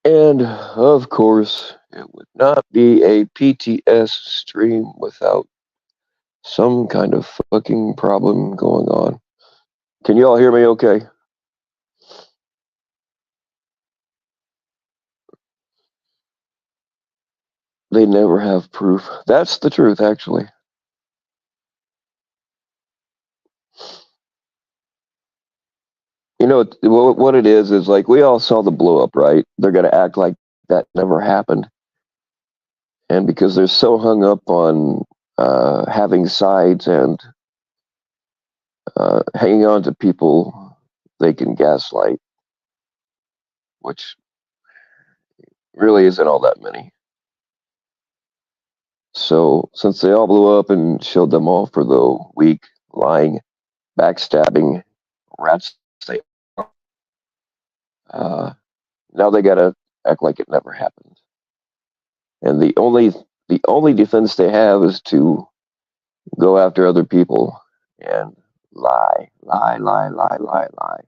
And of course, it would not be a PTS stream without some kind of fucking problem going on. Can you all hear me okay? They never have proof. That's the truth, actually. You know what it is like we all saw the blow up, right? They're gonna act like that never happened, and because they're so hung up on having sides and hanging on to people they can gaslight, which really isn't all that many. So since they all blew up and showed them all for the weak, lying, backstabbing rats they are, uh, now they gotta act like it never happened. And the only defense they have is to go after other people and lie, lie, lie, lie, lie, lie.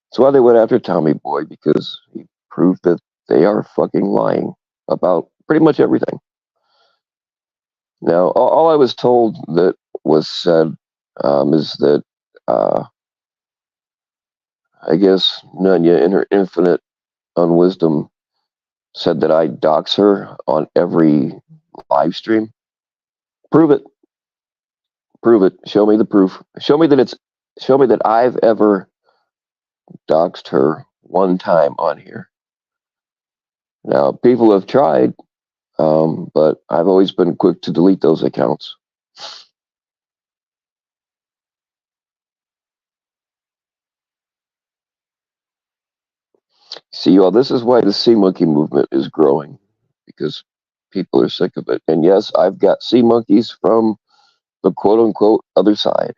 That's why they went after Tommy Boy, because he proved that they are fucking lying about pretty much everything. Now, all I was told that was said is that I guess Nunya, in her infinite unwisdom, said that I dox her on every live stream. Prove it. Prove it. Show me the proof. Show me that it's. Show me that I've ever doxed her one time on here. Now, people have tried, but I've always been quick to delete those accounts. See, well, this is why the Sea Monkey movement is growing, because people are sick of it. And yes, I've got sea monkeys from the quote unquote other side.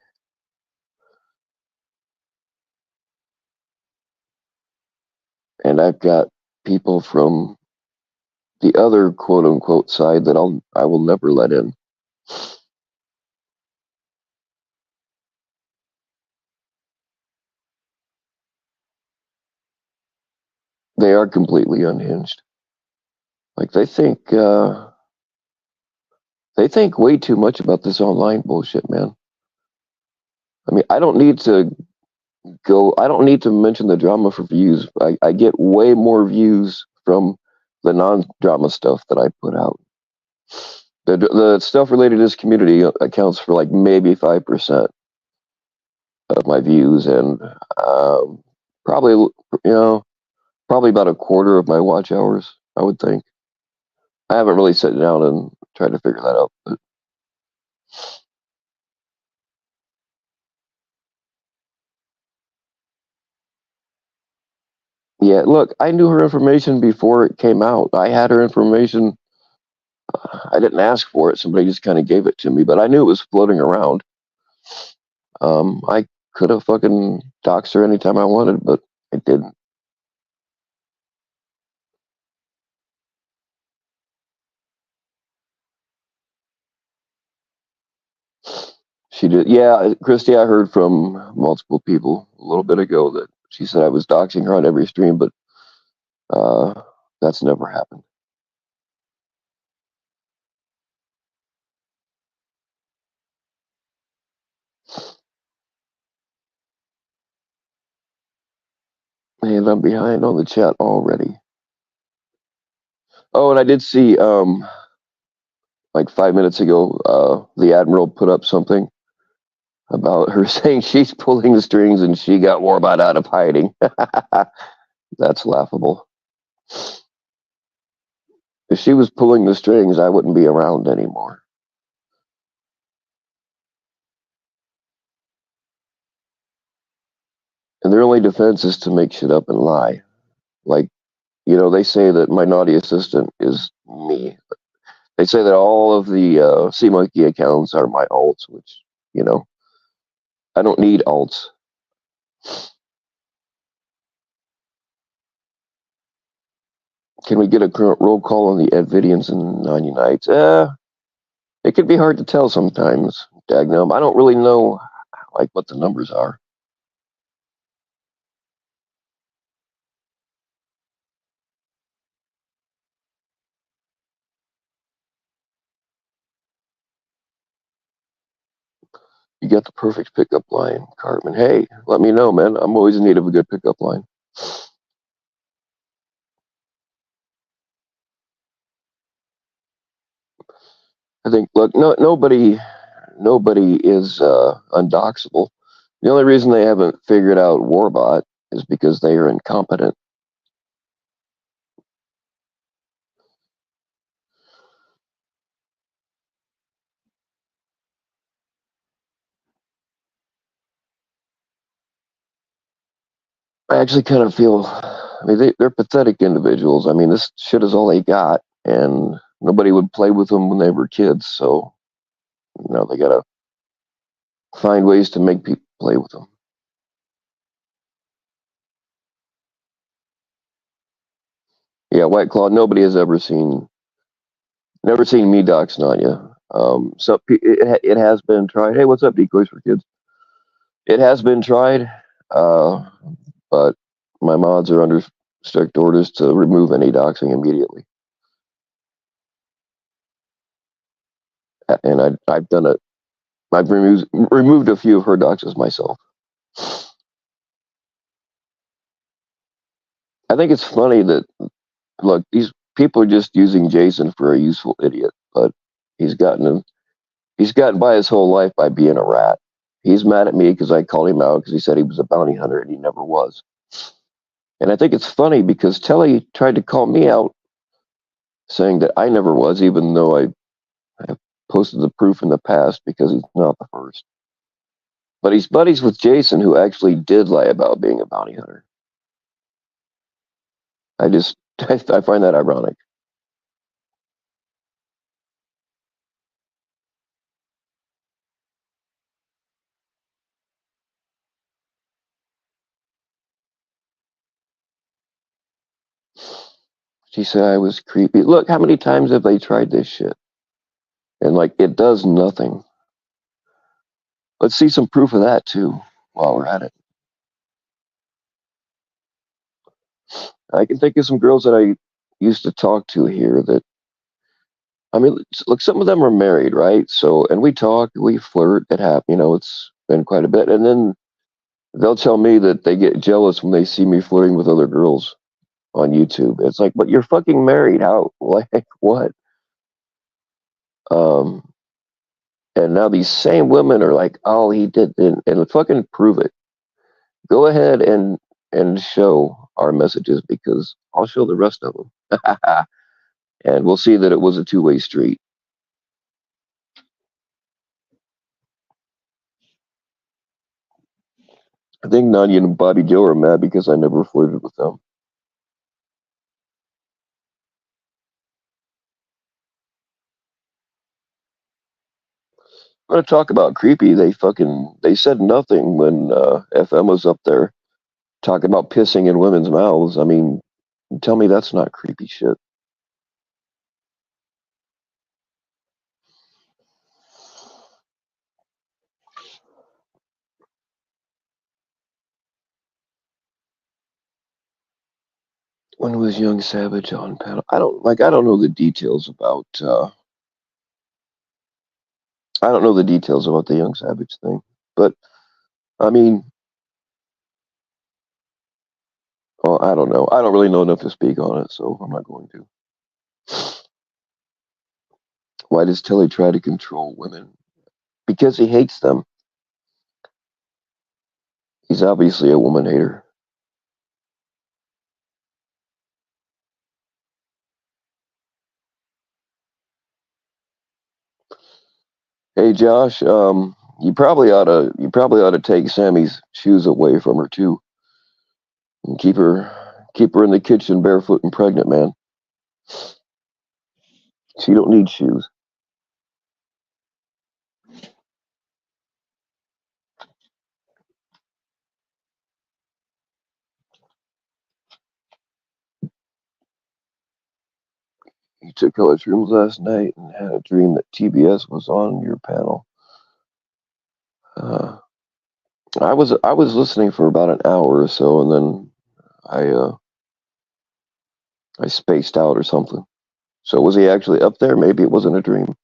And I've got people from the other quote unquote side that I will never let in. They are completely unhinged. Like they think way too much about this online bullshit, man. I mean, I don't need to mention the drama for views. I get way more views from the non-drama stuff that I put out. The stuff related to this community accounts for like maybe 5% of my views, and probably probably about a quarter of my watch hours. I would think. I haven't really sat down and tried to figure that out, but yeah. Look, I knew her information before it came out. I had her information. I didn't ask for it. Somebody just kind of gave it to me, but I knew it was floating around. I could have fucking doxed her anytime I wanted, but I didn't. She did. Yeah, Christy, I heard from multiple people a little bit ago that she said I was doxing her on every stream, but uh, that's never happened. And I'm behind on the chat already. Oh, and I did see, like 5 minutes ago, the Admiral put up something about her saying she's pulling the strings and she got Warbot out of hiding. That's laughable. If she was pulling the strings, I wouldn't be around anymore. And their only defense is to make shit up and lie. Like, they say that my naughty assistant is me. They say that all of the Sea Monkey accounts are my alts, which, you know, I don't need alts. Can we get a current roll call on the Edvidians and non-unites? It can be hard to tell sometimes, Dagnum. I don't really know, like, what the numbers are. You got the perfect pickup line, Cartman. Hey, let me know, man. I'm always in need of a good pickup line. I think, look, nobody is undoxable. The only reason they haven't figured out Warbot is because they are incompetent. I actually kind of feel, I mean, they're pathetic individuals. I mean, this shit is all they got, and nobody would play with them when they were kids. So, they gotta find ways to make people play with them. Yeah, White Claw. Nobody has never seen me dox Nanya. So it has been tried. Hey, what's up, decoys for kids? It has been tried, uh, but my mods are under strict orders to remove any doxing immediately. And I've done it. I've removed a few of her doxes myself. I think it's funny that, look, these people are just using Jason for a useful idiot, but he's gotten he's gotten by his whole life by being a rat. He's mad at me because I called him out because he said he was a bounty hunter and he never was. And I think it's funny because Telly tried to call me out saying that I never was, even though I posted the proof in the past because he's not the first. But he's buddies with Jason, who actually did lie about being a bounty hunter. I find that ironic. She said I was creepy. Look, how many times have they tried this shit? And like, it does nothing. Let's see some proof of that too while we're at it. I can think of some girls that I used to talk to here that, I mean, look, some of them are married, right? So, and we talk, we flirt, it happens, it's been quite a bit. And then they'll tell me that they get jealous when they see me flirting with other girls on YouTube. It's like, but you're fucking married. How? Like, what? Um, and now these same women are like, oh, he did, and fucking prove it. Go ahead and show our messages because I'll show the rest of them. And we'll see that it was a two-way street. I think Nadia and Bobby Joe are mad because I never flirted with them. I'm gonna talk about creepy. They said nothing when FM was up there talking about pissing in women's mouths. I mean, tell me that's not creepy shit. When was Young Savage on panel? I don't know the details about I don't know the details about the Young Savage thing. But I mean, well, I don't know. I don't really know enough to speak on it, so I'm not going to. Why does Tilly try to control women? Because he hates them. He's obviously a woman hater. Hey Josh, you probably ought to take Sammy's shoes away from her too. And keep her in the kitchen barefoot and pregnant, man. She don't need shoes. You took college rooms last night and had a dream that TBS was on your panel. Uh, I was listening for about an hour or so, and then I spaced out or something. So was he actually up there? Maybe it wasn't a dream.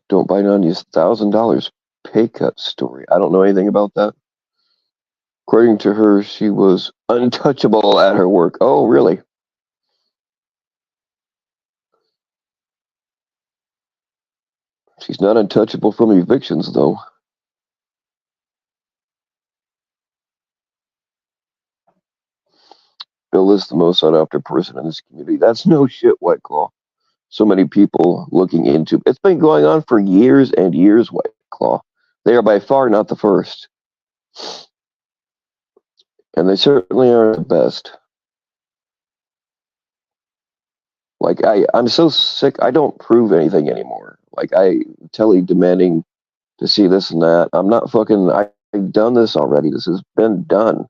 Don't bite on his $1,000 pay cut story. I don't know anything about that. According to her, she was untouchable at her work. Oh, really? She's not untouchable from evictions, though. Bill is the most sought after person in this community. That's no shit, White Claw. So many people looking into it's been going on for years and years, White Claw. They are by far not the first. And they certainly are the best. Like I'm so sick I don't prove anything anymore. Like I Telly demanding to see this and that. I'm not fucking I've done this already. This has been done.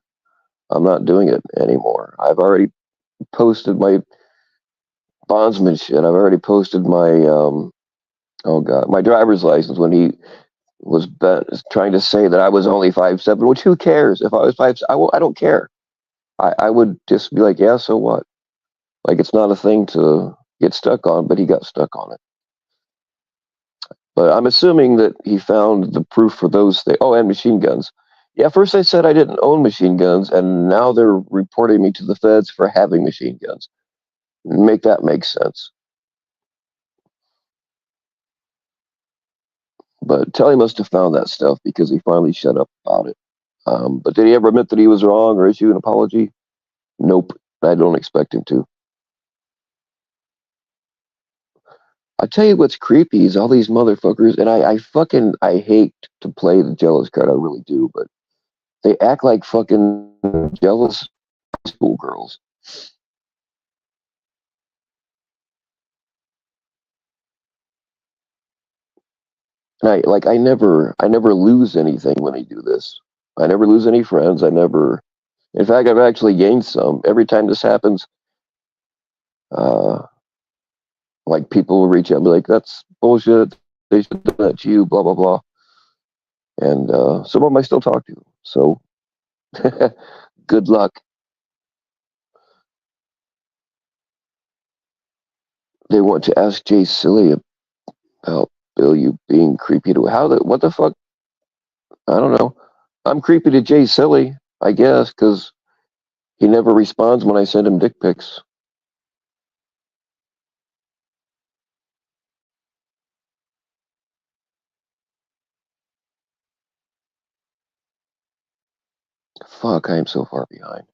I'm not doing it anymore. I've already posted my bondsman shit. I've already posted my oh god, my driver's license when he was trying to say that I was only 5'7", which who cares? If I was 5', I don't care. I would just be like, yeah, so what? Like it's not a thing to get stuck on, but he got stuck on it. But I'm assuming that he found the proof for those things. Oh, and machine guns. Yeah, first they said I didn't own machine guns, and now they're reporting me to the feds for having machine guns. Make that make sense. But Telly must have found that stuff because he finally shut up about it. But did he ever admit that he was wrong or issue an apology? Nope. I don't expect him to. I tell you what's creepy is all these motherfuckers, and I hate to play the jealous card, I really do, but they act like fucking jealous schoolgirls. And I never lose anything when I do this. I never lose any friends. In fact, I've actually gained some. Every time this happens, uh, like people will reach out and be like, that's bullshit. They should have done that to you, blah, blah, blah. And some of them I still talk to. So good luck. They want to ask Jay Silly about Bill, you being creepy to what the fuck? I don't know. I'm creepy to Jay Silly, I guess, because he never responds when I send him dick pics. Fuck, I am so far behind.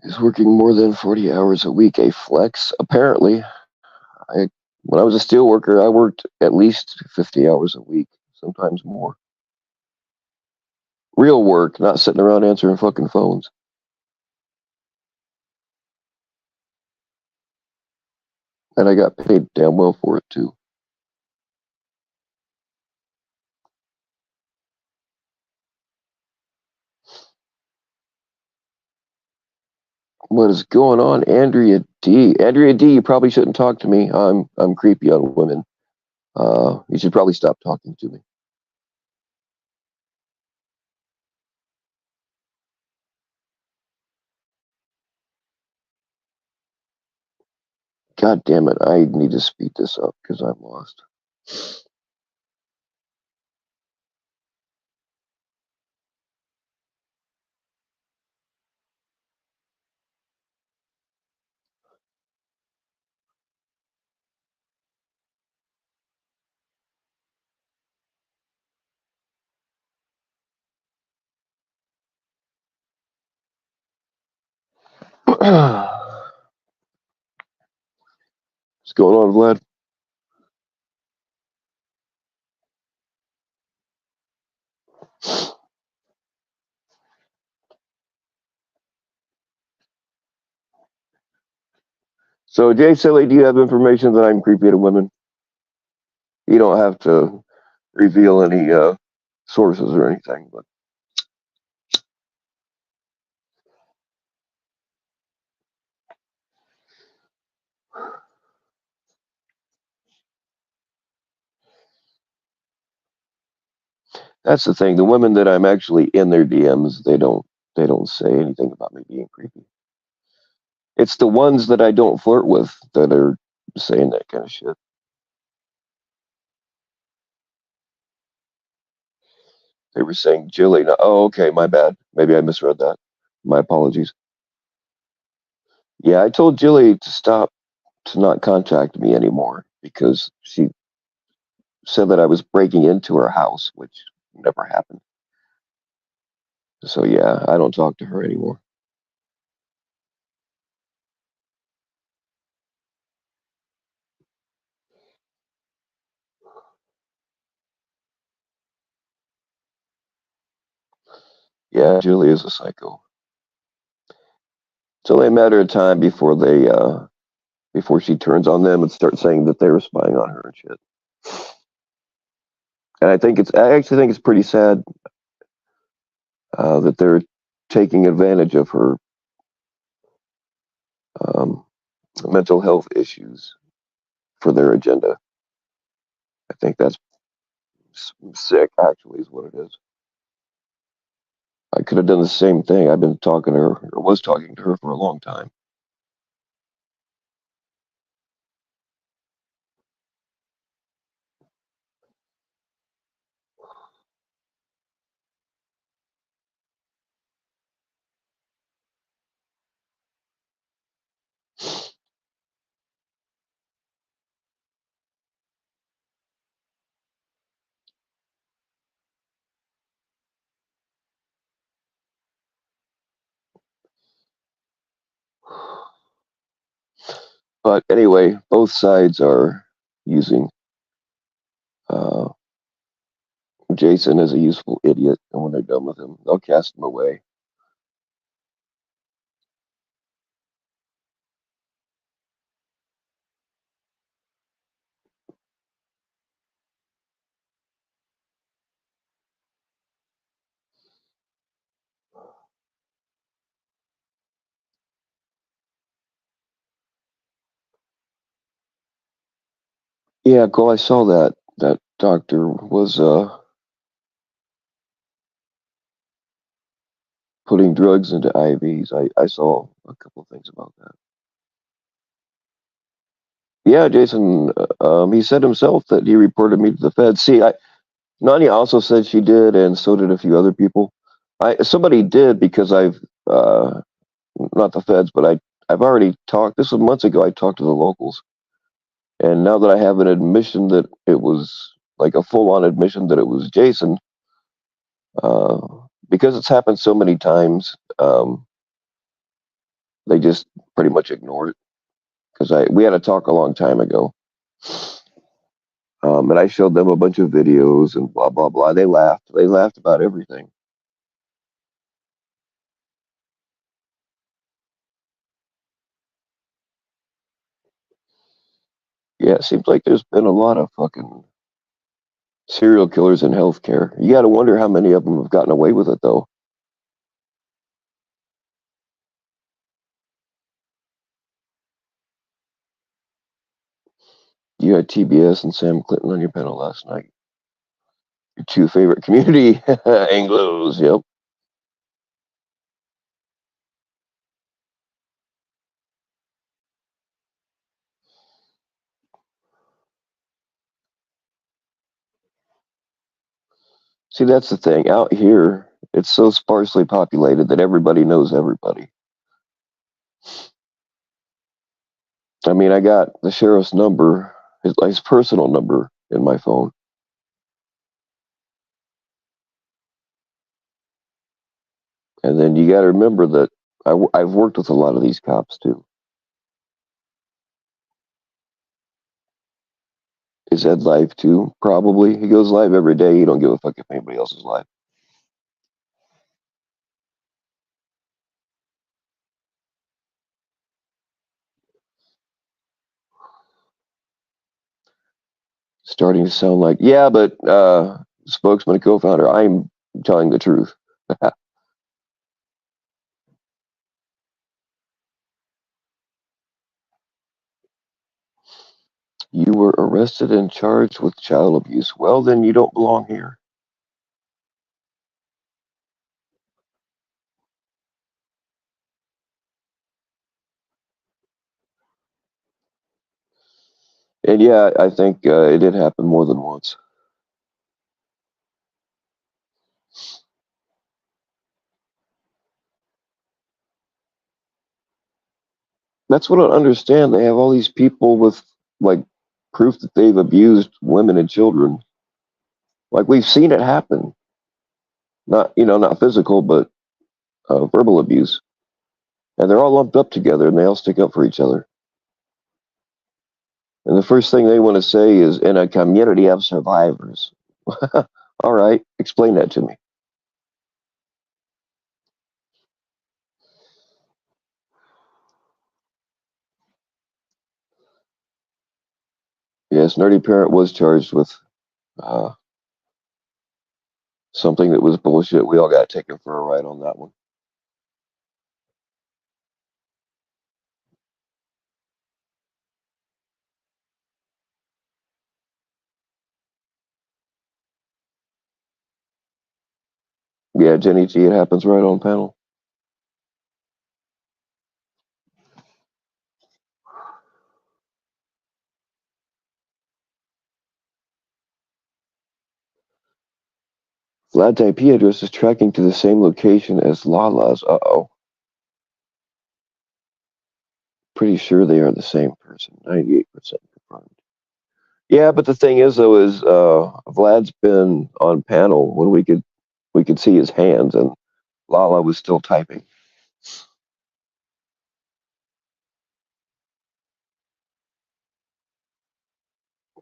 Is working more than 40 hours a week a flex? Apparently. When I was a steel worker, I worked at least 50 hours a week, sometimes more. Real work, not sitting around answering fucking phones. And I got paid damn well for it, too. What is going on, Andrea D? Andrea D, you probably shouldn't talk to me. I'm creepy on women. You should probably stop talking to me. God damn it, I need to speed this up because I'm lost. What's going on, Vlad? So, Jay Silly, do you have information that I'm creepy to women? You don't have to reveal any sources or anything, but that's the thing. The women that I'm actually in their DMs, they don't say anything about me being creepy. It's the ones that I don't flirt with that are saying that kind of shit. They were saying Jilly. No, oh, okay, my bad. Maybe I misread that. My apologies. Yeah, I told Jilly to stop, to not contact me anymore because she said that I was breaking into her house, which never happened. So yeah, I don't talk to her anymore. Yeah, Julie is a psycho. It's only a matter of time before she turns on them and starts saying that they were spying on her and shit. And I actually think it's pretty sad that they're taking advantage of her um, mental health issues for their agenda. I think that's sick. Actually, is what it is. I could have done the same thing. I've been talking to her, or was talking to her for a long time. But anyway, both sides are using uh, Jason as a useful idiot, and when they're done with him, they'll cast him away. Yeah, Cole, I saw that doctor was putting drugs into IVs. I saw a couple of things about that. Yeah, Jason, he said himself that he reported me to the feds. See, Nani also said she did, and so did a few other people. Somebody did because uh, not the feds, but I've already talked. This was months ago. I talked to the locals, and now that I have an admission that it was like a full-on admission that it was Jason, uh, because it's happened so many times, they just pretty much ignore it. Because we had a talk a long time ago, and I showed them a bunch of videos and blah blah blah. They laughed. They laughed about everything. Yeah, it seems like there's been a lot of fucking serial killers in healthcare. You got to wonder how many of them have gotten away with it, though. You had TBS and Sam Clinton on your panel last night. Your two favorite community Anglos. Yep. See, that's the thing. Out here, it's so sparsely populated that everybody knows everybody. I mean, I got the sheriff's number, his personal number in my phone. And then you got to remember that I've worked with a lot of these cops too. Is Ed live too? Probably. He goes live every day. He don't give a fuck if anybody else is live. Starting to sound like, yeah, but spokesman and co-founder, I'm telling the truth. You were arrested and charged with child abuse. Well, then you don't belong here. And yeah, I think it did happen more than once. That's what I don't understand. They have all these people with like proof that they've abused women and children. Like we've seen it happen. Not not physical, but verbal abuse. And they're all lumped up together, and they all stick up for each other. And the first thing they want to say is, "In a community of survivors." All right, explain that to me. Yes, Nerdy Parent was charged with uh, something that was bullshit. We all got taken for a ride on that one. Yeah, Jenny G, it happens right on panel. Vlad's IP address is tracking to the same location as Lala's. Uh-oh. Pretty sure they are the same person. 98% confirmed. Yeah, but the thing is, though, is Vlad's been on panel when we could see his hands, and Lala was still typing.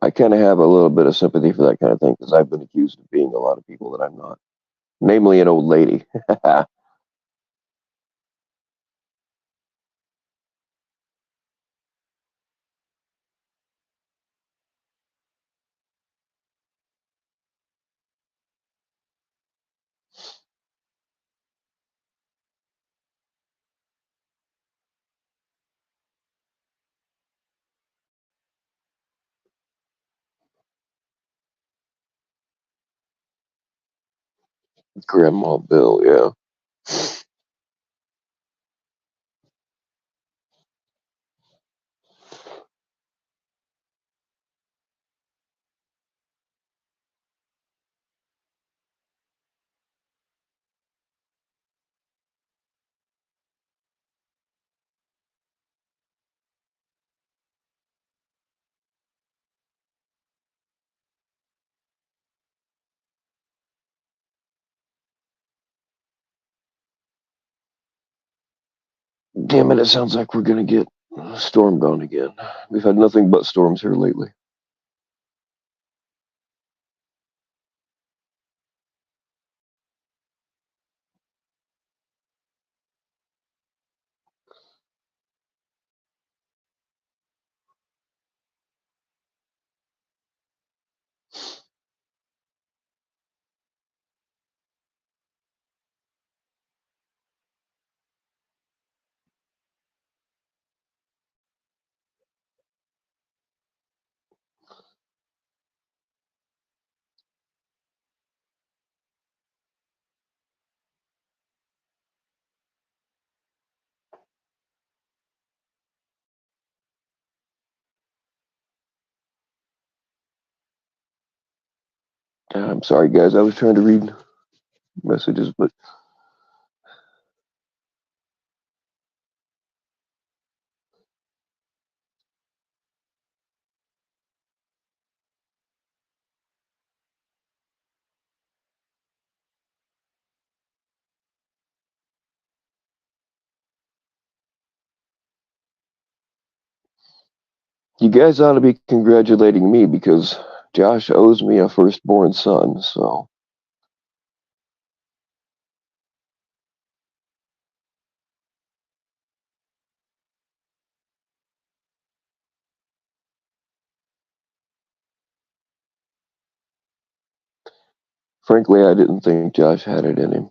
I kind of have a little bit of sympathy for that kind of thing because I've been accused of being a lot of people that I'm not, namely an old lady. Grandma Bill, yeah. Damn it, it sounds like we're going to get stormbound again. We've had nothing but storms here lately. I'm sorry, guys. I was trying to read messages, but you guys ought to be congratulating me because Josh owes me a firstborn son, so frankly, I didn't think Josh had it in him.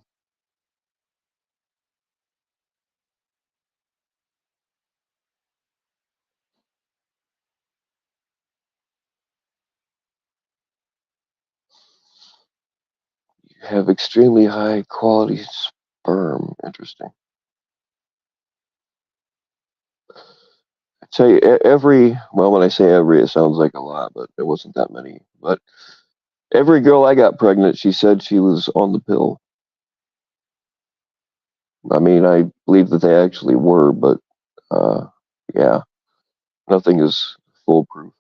You have extremely high quality sperm. Interesting. I tell you, well, when I say every, it sounds like a lot, but it wasn't that many. But every girl I got pregnant, she said she was on the pill. I mean, I believe that they actually were, but uh, Yeah, nothing is foolproof.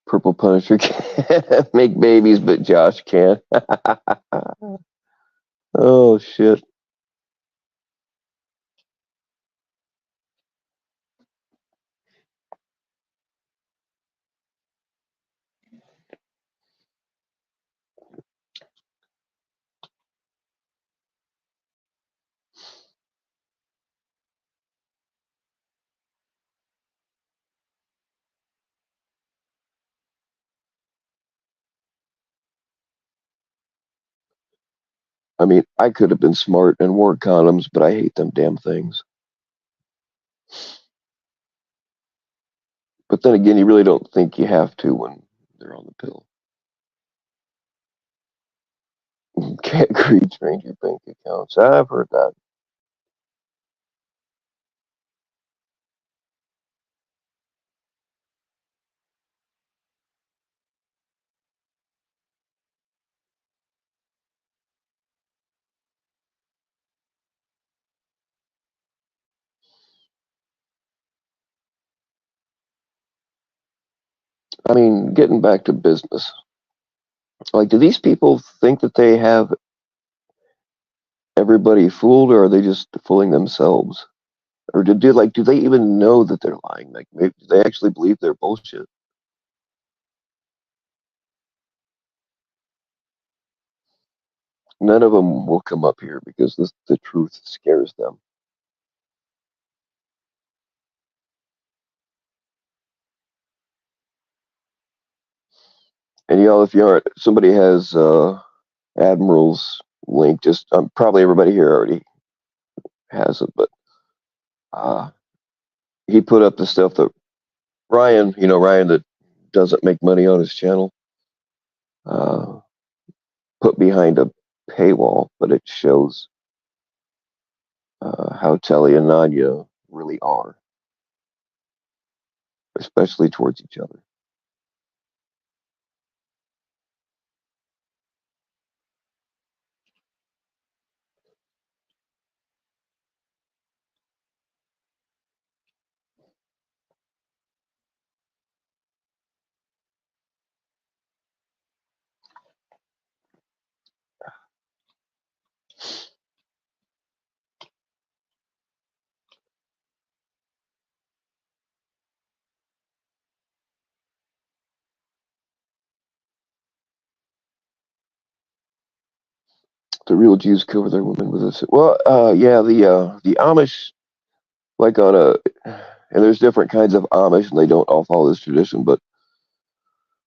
Purple Punisher can't make babies, but Josh can. Oh shit. I mean, I could have been smart and wore condoms, but I hate them damn things. But then again, you really don't think you have to when they're on the pill. Can't redrain your bank accounts. I've heard that. I mean, getting back to business. Like, do these people think that they have everybody fooled, or are they just fooling themselves? Or do they even know that they're lying? Like, maybe do they actually believe their bullshit? None of them will come up here because the truth scares them. And if you aren't, somebody has Admiral's link. Just probably everybody here already has it, but uh, he put up the stuff that Ryan, Ryan that doesn't make money on his channel, uh, put behind a paywall, but it shows how Telly and Nadia really are, especially towards each other. The real Jews cover their women with this. Well, yeah, the Amish, like on a, and there's different kinds of Amish, and they don't all follow this tradition, but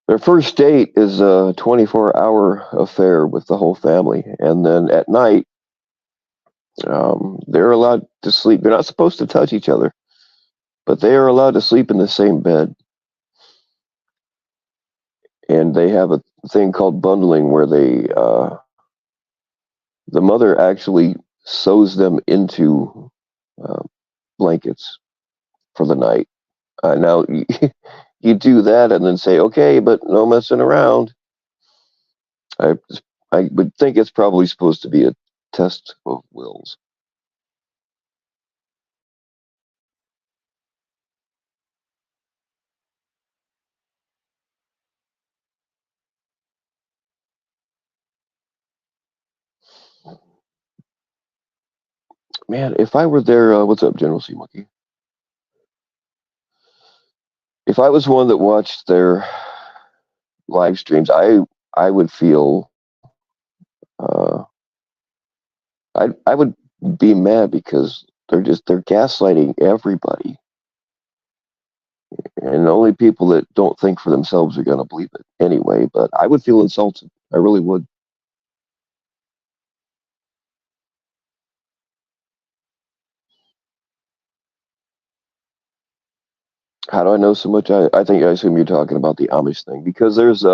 their first date is a 24-hour affair with the whole family, and then at night, they're allowed to sleep. They're not supposed to touch each other, but they are allowed to sleep in the same bed. And they have a thing called bundling where the mother actually sews them into uh, blankets for the night. Now, you do that and then say, okay, but no messing around. I, I would think it's probably supposed to be a test of wills. Man, if I were there, what's up, General C. Monkey? If I was one that watched their live streams, I would feel uh, I would be mad because they're gaslighting everybody, and only people that don't think for themselves are going to believe it anyway. But I would feel insulted. I really would. How do I know so much? I assume you're talking about the Amish thing because there's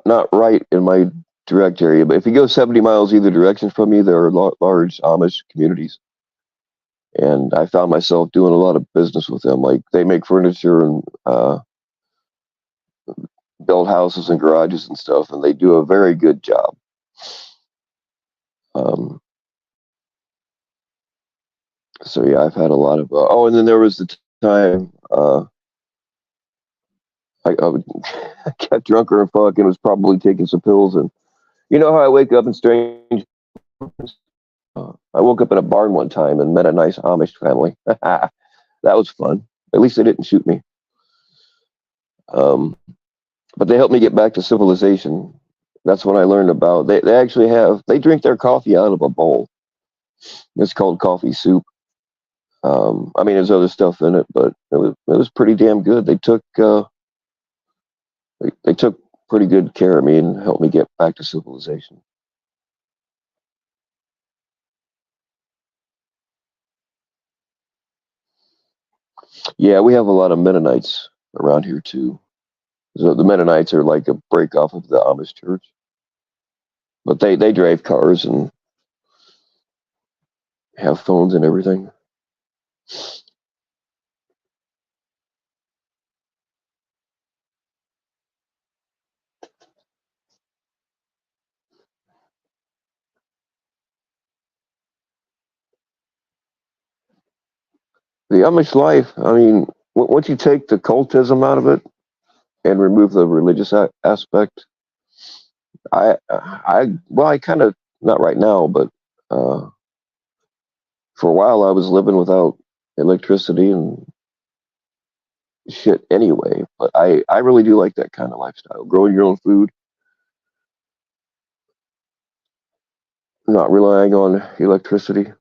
not right in my direct area, but if you go 70 miles either direction from me, there are large Amish communities, and I found myself doing a lot of business with them. Like they make furniture and build houses and garages and stuff, and they do a very good job. Um, so yeah, I've had a lot of. Oh, and then there was the time I I got drunker and fuck and was probably taking some pills. And you know how I wake up in strange. I woke up in a barn one time and met a nice Amish family. That was fun. At least they didn't shoot me. Um, but they helped me get back to civilization. That's what I learned about. They actually have they drink their coffee out of a bowl. It's called coffee soup. I mean, there's other stuff in it, but it was pretty damn good. They took pretty good care of me and helped me get back to civilization. Yeah, we have a lot of Mennonites around here too. So the Mennonites are like a break off of the Amish church, but they drive cars and have phones and everything. The Amish life, I mean, once you take the cultism out of it and remove the religious aspect, well, I kind of not right now, but uh, for a while I was living without electricity and shit anyway. But I really do like that kind of lifestyle, growing your own food, not relying on electricity.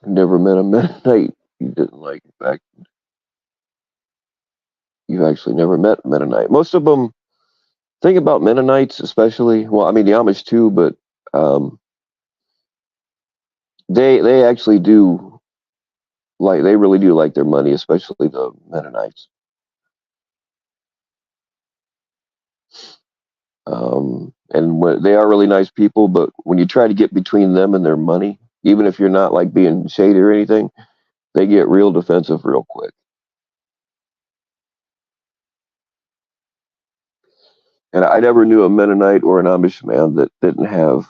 Never met a Mennonite you didn't like. In fact, you've actually never met a Mennonite. Most of them think about Mennonites, especially. Well, I mean the Amish too, but um, they actually do like they really do like their money, especially the Mennonites. And they are really nice people, but when you try to get between them and their money, even if you're not like being shady or anything, they get real defensive real quick. And I never knew a Mennonite or an Amish man that didn't have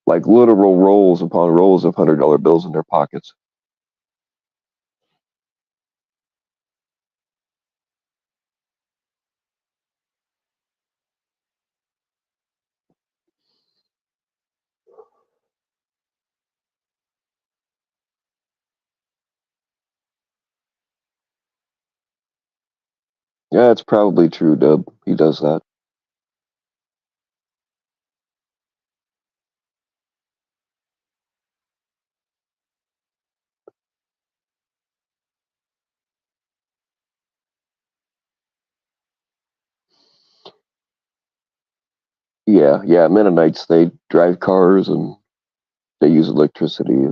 like literal rolls upon rolls of $100 bills in their pockets. Yeah, it's probably true, Dub. He does that. Yeah, yeah. Mennonites, they drive cars and they use electricity,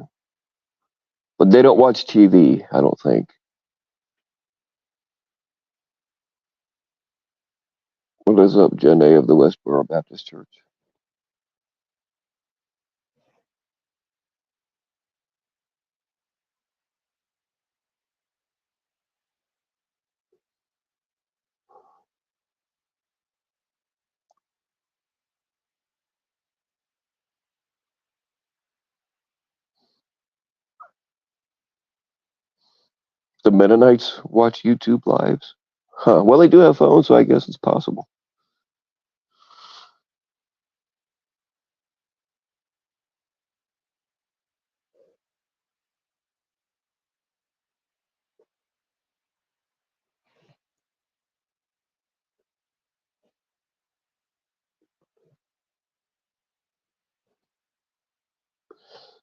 but they don't watch TV, I don't think. What is up, Jen A of the Westboro Baptist Church? The Mennonites watch YouTube lives? Huh. Well, they do have phones, so I guess it's possible.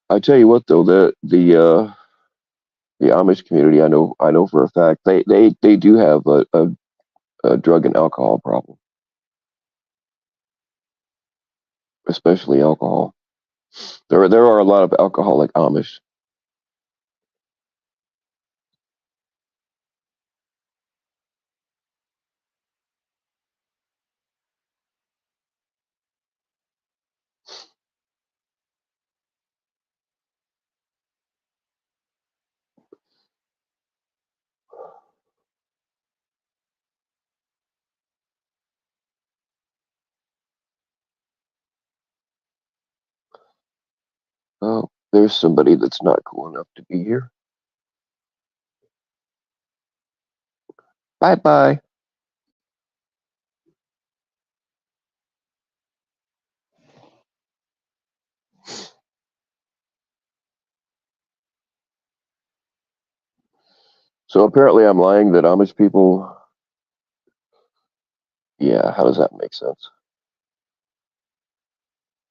I tell you what, though, the Amish community, I know for a fact, they do have a drug and alcohol problem, especially alcohol. There are a lot of alcoholic Amish. Oh, there's somebody that's not cool enough to be here. Bye bye. So apparently I'm lying that Amish people. Yeah, how does that make sense?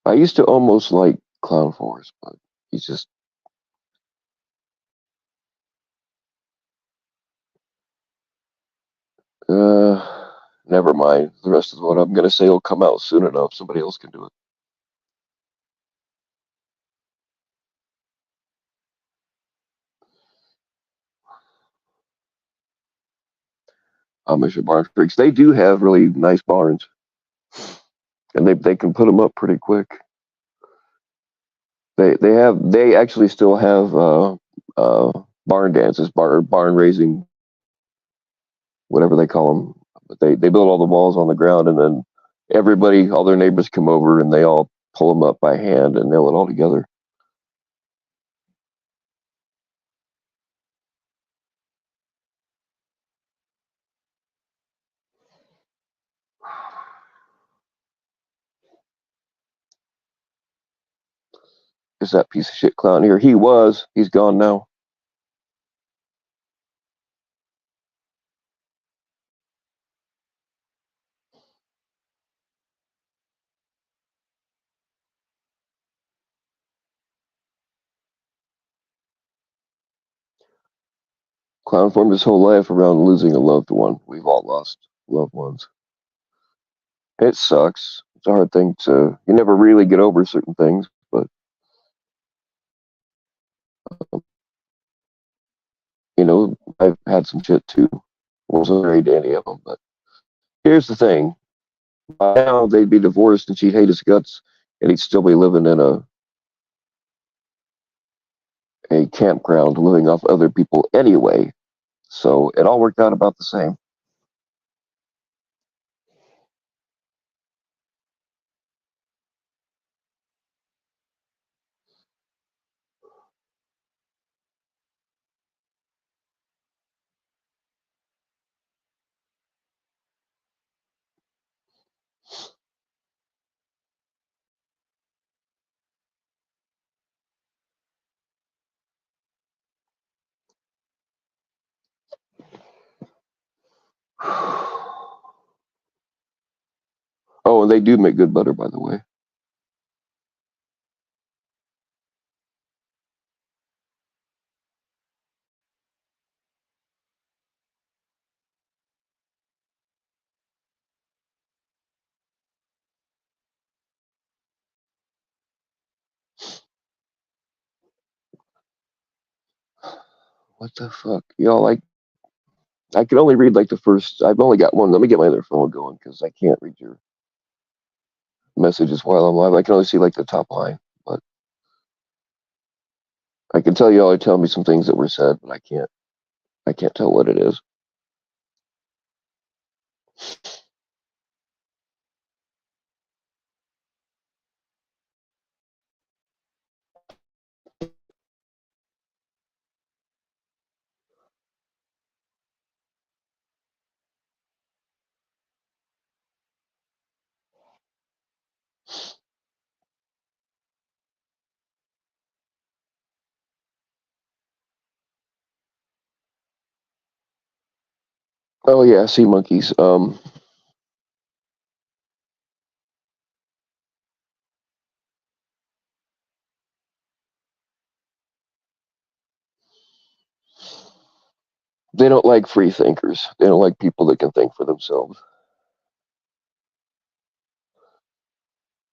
I used to almost like Clown Force, but he's just. Uh, Never mind. The rest of what I'm going to say will come out soon enough. Somebody else can do it. Amish are barn freaks. They do have really nice barns, and they can put them up pretty quick. They actually still have barn dances, barn raising, whatever they call them. But they build all the walls on the ground, and then everybody, all their neighbors come over, and they all pull them up by hand and nail it all together. Is that piece of shit clown here? He was. He's gone now. Clown formed his whole life around losing a loved one. We've all lost loved ones. It sucks. It's a hard thing to. You never really get over certain things, but um, I've had some shit too. Wasn't married to any of them, but here's the thing: by now they'd be divorced, and she'd hate his guts, and he'd still be living in a campground, living off other people anyway. So it all worked out about the same. Oh, and they do make good butter, by the way. What the fuck, y'all? I can only read like the first. I've only got one. Let me get my other phone going because I can't read your messages while I'm live. I can only see like the top line, but I can tell y'all are telling me some things that were said, but I can't. I can't tell what it is. Oh yeah, sea monkeys. They don't like free thinkers. They don't like people that can think for themselves.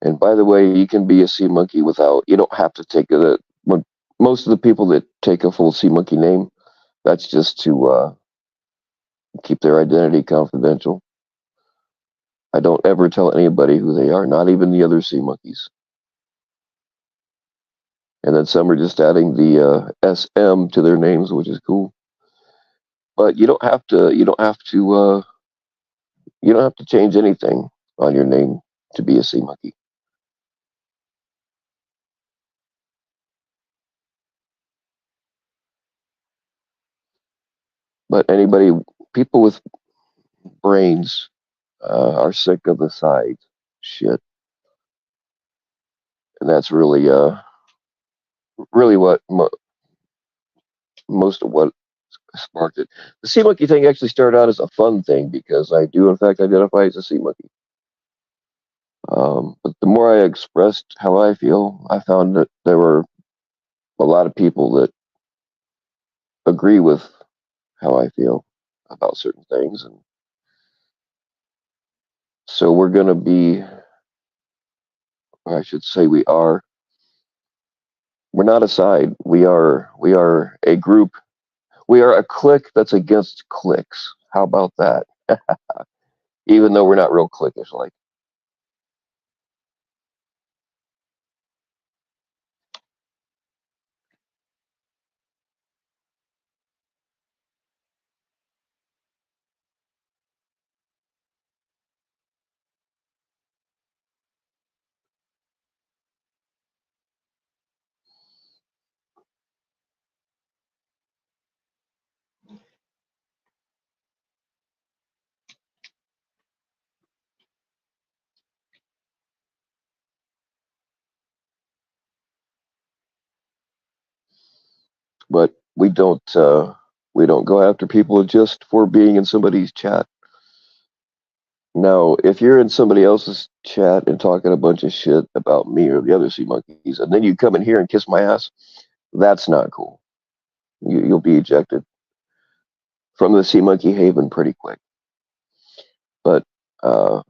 And by the way, you can be a sea monkey without. You don't have to take a. When most of the people that take a full sea monkey name, that's just to keep their identity confidential. I don't ever tell anybody who they are, not even the other sea monkeys. And then some are just adding the SM to their names, which is cool. But you don't have to. You don't have to. You don't have to change anything on your name to be a sea monkey. But people with brains are sick of the side shit, and that's really what most of what sparked it. The sea monkey thing actually started out as a fun thing because I do, in fact, identify as a sea monkey. But the more I expressed how I feel, I found that there were a lot of people that agree with how I feel about certain things, and so we're going to be, or I should say, we are. We're not a side. We are a group. We are a clique that's against cliques. How about that? Even though we're not real cliquish, like. But we don't go after people just for being in somebody's chat. Now, if you're in somebody else's chat and talking a bunch of shit about me or the other sea monkeys, and then you come in here and kiss my ass, that's not cool. You'll be ejected from the sea monkey haven pretty quick. But uh,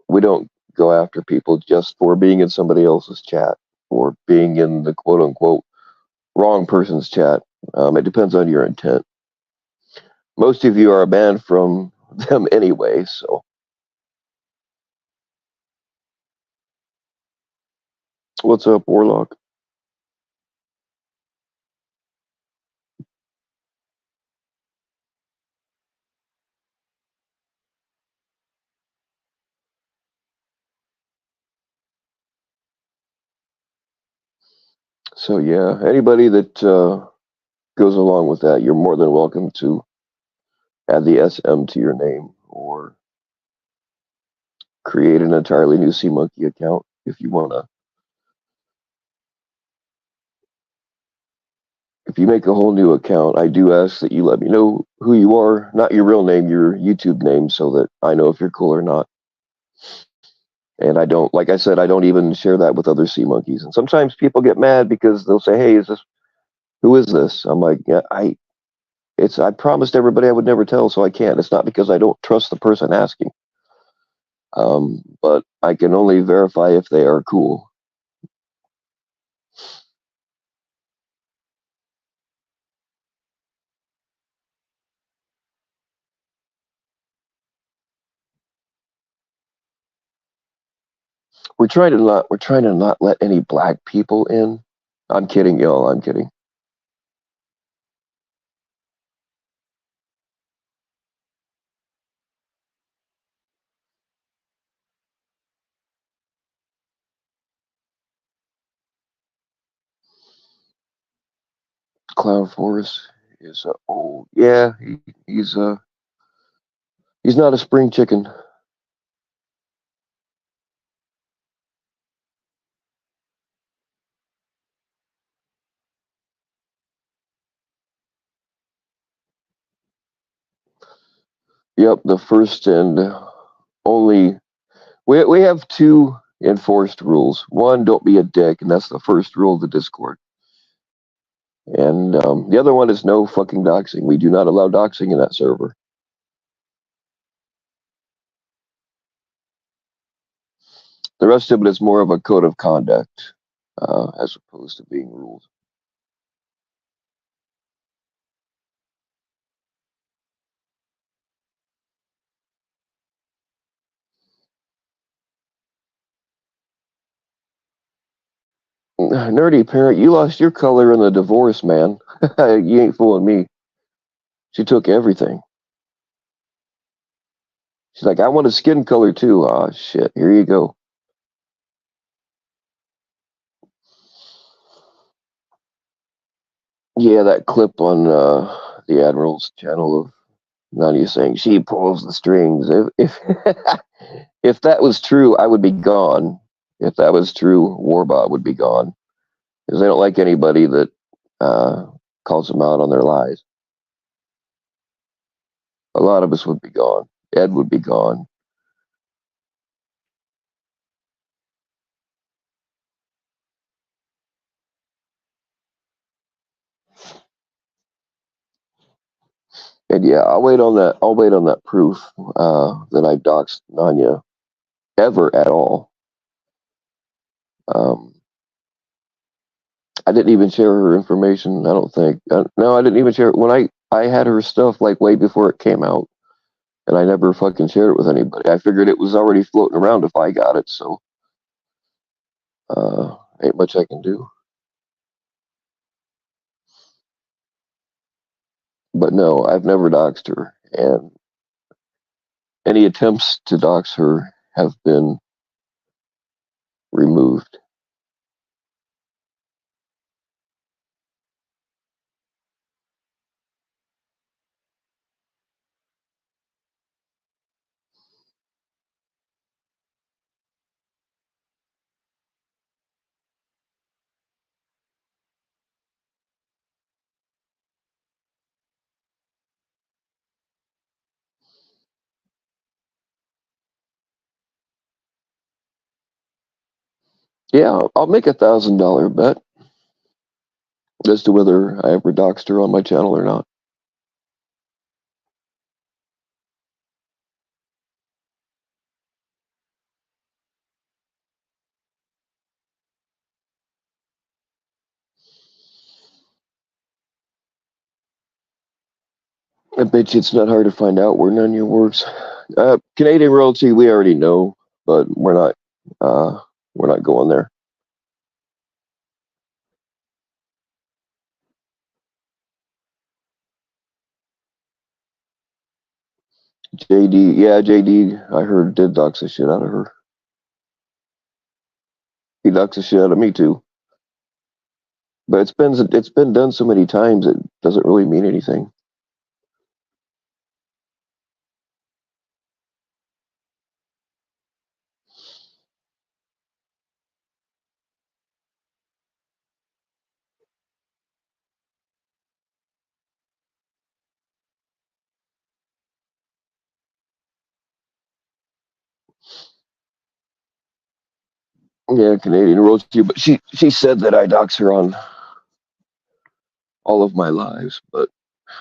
we don't go after people just for being in somebody else's chat or being in the quote unquote wrong person's chat. It depends on your intent. Most of you are banned from them anyway, so what's up, Warlock? So yeah, anybody that goes along with that, you're more than welcome to add the SM to your name or create an entirely new Sea Monkey account if you wanna. If you make a whole new account, I do ask that you let me know who you are, not your real name, your YouTube name, so that I know if you're cool or not. And I don't, like I said, I don't even share that with other sea monkeys. And sometimes people get mad because they'll say, "Hey, who is this?" I'm like, "Yeah, I promised everybody I would never tell, so I can't. It's not because I don't trust the person asking, but I can only verify if they are cool." We're trying to not let any black people in. I'm kidding, y'all. I'm kidding. Clown Forest is old. Yeah, he's not a spring chicken. Yep, the first and only. We have two enforced rules. One, don't be a dick, and that's the first rule of the Discord. And the other one is no fucking doxing. We do not allow doxing in that server. The rest of it is more of a code of conduct, as opposed to being rules. Nerdy parent, you lost your color in the divorce, man. You ain't fooling me. She took everything. She's like, I want a skin color too. Ah, shit. Here you go. Yeah, that clip on the Admiral's channel of Nanya saying she pulls the strings. If that was true, I would be gone. If that was true, Warbot would be gone because they don't like anybody that calls them out on their lies. A lot of us would be gone. Ed would be gone. And yeah, I'll wait on that. I'll wait on that proof that I doxed Nanya ever at all. Um, I didn't even share her information. I don't think. No, I didn't even share it when I had her stuff like way before it came out, and I never fucking shared it with anybody. I figured it was already floating around if I got it, so ain't much I can do. But no, I've never doxed her, and any attempts to dox her have been removed. Yeah, I'll make $1,000 bet as to whether I ever doxed her on my channel or not. I bet you it's not hard to find out where Nunya works. Canadian royalty, we already know, but we're not going there. JD, yeah, JD, I heard did dox the shit out of her. He doxed the shit out of me too. But it's been done so many times it doesn't really mean anything. Yeah, Canadian royalty, but she said that I dox her on all of my lives, but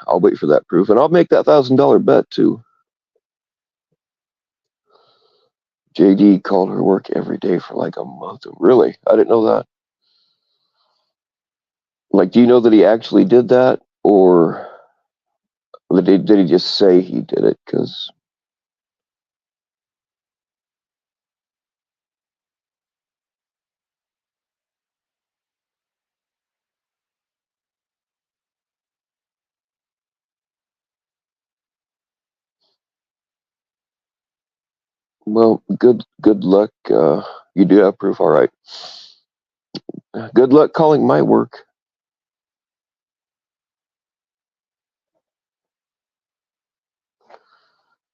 I'll wait for that proof, and I'll make that $1,000 bet too. JD called her work every day for like a month. Really? I didn't know that. Like, do you know that he actually did that, or did he just say he did it? Because well, good luck. You do have proof, all right. Good luck calling my work.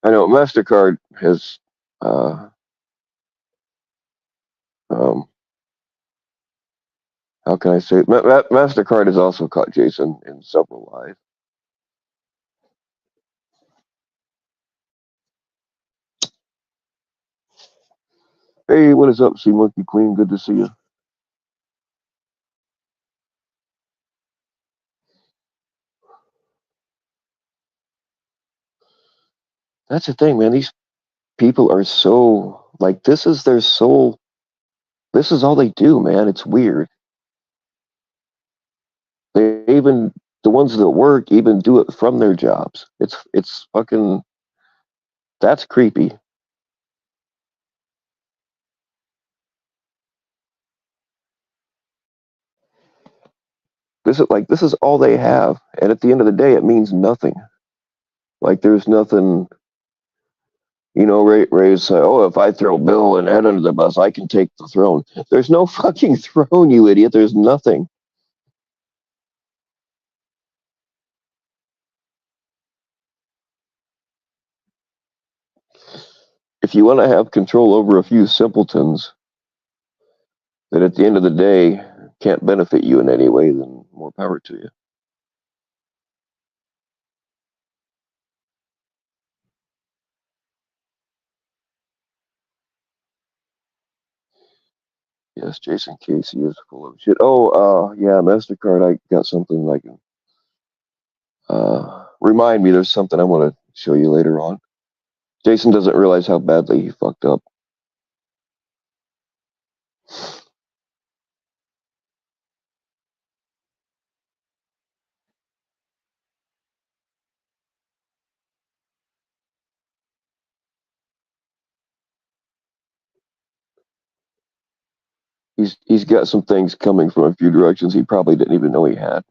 I know Mastercard has. Um, how can I say? Mastercard has also caught Jason in several lies. Hey, what is up, Sea Monkey Queen? Good to see you. That's the thing, man. These people are so like this is their soul. This is all they do, man. It's weird. They even the ones that work even do it from their jobs. It's fucking that's creepy. This is all they have, and at the end of the day, it means nothing. Like there's nothing. You know, Ray's say, "Oh, if I throw Bill and Ed under the bus, I can take the throne." There's no fucking throne, you idiot. There's nothing. if you want to have control over a few simpletons that at the end of the day can't benefit you in any way, then more power to you. Yes, Jason Casey is full of shit. Oh, yeah, MasterCard, I got something I can remind me. There's something I want to show you later on. Jason doesn't realize how badly he fucked up. He's got some things coming from a few directions he probably didn't even know he had.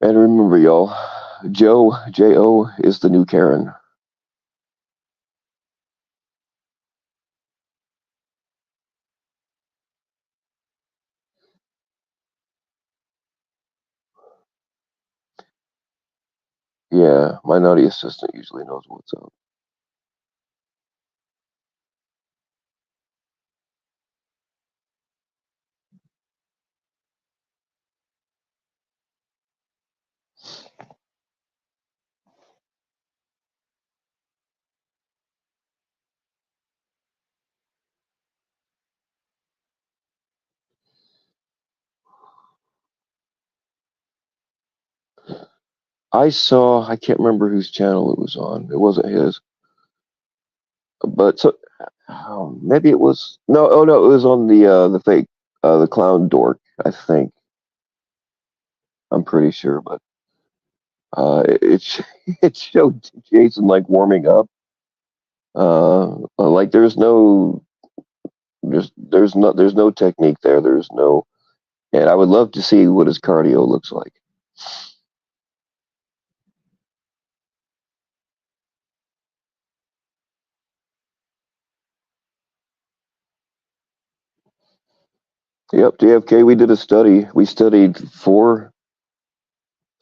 And remember, y'all, Joe, J-O, is the new Karen. Yeah, my naughty assistant usually knows what's up. I can't remember whose channel it was on. It wasn't his. But so, maybe it was, no, oh no, it was on the fake, the clown dork, I think. I'm pretty sure, but it showed Jason like warming up. Like there's no technique there. There's no, and I would love to see what his cardio looks like. Yep, JFK. We did a study. We studied 4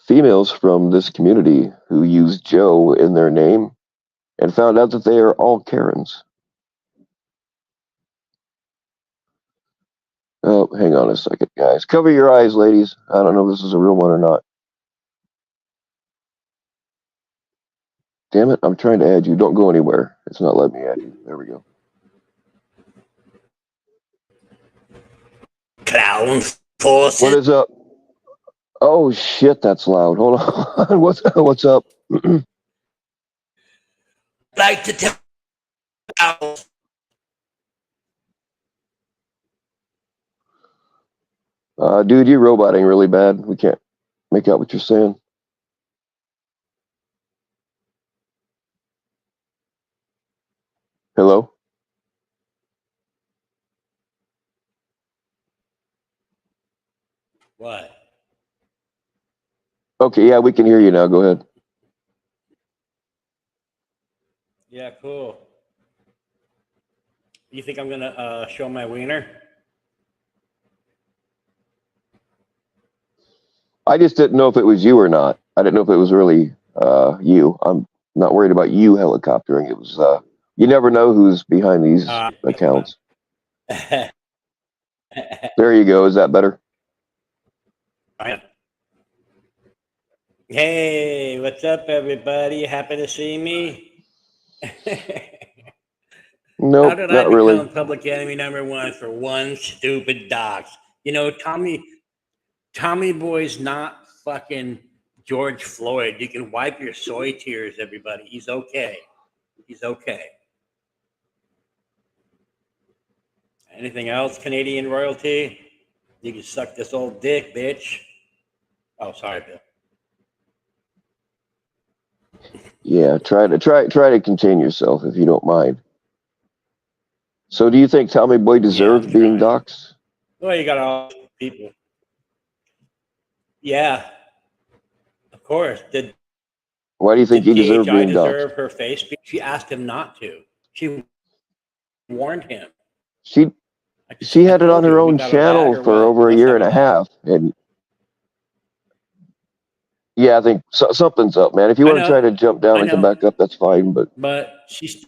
females from this community who used Joe in their name, and found out that they are all Karens. Oh, hang on a second, guys. Cover your eyes, ladies. I don't know if this is a real one or not. Damn it, I'm trying to add you. Don't go anywhere. It's not letting me add you. There we go. Clown forces. What is up? Oh, shit, that's loud. Hold on. What's up? Like to tell. Dude, you're roboting really bad. We can't make out what you're saying. Hello? What? Okay, yeah, we can hear you now. Go ahead. Yeah, cool. You think I'm gonna show my wiener? I just didn't know if it was you or not. I didn't know if it was really you. I'm not worried about you helicoptering. It was you never know who's behind these accounts. There you go. Is that better? Hey, what's up, everybody? Happy to see me? Nope, How did not I become really. public enemy #1 for one stupid dox? You know, Tommy Boy's not fucking George Floyd. You can wipe your soy tears, everybody. He's okay. He's okay. Anything else, Canadian royalty? You can suck this old dick, bitch. Oh, sorry, Bill. Yeah, try to contain yourself if you don't mind. So, do you think Tommy Boy deserved being doxxed? Well, you got all people. Yeah, of course. Why do you think he deserved being doxxed? Her face? She asked him not to. She warned him. She She I had it on told her her we own got a lag channel or for what? We over a must year have and a a lag. half, and yeah, I think something's up, man. If you I want to try to jump down and come know, back up, that's fine. But but she's.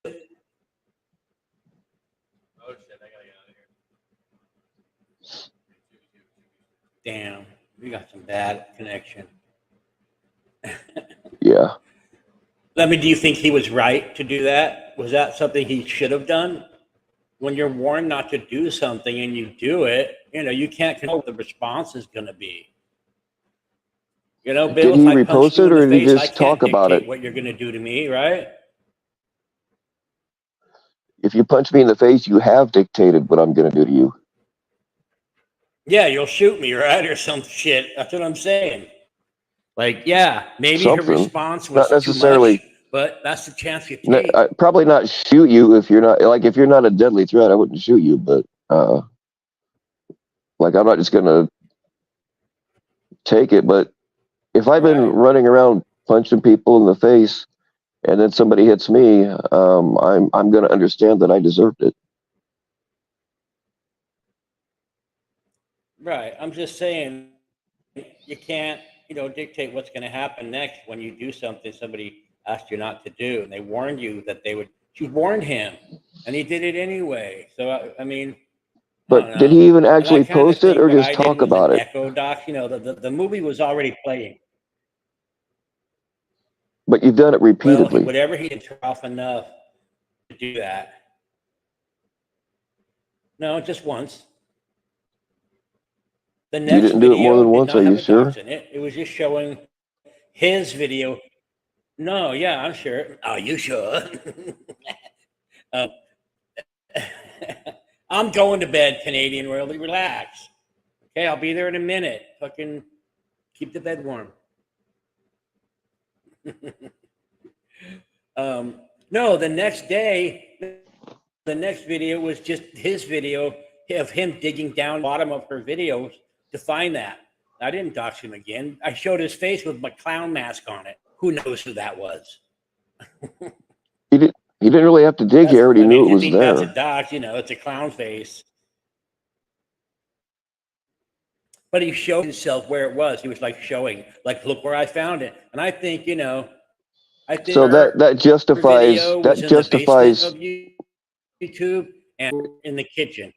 Oh shit! I gotta get out of here. Damn, we got some bad connection. yeah, I mean, do you think he was right to do that? Was that something he should have done? When you're warned not to do something and you do it, you can't control what the response is going to be. did Bill, if he I punch repost you it in the or did he face, I just can't talk about it? dictate what you're going to do to me, right? If you punch me in the face, you have dictated what I'm going to do to you. Yeah, you'll shoot me, right? Or some shit. That's what I'm saying. Like, yeah, maybe her Something, response not was too much, necessarily. but that's the chance you take. Probably not shoot you if you're not a deadly threat. I wouldn't shoot you, but like I'm not just going to take it. But if I've been Right. running around punching people in the face and then somebody hits me, I'm going to understand that I deserved it. Right. I'm just saying you can't, dictate what's going to happen next when you do something somebody asked you not to do. And they warned you that they would, she warned him and he did it anyway. So, I mean, I But don't did know. he even And I actually kind of post it think or what just I did talk was an about it? echo doc. The movie was already playing. But you've done it Well, repeatedly. whatever he did off enough to do that. No, just once. The You next didn't do it more video than did once, not are have you a dox sure? in it. It was just showing his video. No, yeah, I'm sure. Are you sure? uh, I'm going to bed, Canadian royalty. Relax. Okay, I'll be there in a minute. Fucking keep the bed warm. No, the next day, the next video was just his video of him digging down the bottom of her videos to find that. I didn't dox him again. I showed his face with my clown mask on it. Who knows who that was? He didn't really have to dig. He already knew it I was think that's a there. dox, it's a clown face. But he showed himself where it was. He was like showing, like, look where I found it. And I think, So her that justifies video was in the basement of YouTube and in the kitchen.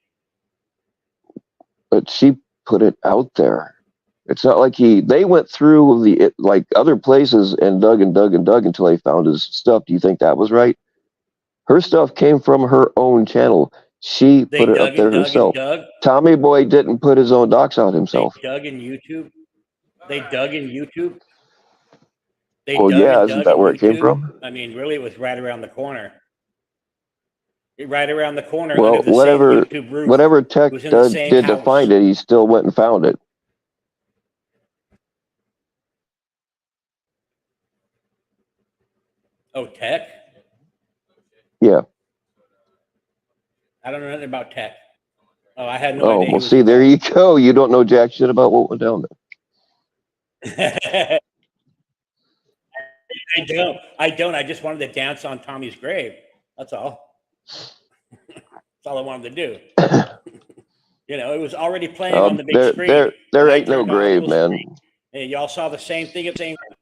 but she put it out there. It's not like they went through like other places and dug and dug and dug until they found his stuff. Do you think that was right? Her stuff came from her own channel. She They put it up dug and there dug and herself. dug. Tommy Boy didn't put his own docs out They himself. dug in YouTube. They dug in YouTube. They Well, dug yeah, and isn't dug that in where it came YouTube. from? I mean, really, it was right around the corner. Right around the corner under Well, the same YouTube roof. whatever Tech It was in the same did to house. find it, he still went and found it. Oh, Tech? Yeah. I don't know nothing about Tech. Oh, I had no Oh, idea he well, was see, there involved. you go. You don't know jack shit about what went down there. I don't. I just wanted to dance on Tommy's grave. That's all. That's all I wanted to do. It was already playing on the big screen. There And I ain't no turned on a grave, little man. screen. Hey, y'all saw the same thing at the same time.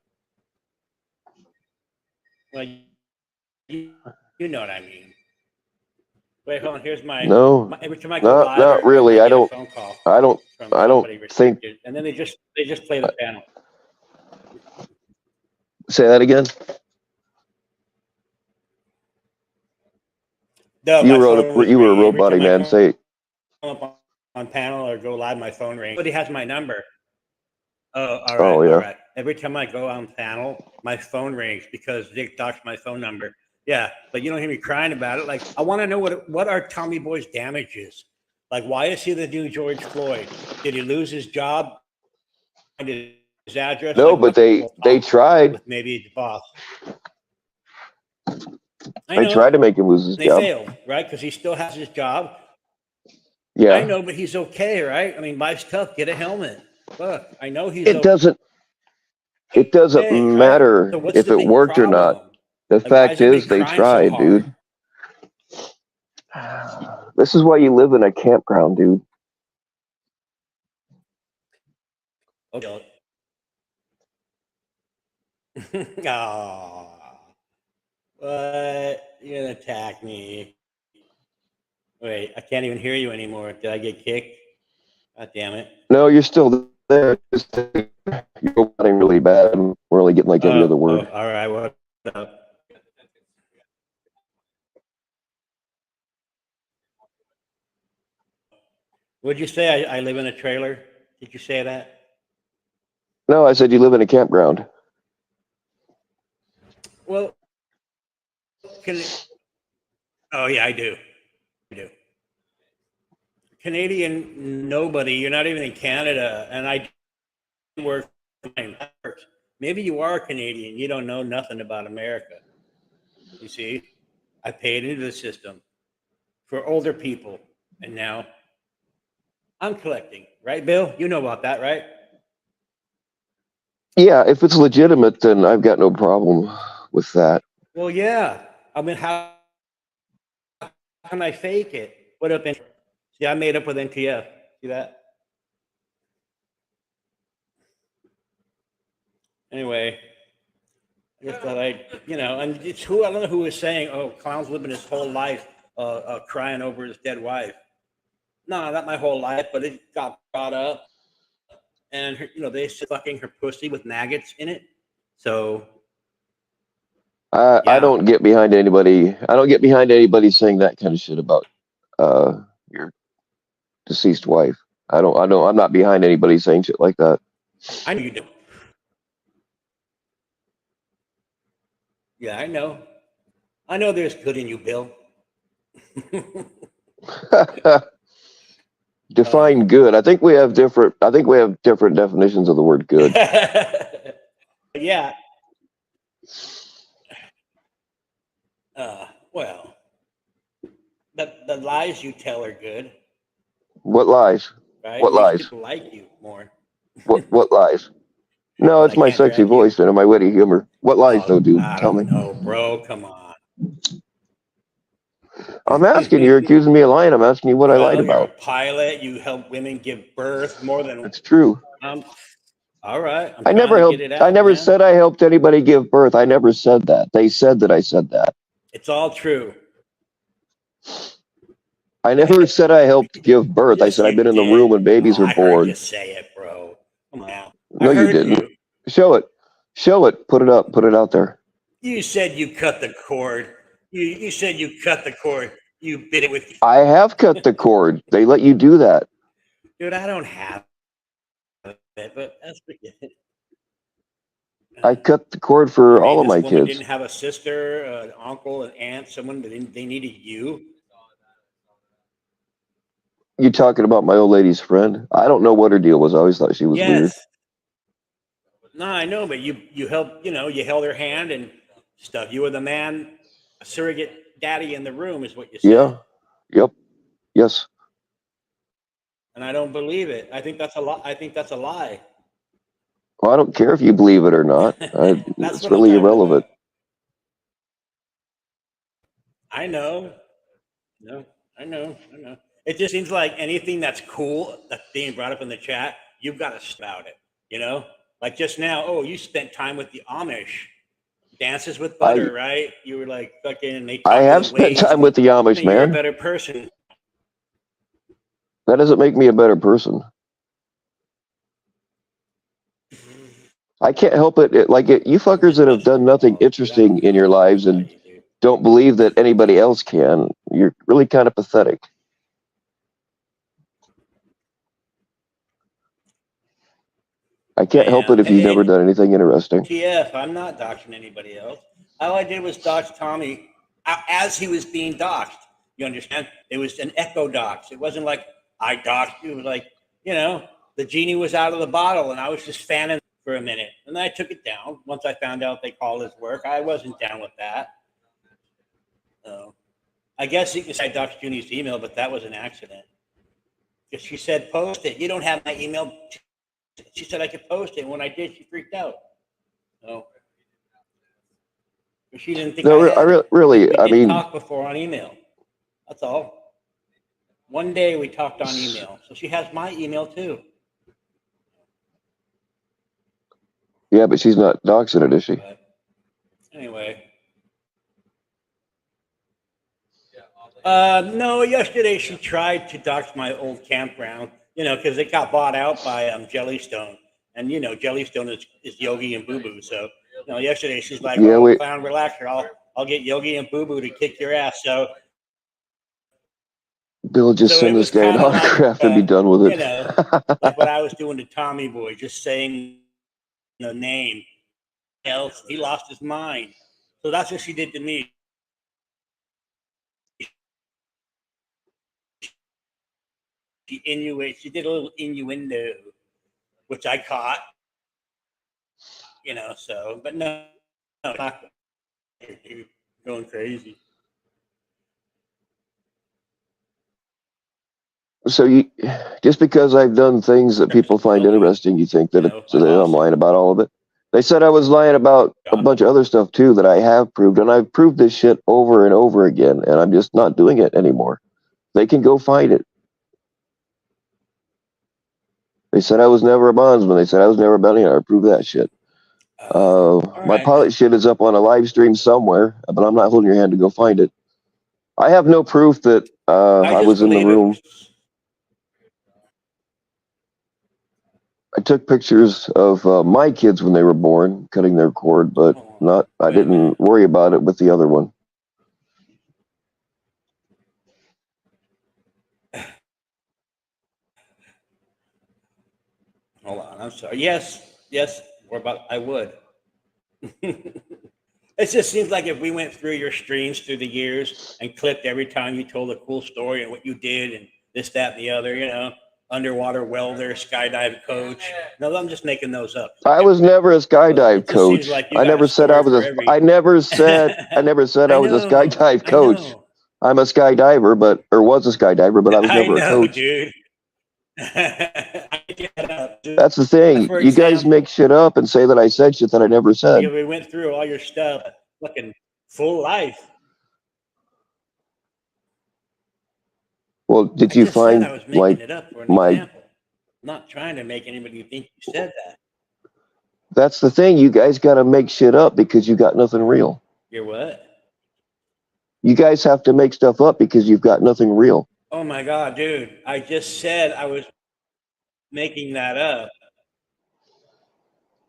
Well, you know what I mean. Wait, hold on. Here's No, every time I go live, not really. I get a phone call I don't from think. somebody restricted, and then they just play the panel. Say that again. No, You my phone was you were a ringing. Every robotic time I man. come Say up on panel or go live, my phone rings. Somebody has my number. Oh, all right, Oh, yeah. all right. Every time I go on panel, my phone rings because Dick doxed my phone number. Yeah, but you don't hear me crying about it. Like, I want to know what are Tommy Boy's damages? Like, why is he the new George Floyd? Did he lose his job? Find his address? no, Like, but they tried. with maybe the boss. I They know tried to make him lose his they job. failed, right? Because he still has his job. Yeah, I know, but he's okay, right? I mean, life's tough. Get a helmet. Look, I know he's. it doesn't okay, matter right? So what's if the it big worked or not. problem? The Like, why is fact is, everybody they crying so tried, hard? dude. This is why you live in a campground, dude. Okay. Oh, what? You're gonna attack me? Wait, I can't even hear you anymore. Did I get kicked? God damn it! No, you're still there. You're running really bad. We're only getting like every other word. All right. What up? Would you say I live in a trailer? Did you say that? No, I said you live in a campground. Well, oh yeah, I do. I do. Canadian, nobody. You're not even in Canada, and I work. Maybe you are Canadian. You don't know nothing about America. You see, I paid into the system for older people, and now I'm collecting. Right, Bill? You know about that, right? Yeah, if it's legitimate, then I've got no problem with that. Well, yeah. I mean, how can I fake it? What up? See, I made up with NTF. See that? Anyway, I just thought and it's who I don't know who was saying, "Oh, Clown's living his whole life crying over his dead wife." No, not my whole life, but it got brought up, and they said fucking her pussy with maggots in it. So I yeah, don't get behind anybody. I don't get behind anybody saying that kind of shit about your deceased wife. I don't. I'm not behind anybody saying shit like that. I know you do. Yeah, I know. I know there's good in you, Bill. Define good. I think we have different definitions of the word good. Yeah. Well, the lies you tell are good, What lies? right? What It makes lies? people like you more. What lies? No, Well, I it's my can't sexy drag you. voice and my witty humor. What lies, Oh, though, dude? I Tell me. don't know, bro. Come on. I'm asking. You're accusing me of lying. I'm asking you what I lied Well, you're a about. pilot. You help women give birth more than. That's true. All right. I'm I trying never to get helped. it I out, never man. said I helped anybody give birth. I never said that. They said that I said that. It's all true. I never said I helped give birth. I Yes, said I've you been in the room did. when Oh, babies were I heard you born. say it, bro. Come on now. I No, you heard didn't. you. Show it. Show it. Put it up. Put it out there. You said you cut the cord. You said you cut the cord. You bit it with. I have cut the cord. They let you do that. Dude, I don't have it, but that's pretty good. I cut the cord You for all mean of this my woman kids. didn't have a sister, an uncle, an aunt, someone that they needed you? You talking about my old lady's friend? I don't know what her deal was. I always thought she was weird. Yes. No, I know, but you helped. You held her hand and stuff. You were the man, a surrogate daddy in the room, is what you said. Yeah. Yep. Yes. And I don't believe it. I think that's a lie. I think that's a lie. Well, I don't care if you believe it or not. That's It's what I'm really talking irrelevant. about. I know. No, I know. I know. It just seems like anything that's cool that's being brought up in the chat, you've got to spout it. Like just now. Oh, you spent time with the Amish. Dances with butter, right? You were like fucking, and they I taught you have the spent ways. time with the Amish, And you're a man. better person. That doesn't make me a better person. I can't help it. You fuckers that have done nothing interesting in your lives and don't believe that anybody else can, you're really kind of pathetic. I can't help it if you've never done anything interesting. TF, I'm not doxing anybody else. All I did was dox Tommy as he was being doxed. You understand? It was an echo dox. It wasn't like I doxed you. It was like, the genie was out of the bottle and I was just fanning for a minute. And then I took it down. Once I found out they called his work, I wasn't down with that. So I guess you can say I doxed Junie's email, but that was an accident. Because she said, post it. You don't have my email. She said I could post it. And when I did, she freaked out. So she didn't think No, I had it. really. We I didn't mean, talk before on email. That's all. One day we talked on email, so she has my email too. Yeah, but she's not doxing it, is she? But anyway. No, yesterday she tried to dox my old campground, because it got bought out by Jellystone. And, Jellystone is Yogi and Boo Boo. So, yesterday she's like, Yeah, oh, clown, relax her. I'll get Yogi and Boo Boo to kick your ass. Bill, just So send it this was guy an kind of like, autograph and be done with it. like what I was doing to Tommy Boy, just saying the name. Else, he lost his mind. So that's what she did to me. She did a little innuendo, which I caught, so, but no, not going crazy. So just because I've done things that people find interesting, you think that I'm lying about all of it? They said I was lying about a bunch of other stuff too that I have proved, and I've proved this shit over and over again, and I'm just not doing it anymore. They can go find it. They said I was never a bondsman. They said I was never a bounty hunter. I proved that shit. My pilot shit is up on a live stream somewhere, but I'm not holding your hand to go find it. I have no proof that I was in the room. I took pictures of my kids when they were born, cutting their cord, but I didn't worry about it with the other one. Hold on, I'm sorry. Yes, I would. It just seems like if we went through your streams through the years and clipped every time you told a cool story and what you did and this, that, and the other, underwater welder, skydive coach. No, I'm just making those up. I was never a skydive coach. I never said I was I never said I was a skydive coach. I'm a skydiver, was a skydiver, but I was never a coach. Dude. That's the thing. You guys make shit up and say that I said shit that I never said. Because we went through all your stuff, fucking full life. Well, did you find I was making it up for an example. I'm not trying to make anybody think you said that. That's the thing. You guys got to make shit up because you got nothing real. You're what? You guys have to make stuff up because you've got nothing real. Oh my God, dude. I just said I was making that up.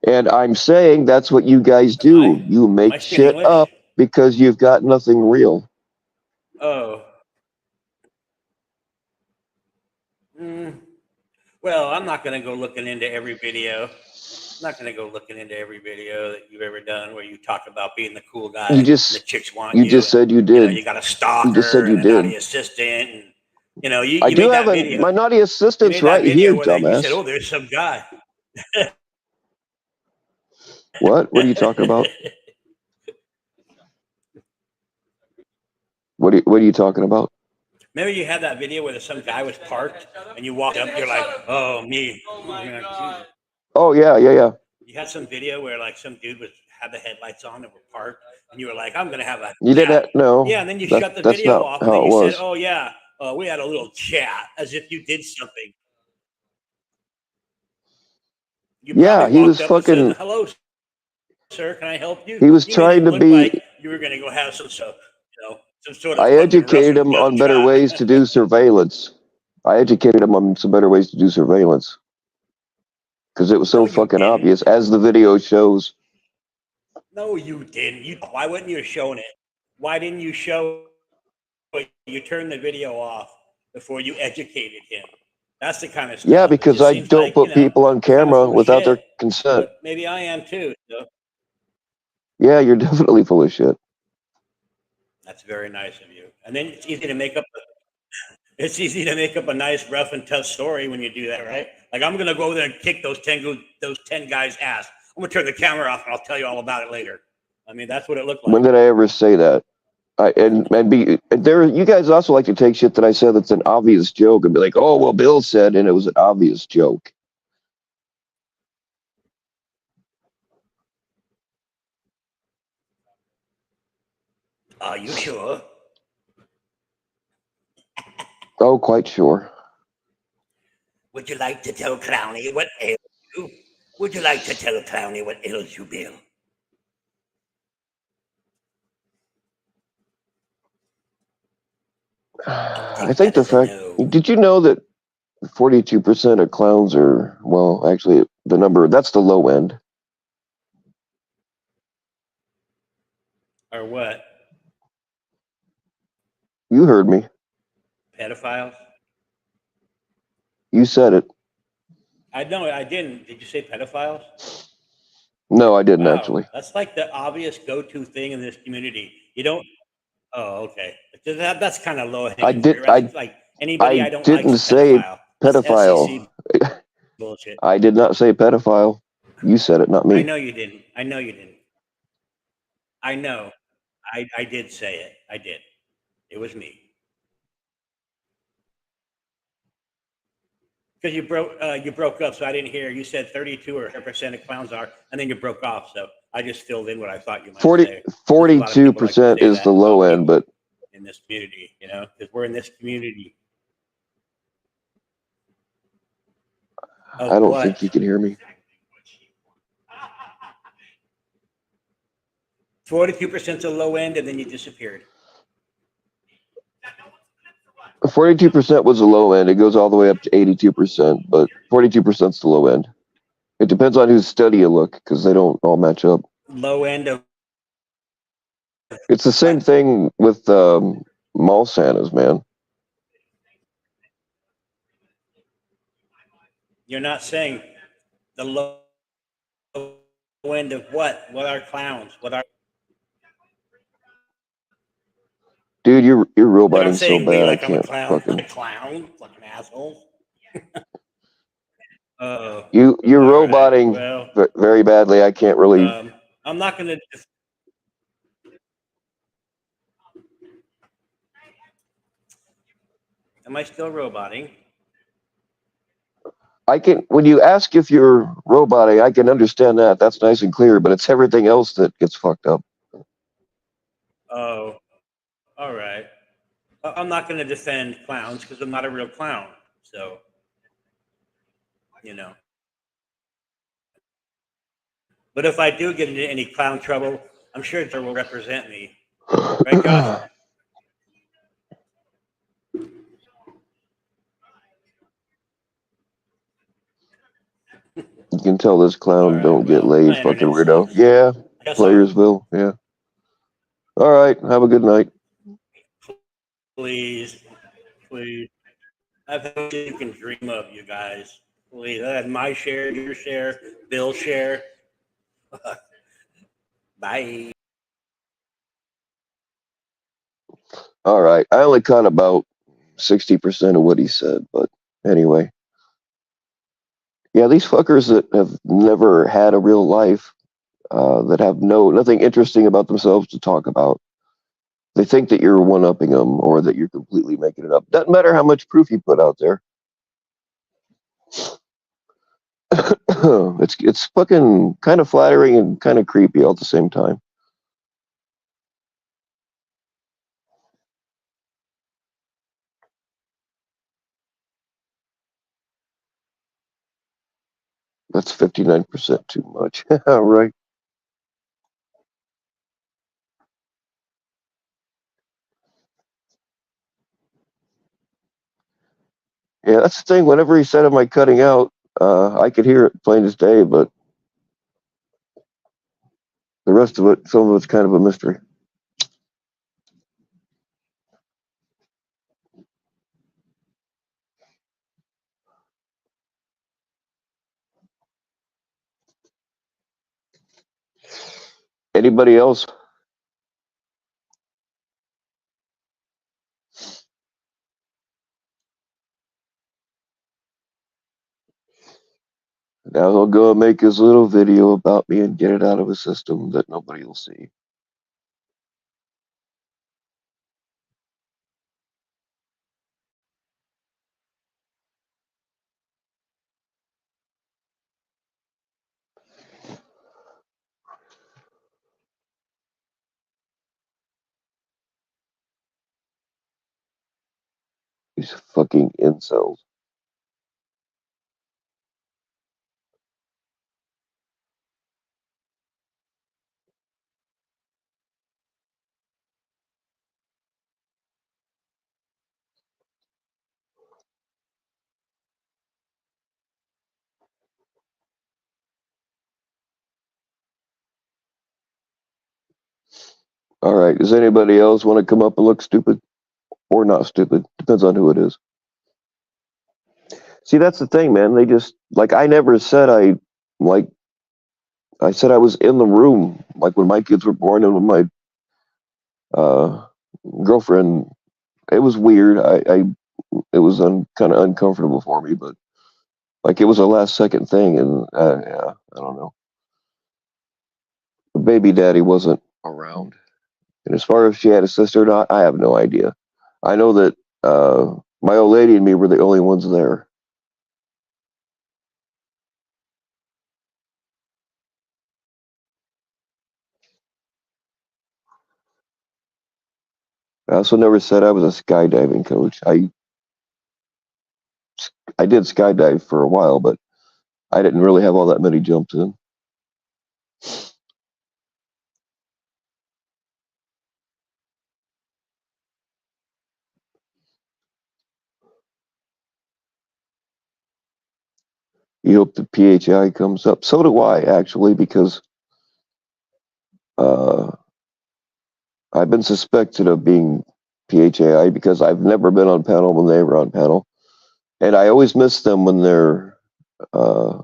And I'm saying that's what you guys do. You make shit up because you've got nothing real. Oh. Well, I'm not going to go looking into every video. I'm not going to go looking into every video that you've ever done where you talk about being the cool guy. And the chicks want you. You just said you did. You got a stalker. You just said you and a did. naughty assistant. And, you I do have video. my naughty assistant's right here, dumbass. You said, oh, there's some guy. What? What are you talking about? What are you talking about? Remember you had that video where some guy was parked and you walked up, you're like, oh, me. Oh, yeah. You had some video where like some dude had the headlights on and were parked and you were like, I'm going to have a You did that? No. Yeah, and then you shut the video off and then you said, oh, yeah, we had a little chat as if you did something. You he was fucking. Said, hello, sir, can I help you? He was trying to be. Like you were going to go have some stuff, some sort of. I educated him on better ways to do surveillance. I educated him on some better ways to do surveillance because it was so fucking obvious, as the video shows. No, you didn't. Why wouldn't you have shown it? Why didn't you show it? You turned the video off before you educated him. That's the kind of stuff. Yeah, because I don't put people on camera without their consent. But maybe I am too. So. Yeah, you're definitely full of shit. That's very nice of you. And then it's easy to make up. It's easy to make up a nice, rough and tough story when you do that, right? Like I'm gonna go there and kick those 10 guys' ass. I'm gonna turn the camera off and I'll tell you all about it later. I mean, that's what it looked like. When did I ever say that? You guys also like to take shit that I said that's an obvious joke and be like, oh well, Bill said, and it was an obvious joke. Are you sure? Oh, quite sure. Would you like to tell Clowny what ails you? Would you like to tell Clowny what ails you, Bill? I think the fact. No. Did you know that 42% of clowns are, well, actually, the number, that's the low end. Or what? You heard me. Pedophiles? You said it. I know I didn't. Did you say pedophiles? No, I didn't Wow, actually. that's like the obvious go-to thing in this community. You don't. Oh, okay. That's kind of low hanging fruit, right? That's like anybody I I don't like didn't is a say pedophile. That's pedophile. SEC bullshit. I did not say pedophile. You said it, not I me. know you didn't. I know you didn't. I know. I did say it. I did. It was me. Because you broke up, so I didn't hear. You said 32 or 100% of clowns are, and then you broke off. So I just filled in what I thought you might 40, say. 42% is the low end, but in this community, you know, because we're in this community. I don't think you can hear me. 42% is the low end, and then you disappeared. 42% was the low end. It goes all the way up to 82%, but 42% is the low end. It depends on whose study you look, because they don't all match up. Low end of. It's the same thing with mall Santas, man. You're not saying the low end of what? What are clowns? What are? Dude, you're They're roboting not so saying me bad I like I'm a can't clown. fucking. A clown, fucking asshole. You're All right. roboting Well, very badly. I can't really. I'm not gonna. Am I still roboting? I can. When you ask if you're roboting, I can understand that. That's nice and clear. But it's everything else that gets fucked up. Oh, all right. I'm not going to defend clowns because I'm not a real clown. So, you know. But if I do get into any clown trouble, I'm sure Josh will represent me. Right, Josh? You can tell this clown All right, don't get well, laid, my fucking internet weirdo. sucks. Yeah, I guess Playersville. Yeah. All right. Have a good night. please. I've had what you can dream of, you guys. Please. I had my share, your share, Bill's share. Bye. All right. I only caught about 60% of what he said, but anyway. Yeah, these fuckers that have never had a real life, that have nothing interesting about themselves to talk about. They think that you're one-upping them or that you're completely making it up. Doesn't matter how much proof you put out there. It's fucking kind of flattering and kind of creepy all at the same time. That's 59% too much. Right. Yeah, that's the thing. Whenever he said, "Am I cutting out?" I could hear it plain as day, but the rest of it, some of it's kind of a mystery. Anybody else? Now he'll go and make his little video about me and get it out of his system that nobody will see. These fucking incels. All right. Does anybody else want to come up and look stupid or not stupid? Depends on who it is. See, that's the thing, man. They just like I never said like I said I was in the room like when my kids were born and when my uh, girlfriend. It was weird. I it was kind of uncomfortable for me, but like it was a last second thing, and yeah, I don't know. The baby daddy wasn't around, and as far as she had a sister or not, I have no idea. I know that my old lady and me were the only ones there. I also never said I was a skydiving coach. I did skydive for a while, but I didn't really have all that many jumps in. You hope the PHI comes up. So do I, actually, because uh, I've been suspected of being PHAI because I've never been on panel when they were on panel. And I always miss them when they're, uh,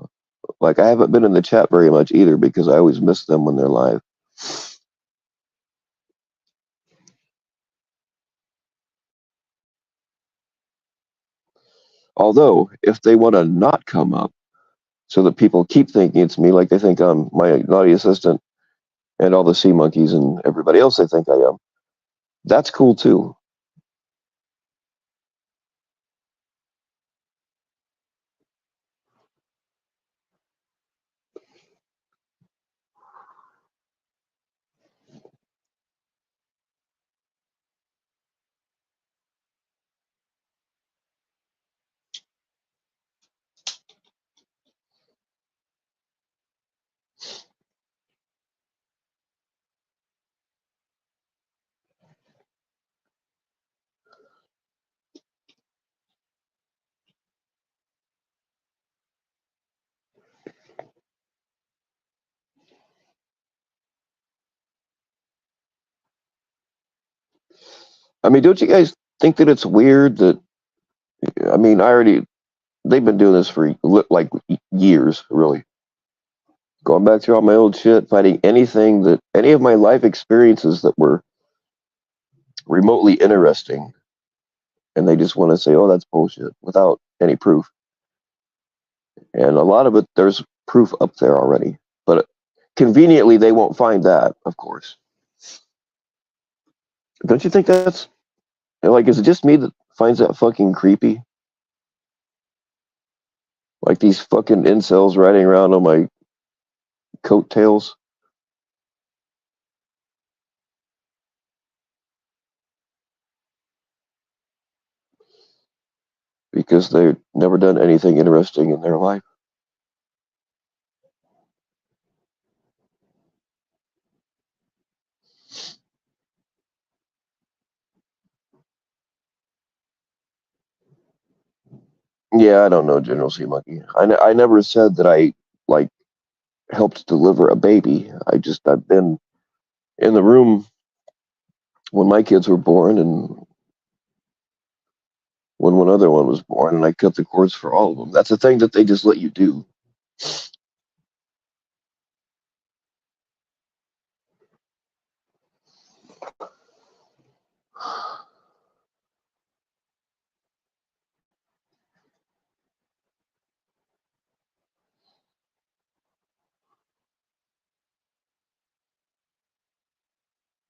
like, I haven't been in the chat very much either because I always miss them when they're live. Although, if they want to not come up so that people keep thinking it's me, like they think I'm my naughty assistant and all the sea monkeys and everybody else they think I am, that's cool too. I mean, don't you guys think that it's weird that, I mean, they've been doing this for like years, really. Going back through all my old shit, finding any of my life experiences that were remotely interesting, and they just want to say, oh, that's bullshit, without any proof. And a lot of it, there's proof up there already. But conveniently, they won't find that, of course. Don't you think that's, like, is it just me that finds that fucking creepy? Like these fucking incels riding around on my coattails? Because they've never done anything interesting in their life. Yeah, I don't know, General C. Monkey. I never said that I, like, helped deliver a baby. I've been in the room when my kids were born and when one other one was born, and I cut the cords for all of them. That's a thing that they just let you do.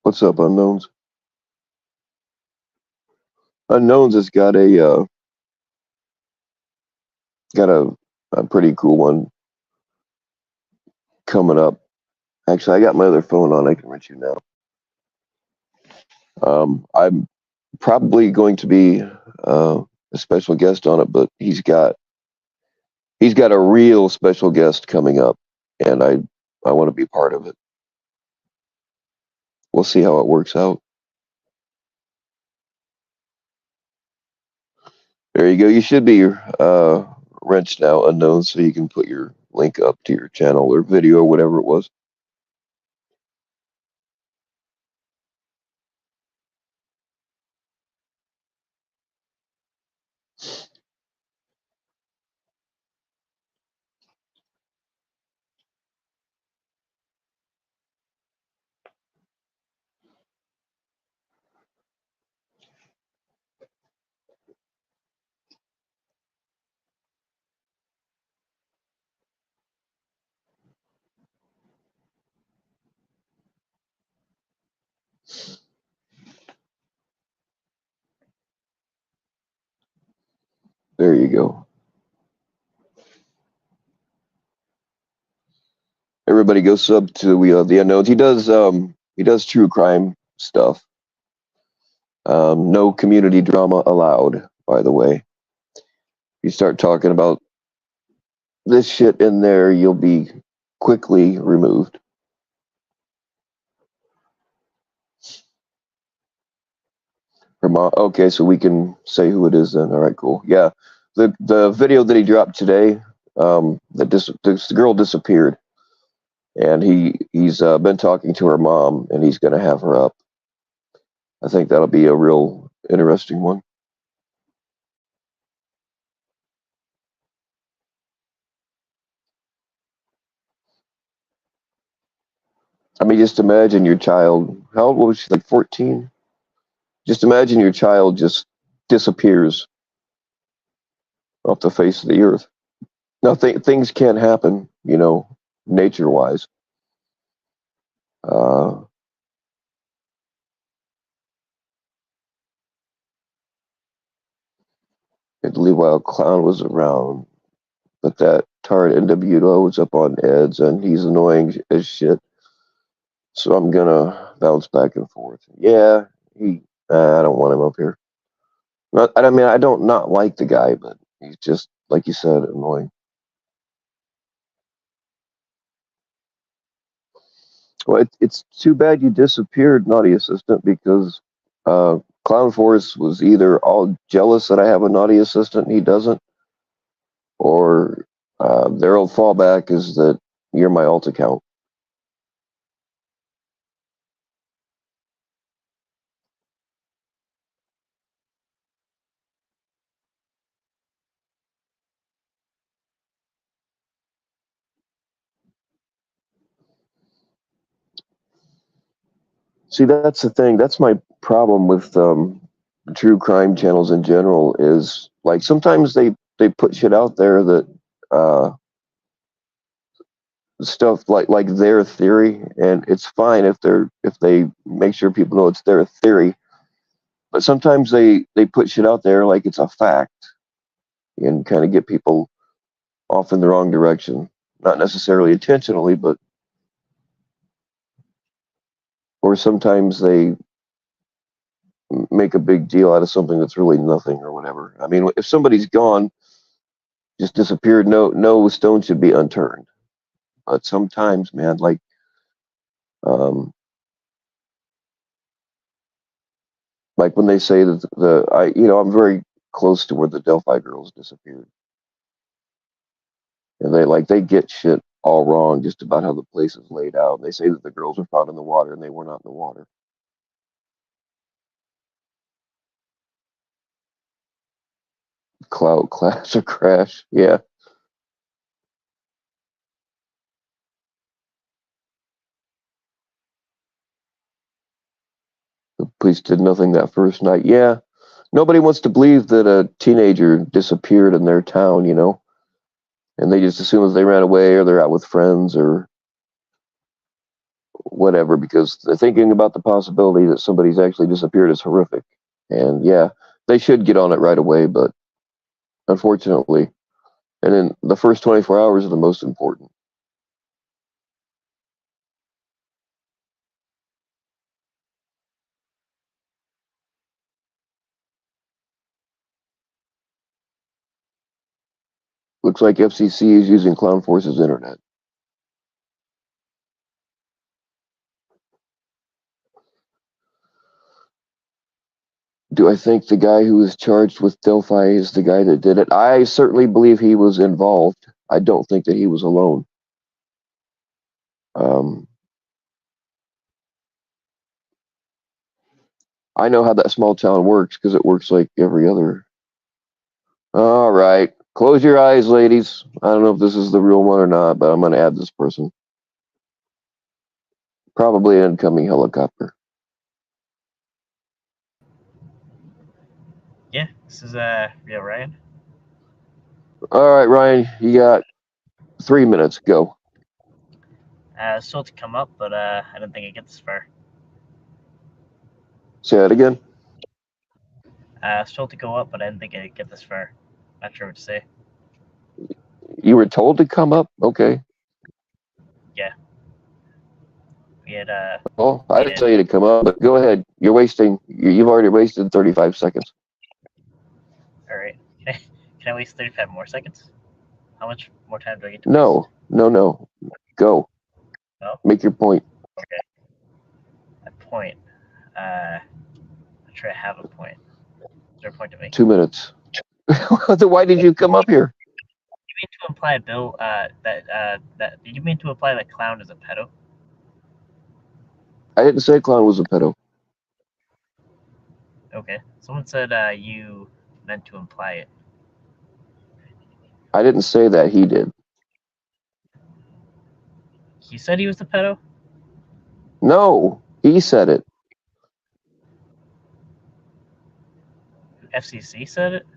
What's up, Unknowns? Unknowns has got a pretty cool one coming up. Actually, I got my other phone on. I can reach you now. I'm probably going to be a special guest on it, but he's got a real special guest coming up, and I want to be part of it. We'll see how it works out. There you go. You should be wrenched now, unknown, so you can put your link up to your channel or video or whatever it was. There you go. Everybody go sub to the unknowns. He does true crime stuff. No community drama allowed, by the way. You start talking about this shit in there, you'll be quickly removed. Okay, so we can say who it is then. All right, cool. Yeah, the video that he dropped today, this girl disappeared, and he's been talking to her mom, and he's going to have her up. I think that'll be a real interesting one. I mean, just imagine your child. How old was she? Like 14? Just imagine your child just disappears off the face of the earth. Now, things can happen, nature-wise. I believe while Clown was around, but that tart NWO was up on Ed's, and he's annoying as shit. So I'm gonna bounce back and forth. Yeah, I don't want him up here. I mean, I don't not like the guy, but he's just, like you said, annoying. Well, it's too bad you disappeared, Naughty Assistant, because Clown Force was either all jealous that I have a Naughty Assistant and he doesn't, or their old fallback is that you're my alt account. See, that's the thing. That's my problem with true crime channels in general. Is like sometimes they put shit out there that uh, stuff like their theory, and it's fine if they make sure people know it's their theory. But sometimes they put shit out there like it's a fact and kind of get people off in the wrong direction. Not necessarily intentionally, but or sometimes they make a big deal out of something that's really nothing or whatever. I mean, if somebody's gone, just disappeared, no stone should be unturned. But sometimes, man, um, like when they say that I'm very close to where the Delphi girls disappeared, and they get shit all wrong just about how the place is laid out. And they say that the girls were found in the water, and they were not in the water. Cloud clash or crash, yeah. The police did nothing that first night. Yeah, nobody wants to believe that a teenager disappeared in their town, and they just assume that they ran away or they're out with friends or whatever because they're thinking about the possibility that somebody's actually disappeared is horrific. And yeah, they should get on it right away, but unfortunately, and then the first 24 hours are the most important. Looks like FCC is using Clown Force's internet. Do I think the guy who was charged with Delphi is the guy that did it? I certainly believe he was involved. I don't think that he was alone. I know how that small town works because it works like every other. All right. Close your eyes, ladies. I don't know if this is the real one or not, but I'm going to add this person. Probably an incoming helicopter. Yeah, this is real Ryan. All right, Ryan, you got 3 minutes. Go. Still to come up, but I don't think I get this far. Say that again. Still to go up, but I didn't think I'd get this far. Not sure what to say. You were told to come up? Okay. Yeah. We had Well, I didn't tell you to come up, but go ahead. You're wasting. You've already wasted 35 seconds. All right. Can I waste 35 more seconds? How much more time do I get to No. Go. No? Make your point. Okay. A point. I'm not sure I have a point. Is there a point to make? 2 minutes. Why did you come up here? You mean to imply, Bill, that did you mean to imply that Clown is a pedo? I didn't say Clown was a pedo. Okay. Someone said you meant to imply it. I didn't say that. He did. He said he was the pedo? No, he said it. FCC said it?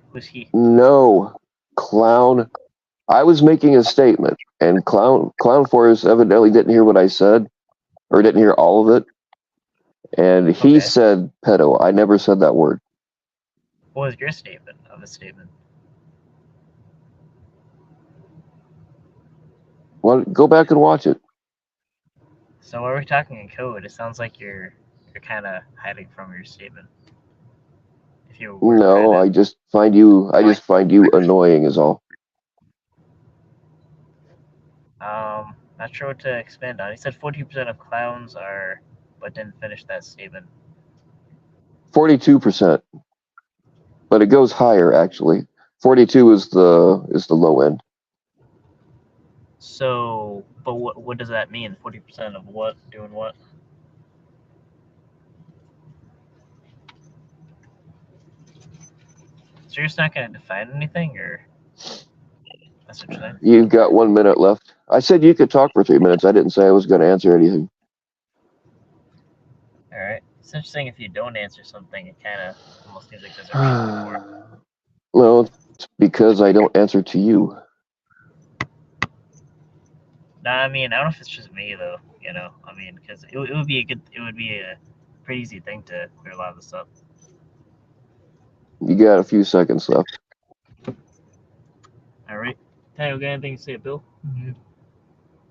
Who's he? No, Clown. I was making a statement, and Clown Force evidently didn't hear what I said, or didn't hear all of it. And he Okay. said pedo. I never said that word. What was your statement of the statement? Well, go back and watch it. So while we're talking in code, it sounds like you're kind of hiding from your statement. If you were No, I just find you annoying is all. not sure what to expand on. He said 40% of clowns are, but didn't finish that statement. 42%, but it goes higher actually. 42 is the low end. So, but what does that mean? 40% of what? Doing what? So you're just not going to define anything, or that's what you're saying? You've got 1 minute left. I said you could talk for 3 minutes. I didn't say I was going to answer anything. All right. It's interesting if you don't answer something, it kind of almost seems like there's a reason for it. Well, it's because I don't answer to you. Nah, I mean, I don't know if it's just me though. You know, I mean, because it would be a pretty easy thing to clear a lot of this up. You got a few seconds left. All right. Hey, got anything to say, Bill? Mm-hmm.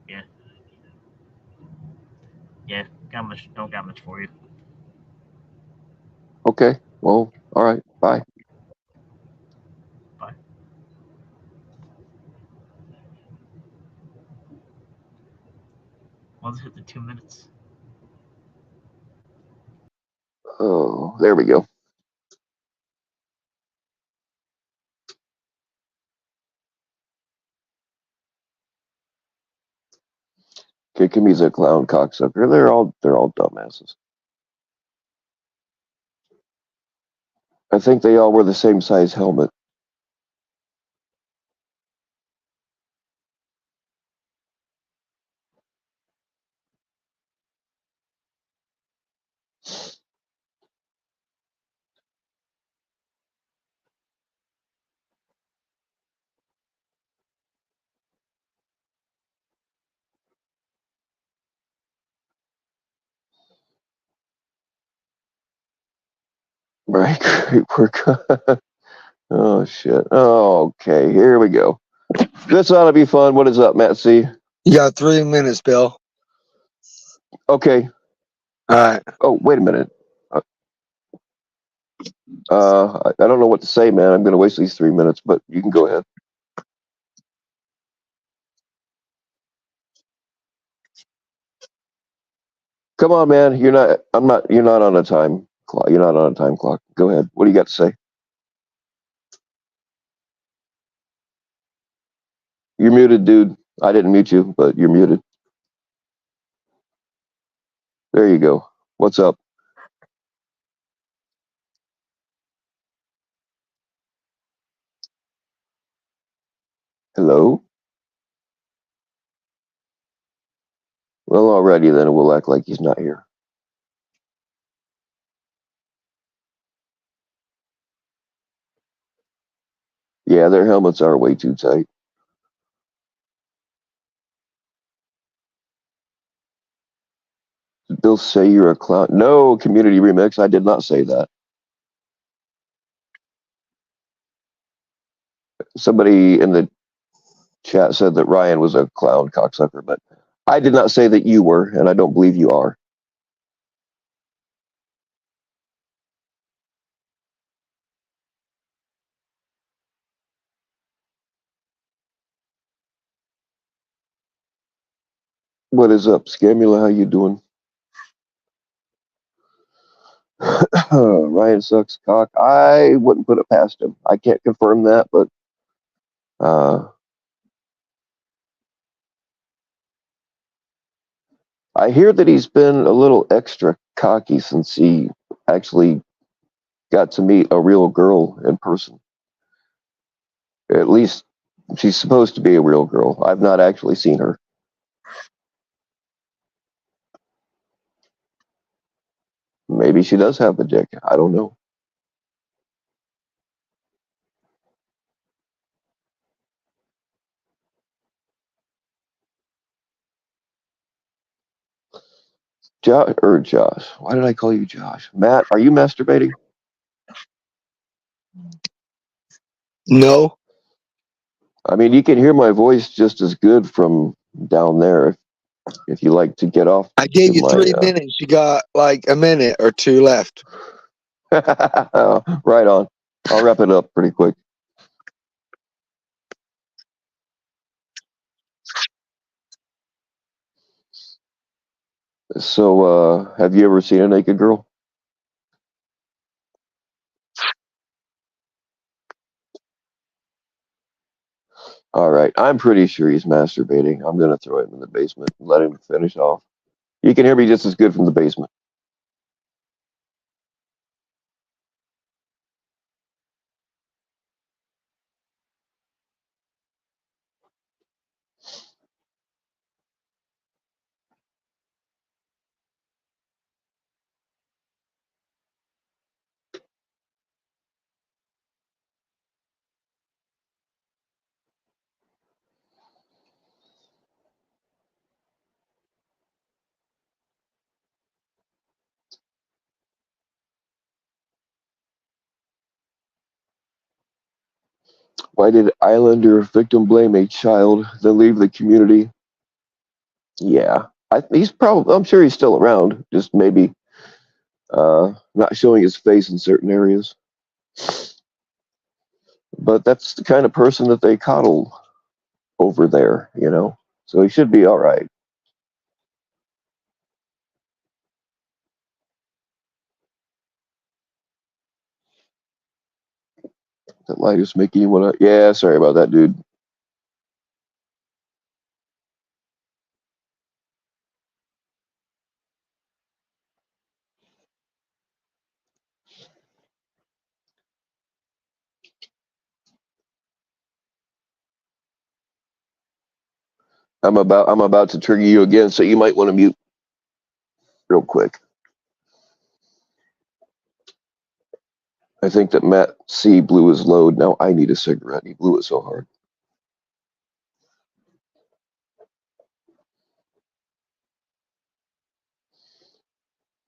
Yeah. Yeah. Don't got much for you. Okay. Well, all right. Bye. Bye. Let's hit the 2 minutes. Oh, there we go. Kimmy's a clown cocksucker. They're all dumbasses. I think they all wear the same size helmet. Right? Oh shit. Oh, okay, here we go. This ought to be fun. What is up, Matt C? You got 3 minutes, Bill. Okay. All right. Oh, wait a minute. I don't know what to say, man. I'm going to waste these 3 minutes, but you can go ahead. Come on, man. You're not on a time clock. You're not on a time clock. Go ahead. What do you got to say? You're muted, dude. I didn't mute you, but you're muted. There you go. What's up? Hello? Well, alrighty then. We'll act like he's not here. Yeah, their helmets are way too tight. Did Bill say you're a clown? No, community remix. I did not say that. Somebody in the chat said that Ryan was a clown cocksucker, but I did not say that you were, and I don't believe you are. What is up, Scamula? How you doing? Ryan sucks cock. I wouldn't put it past him. I can't confirm that, but I hear that he's been a little extra cocky since he actually got to meet a real girl in person. At least she's supposed to be a real girl. I've not actually seen her. Maybe she does have a dick. I don't know. Josh. Why did I call you Josh? Matt, are you masturbating? No. I mean, you can hear my voice just as good from down there if you like to get off I gave to you my 3 minutes. You got like a minute or two left. right on. I'll wrap it up pretty quick. So, have you ever seen a naked girl? All right. I'm pretty sure he's masturbating. I'm going to throw him in the basement and let him finish off. You can hear me just as good from the basement. Why did Islander victim blame a child, then leave the community? Yeah. I'm sure he's still around, just maybe not showing his face in certain areas. But that's the kind of person that they coddle over there, you know? So he should be all right. That light is making you want to. Yeah, sorry about that, dude. I'm about to trigger you again, so you might want to mute real quick. I think that Matt C blew his load. Now I need a cigarette. He blew it so hard.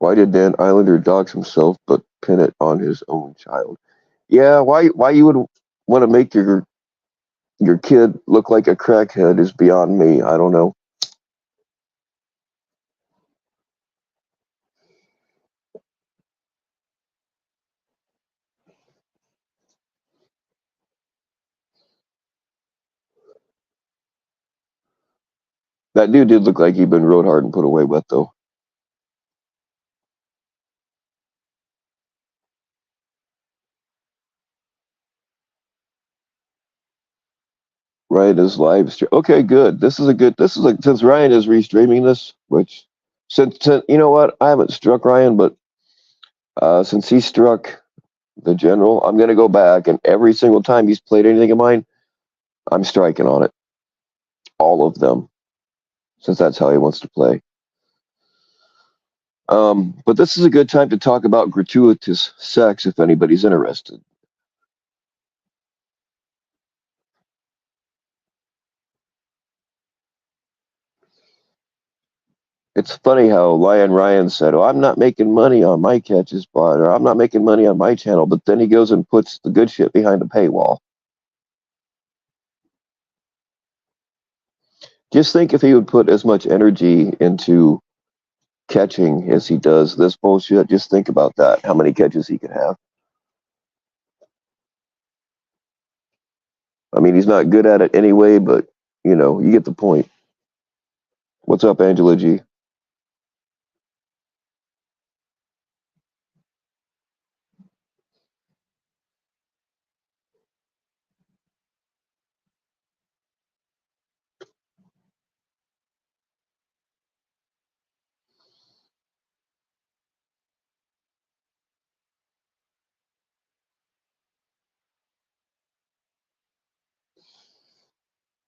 Why did Dan Islander dox himself but pin it on his own child? Yeah, why you would want to make your kid look like a crackhead is beyond me. I don't know. That dude did look like he'd been rode hard and put away wet, though. Ryan is live stream. Okay, good. This is since Ryan is restreaming this, which since you know what, I haven't struck Ryan, but since he struck the general, I'm gonna go back and every single time he's played anything of mine, I'm striking on it. All of them. Since that's how he wants to play. But this is a good time to talk about gratuitous sex if anybody's interested. It's funny how Lion Ryan said, "Oh, I'm not making money on my catches spot, or I'm not making money on my channel," but then he goes and puts the good shit behind a paywall. Just think if he would put as much energy into catching as he does this bullshit. Just think about that. How many catches he could have. I mean, he's not good at it anyway, but you know, you get the point. What's up, Angela G?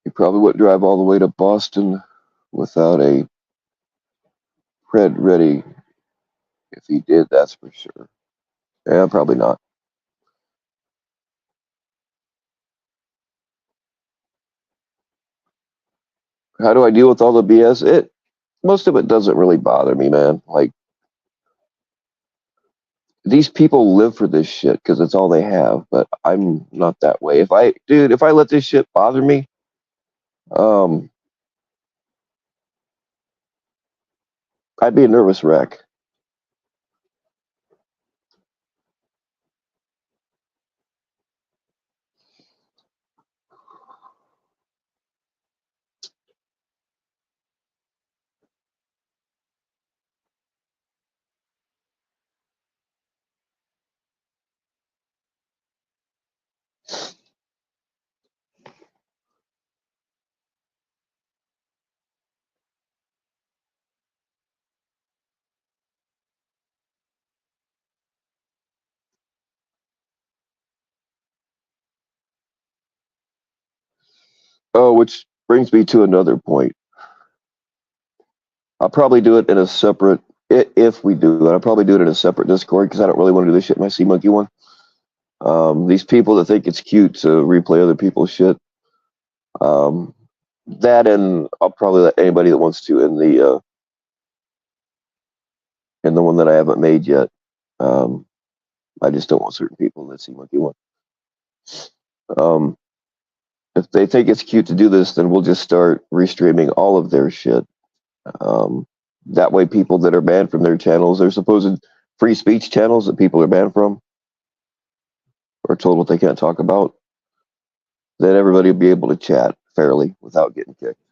He probably wouldn't drive all the way to Boston without a pred ready. If he did, that's for sure. Yeah, probably not. How do I deal with all the BS? Most of it doesn't really bother me, man. Like, these people live for this shit because it's all they have, but I'm not that way. If I let this shit bother me, um, I'd be a nervous wreck. Oh, which brings me to another point. I'll probably do it in a separate, if we do it, I'll probably do it in a separate Discord because I don't really want to do this shit in my Sea Monkey one. These people that think it's cute to replay other people's shit, that, and I'll probably let anybody that wants to in the one that I haven't made yet. I just don't want certain people in the Sea Monkey one. If they think it's cute to do this, then we'll just start restreaming all of their shit. That way, people that are banned from their channels, their supposed free speech channels that people are banned from, or told what they can't talk about, then everybody will be able to chat fairly without getting kicked.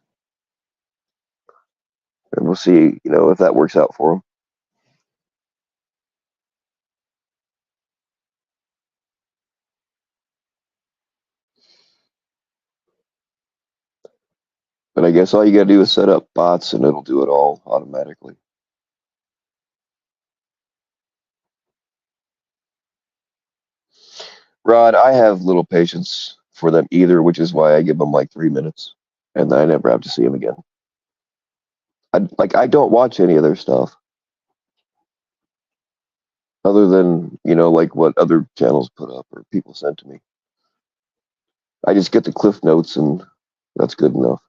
And we'll see, if that works out for them. But I guess all you gotta do is set up bots and it'll do it all automatically. Rod, I have little patience for them either, which is why I give them like 3 minutes, and then I never have to see them again. I don't watch any of their stuff, other than like what other channels put up or people send to me. I just get the cliff notes, and that's good enough.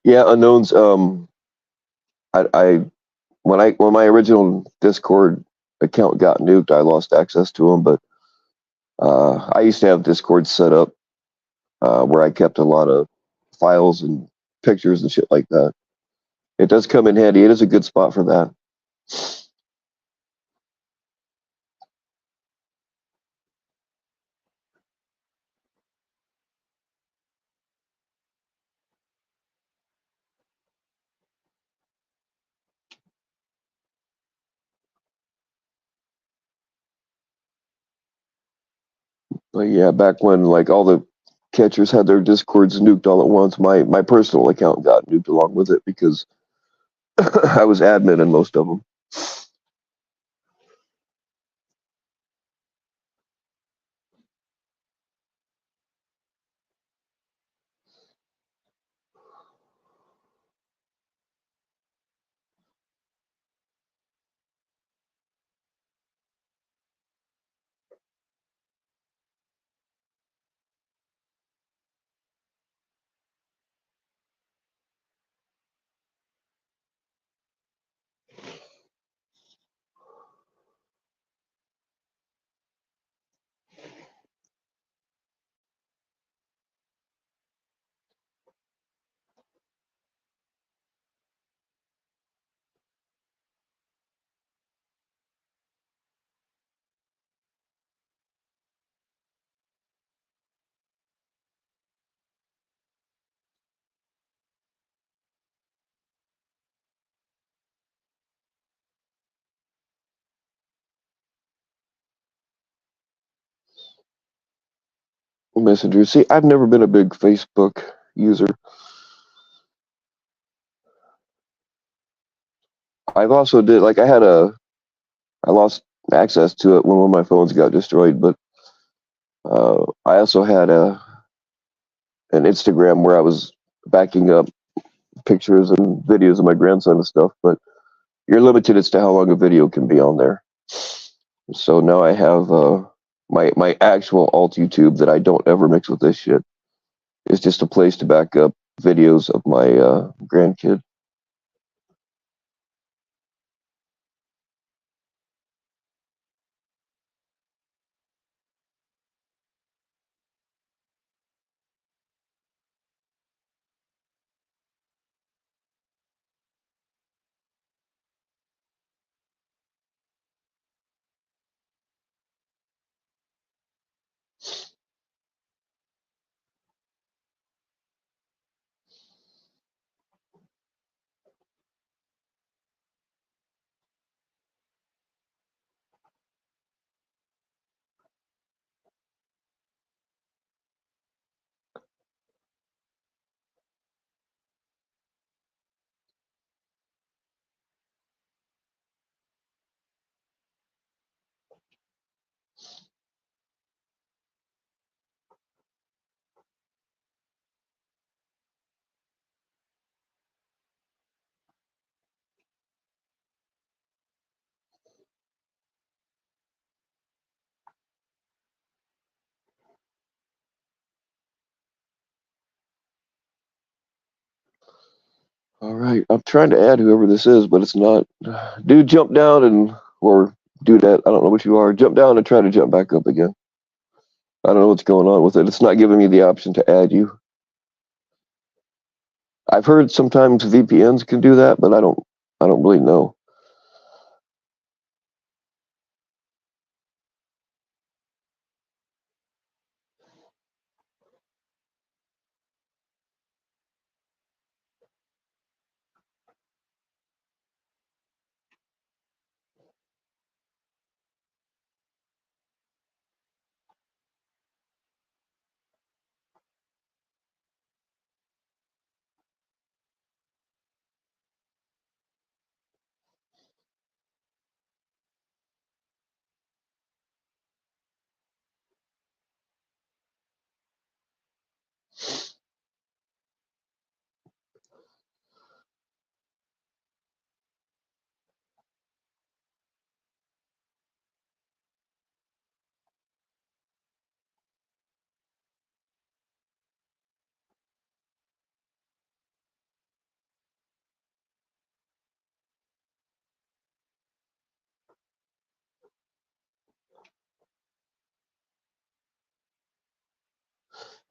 Yeah, unknowns. I when my original Discord account got nuked, I lost access to them. But I used to have Discord set up where I kept a lot of files and pictures and shit like that. It does come in handy. It is a good spot for that. But yeah, back when like all the catchers had their discords nuked all at once, my personal account got nuked along with it because I was admin in most of them. Messenger. See, I've never been a big Facebook user. I've also did like I lost access to it when one of my phones got destroyed, but I also had an Instagram where I was backing up pictures and videos of my grandson and stuff, but you're limited as to how long a video can be on there. So now I have my actual alt YouTube that I don't ever mix with this shit. It's just a place to back up videos of my grandkid. All right, I'm trying to add whoever this is, but it's not. Dude, jump down or do that. I don't know what you are. Jump down and try to jump back up again. I don't know what's going on with it. It's not giving me the option to add you. I've heard sometimes VPNs can do that, but I don't really know.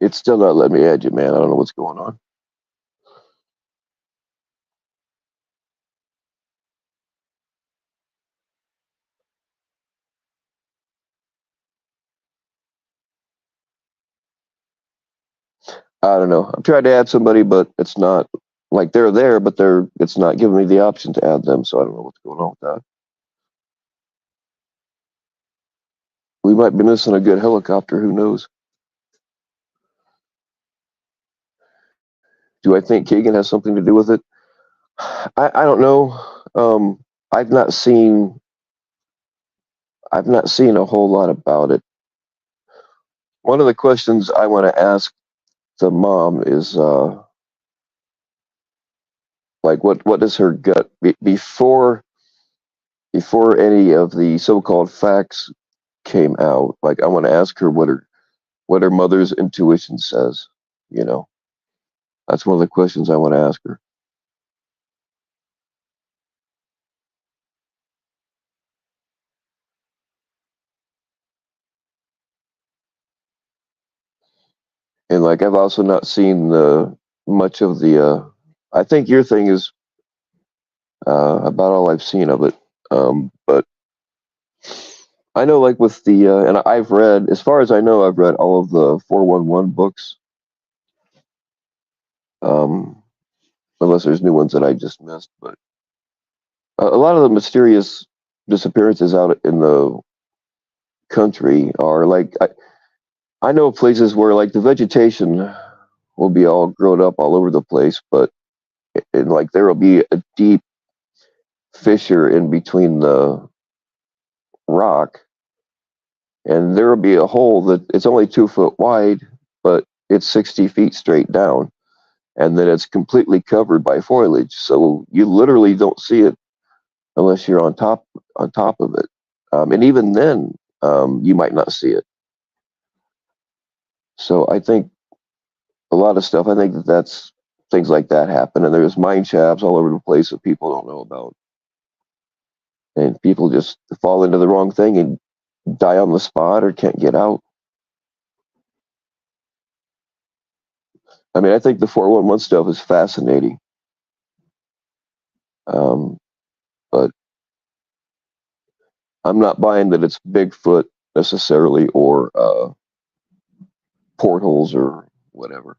It's still not letting me add you, man. I don't know what's going on. I don't know. I'm trying to add somebody, but it's not like they're there, but it's not giving me the option to add them. So I don't know what's going on with that. We might be missing a good helicopter. Who knows? Do I think Keegan has something to do with it? I don't know. I've not seen a whole lot about it. One of the questions I want to ask the mom is like what does her gut before any of the so-called facts came out? Like I want to ask her what her mother's intuition says. You know, that's one of the questions I want to ask her. And like I've also not seen much of the. I think your thing is about all I've seen of it. But I know, like with the and I've read, as far as I know, I've read all of the 411 books. Um, unless there's new ones that I just missed, but a lot of the mysterious disappearances out in the country are like I know places where like the vegetation will be all grown up all over the place, but like there will be a deep fissure in between the rock, and there will be a hole that it's only 2 foot wide, but it's 60 feet straight down, and then it's completely covered by foliage. So you literally don't see it unless you're on top of it, and even then, you might not see it. So I think a lot of stuff. I think that's things like that happen, and there's mine shafts all over the place that people don't know about, and people just fall into the wrong thing and die on the spot or can't get out. I mean, I think the 411 stuff is fascinating, um, but I'm not buying that it's Bigfoot necessarily or portals or whatever.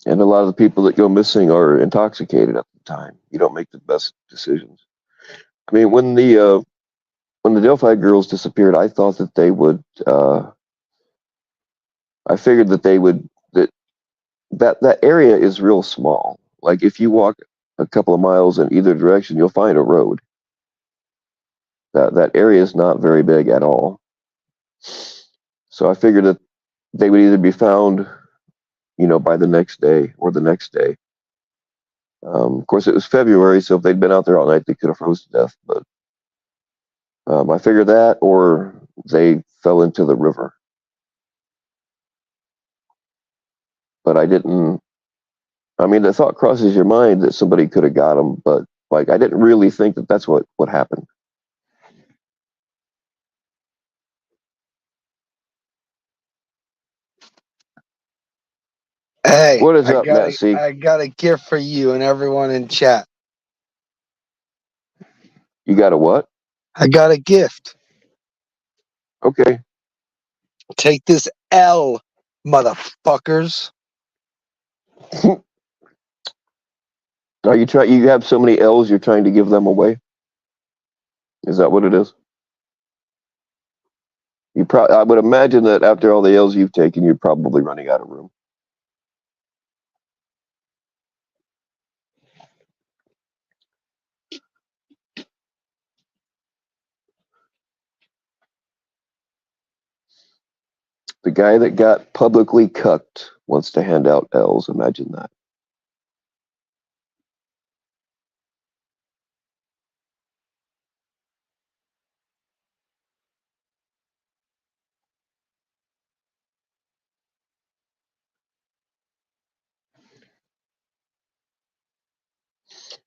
And a lot of the people that go missing are intoxicated at the time. You don't make the best decisions. I mean, when the Delphi girls disappeared, I thought that they would. I figured that they would that area is real small. Like if you walk a couple of miles in either direction, you'll find a road. That area is not very big at all. So I figured that they would either be found, by the next day or the next day. Of course, it was February, so if they'd been out there all night, they could have froze to death. But I figured that, or they fell into the river. But I didn't. I mean, the thought crosses your mind that somebody could have got them, but like I didn't really think that that's what happened. Hey, What is up, Matt C? I got a gift for you and everyone in chat. You got a what? I got a gift. Okay. Take this L, motherfuckers. Are you trying? You have so many L's, you're trying to give them away. Is that what it is? I would imagine that after all the L's you've taken, you're probably running out of room. The guy that got publicly cucked wants to hand out L's. Imagine that.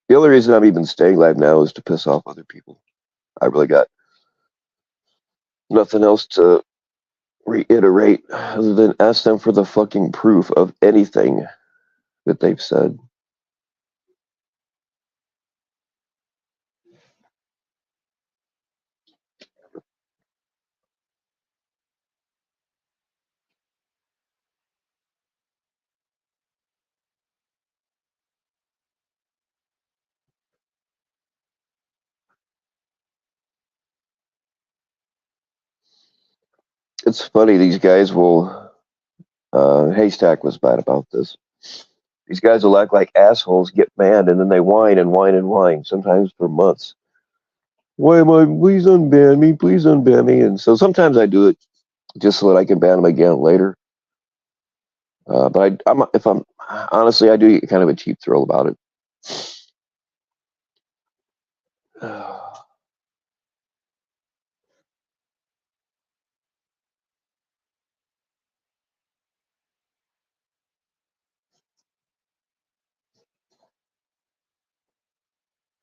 The only reason I'm even staying live now is to piss off other people. I really got nothing else to reiterate other than ask them for the fucking proof of anything that they've said. it's funny. These guys will. Haystack was bad about this. These guys will act like assholes, get mad, and then they whine and whine and whine, sometimes for months. Why am I? Please unban me. Please unban me. And so sometimes I do it just so that I can ban them again later. But if I'm honestly, I do get kind of a cheap thrill about it.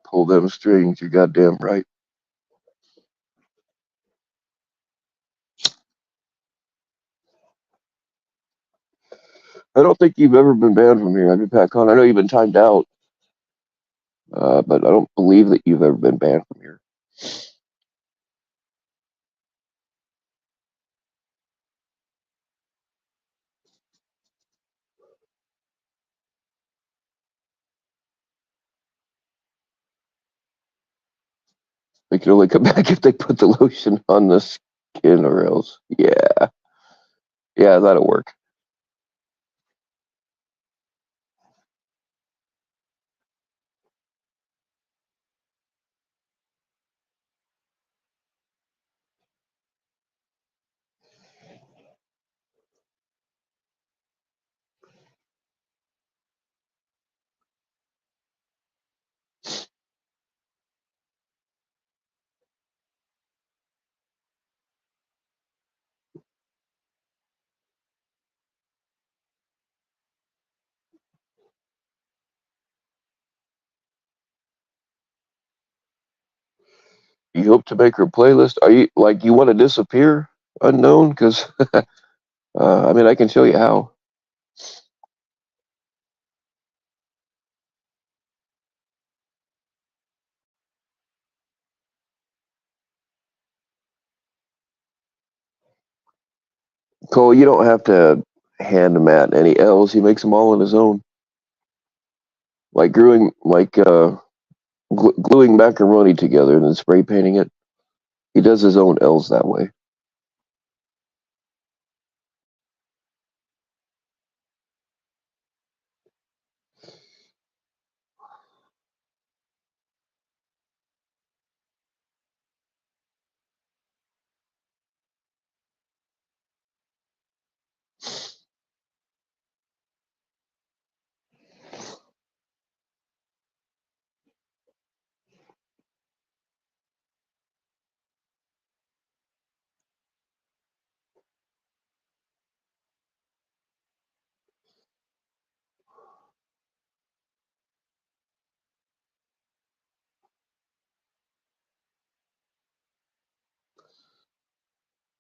Pull them strings. You're goddamn right. I don't think you've ever been banned from here. I've been back on. I know you've been timed out, but I don't believe that you've ever been banned from here. They can only come back if they put the lotion on the skin, or else. Yeah, that'll work. You hope to make her playlist? Are you like you want to disappear unknown? Because I mean, I can show you how. Cole, you don't have to hand Matt any L's. He makes them all on his own. Like gluing macaroni together and then spray painting it. He does his own L's that way.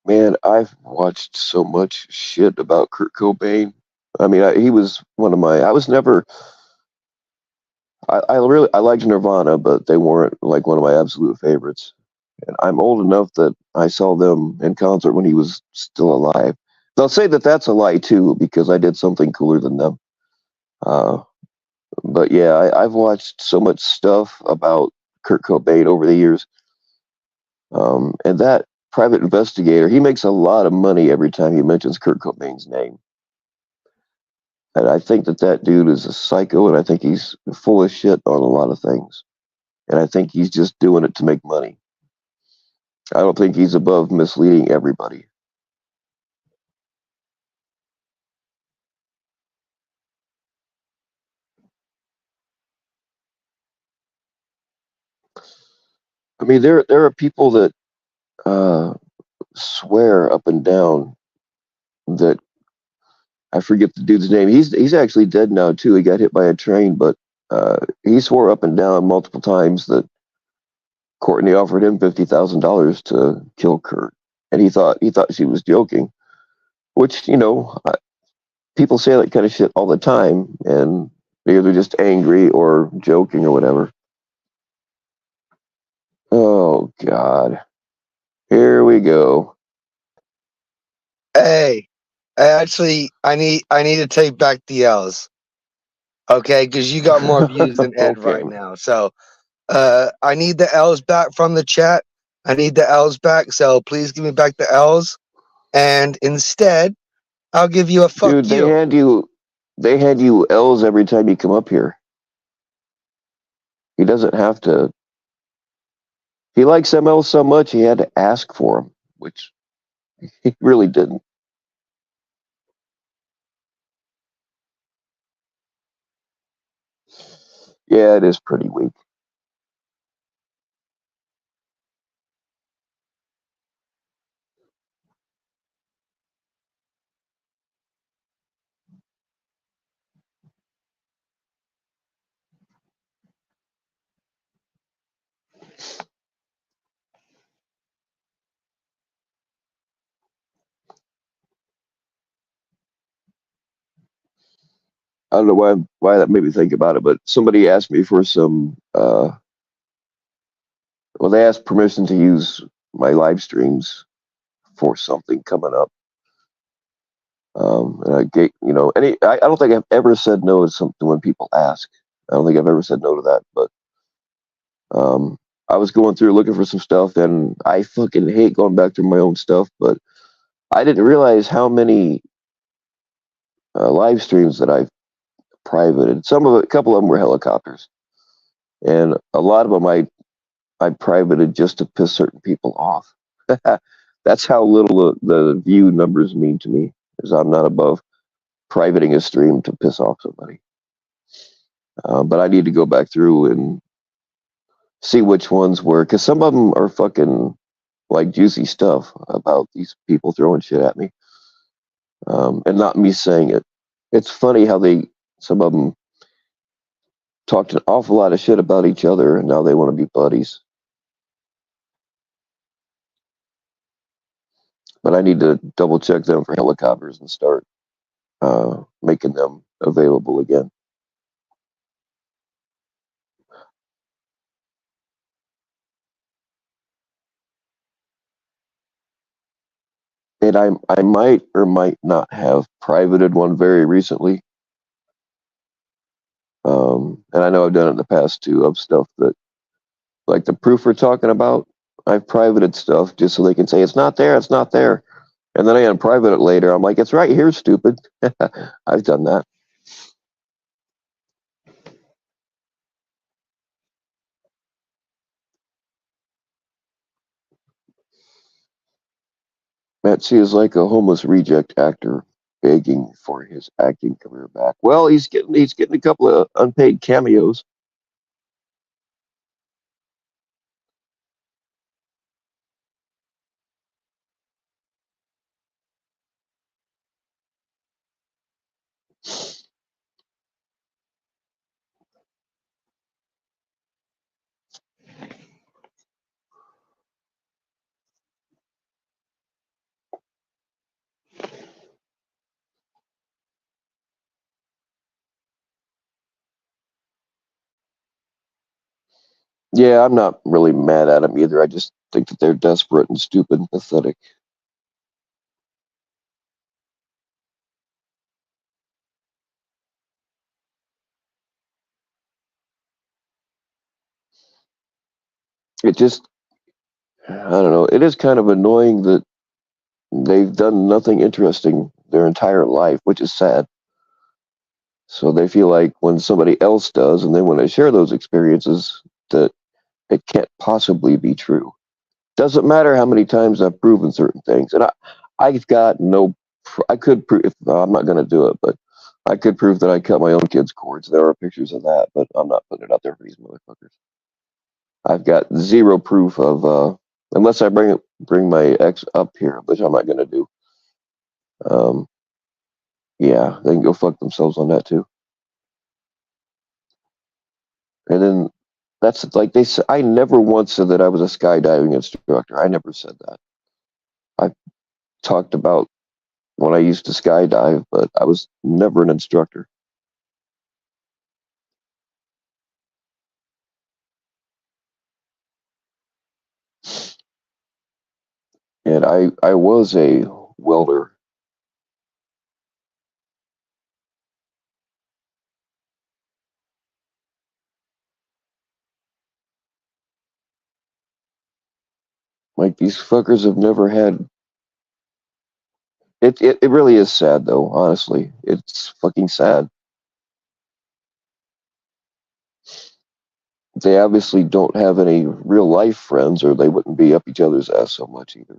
Man, I've watched so much shit about Kurt Cobain. I mean, he was one of my. I was never. I liked Nirvana, but they weren't like one of my absolute favorites. And I'm old enough that I saw them in concert when he was still alive. They'll say that that's a lie too, because I did something cooler than them. Uh, but yeah, I've watched so much stuff about Kurt Cobain over the years. And that private investigator, he makes a lot of money every time he mentions Kurt Cobain's name. And I think that dude is a psycho, and I think he's full of shit on a lot of things. And I think he's just doing it to make money. I don't think he's above misleading everybody. I mean, there are people that swear up and down that I forget the dude's name. He's actually dead now too. He got hit by a train, but he swore up and down multiple times that Courtney offered him $50,000 to kill Kurt, and he thought she was joking. Which people say that kind of shit all the time, and they're either just angry or joking or whatever. Oh God, here we go. Hey, I need to take back the L's. Okay, because you got more views than Ed Okay. right now. So I need the L's back from the chat. I need the L's back. So please give me back the L's. And instead, I'll give you a fuck Dude, you. they hand you L's every time you come up here. He doesn't have to. He likes them L's so much he had to ask for them, which he really didn't. Yeah, it is pretty weak. I don't know why that made me think about it, but somebody asked me for some. Well, they asked permission to use my live streams for something coming up. And I get, I don't think I've ever said no to something when people ask. I don't think I've ever said no to that, but I was going through looking for some stuff, and I fucking hate going back through my own stuff, but I didn't realize how many live streams that I've privated. A couple of them were helicopters, and a lot of them I privated just to piss certain people off. That's how little the view numbers mean to me, is I'm not above privating a stream to piss off somebody. But I need to go back through and see which ones were, because some of them are fucking like juicy stuff about these people throwing shit at me, and not me saying it. It's funny how some of them talked an awful lot of shit about each other, and now they want to be buddies. But I need to double check them for helicopters and start making them available again. And I might or might not have privated one very recently. And I know I've done it in the past too, of stuff that, like the proof we're talking about, I've privated stuff just so they can say, it's not there, it's not there. And then I unprivate it later. I'm like, it's right here, stupid. I've done that. Betsy is like a homeless reject actor begging for his acting career back. Well, he's getting a couple of unpaid cameos. Yeah, I'm not really mad at them either. I just think that they're desperate and stupid and pathetic. It just, I don't know. It is kind of annoying that they've done nothing interesting their entire life, which is sad. So they feel like when somebody else does and they want to share those experiences, that it can't possibly be true. Doesn't matter how many times I've proven certain things. And I've got no, I could prove, I'm not going to do it, but I could prove that I cut my own kids' cords. There are pictures of that, but I'm not putting it out there for these motherfuckers. I've got zero proof of, unless I bring my ex up here, which I'm not going to do. Yeah, they can go fuck themselves on that too. And then that's like they said. I never once said that I was a skydiving instructor. I never said that. I talked about when I used to skydive, but I was never an instructor. And I was a welder. Like these fuckers have never had It really is sad, though. Honestly, it's fucking sad. They obviously don't have any real life friends, or they wouldn't be up each other's ass so much either.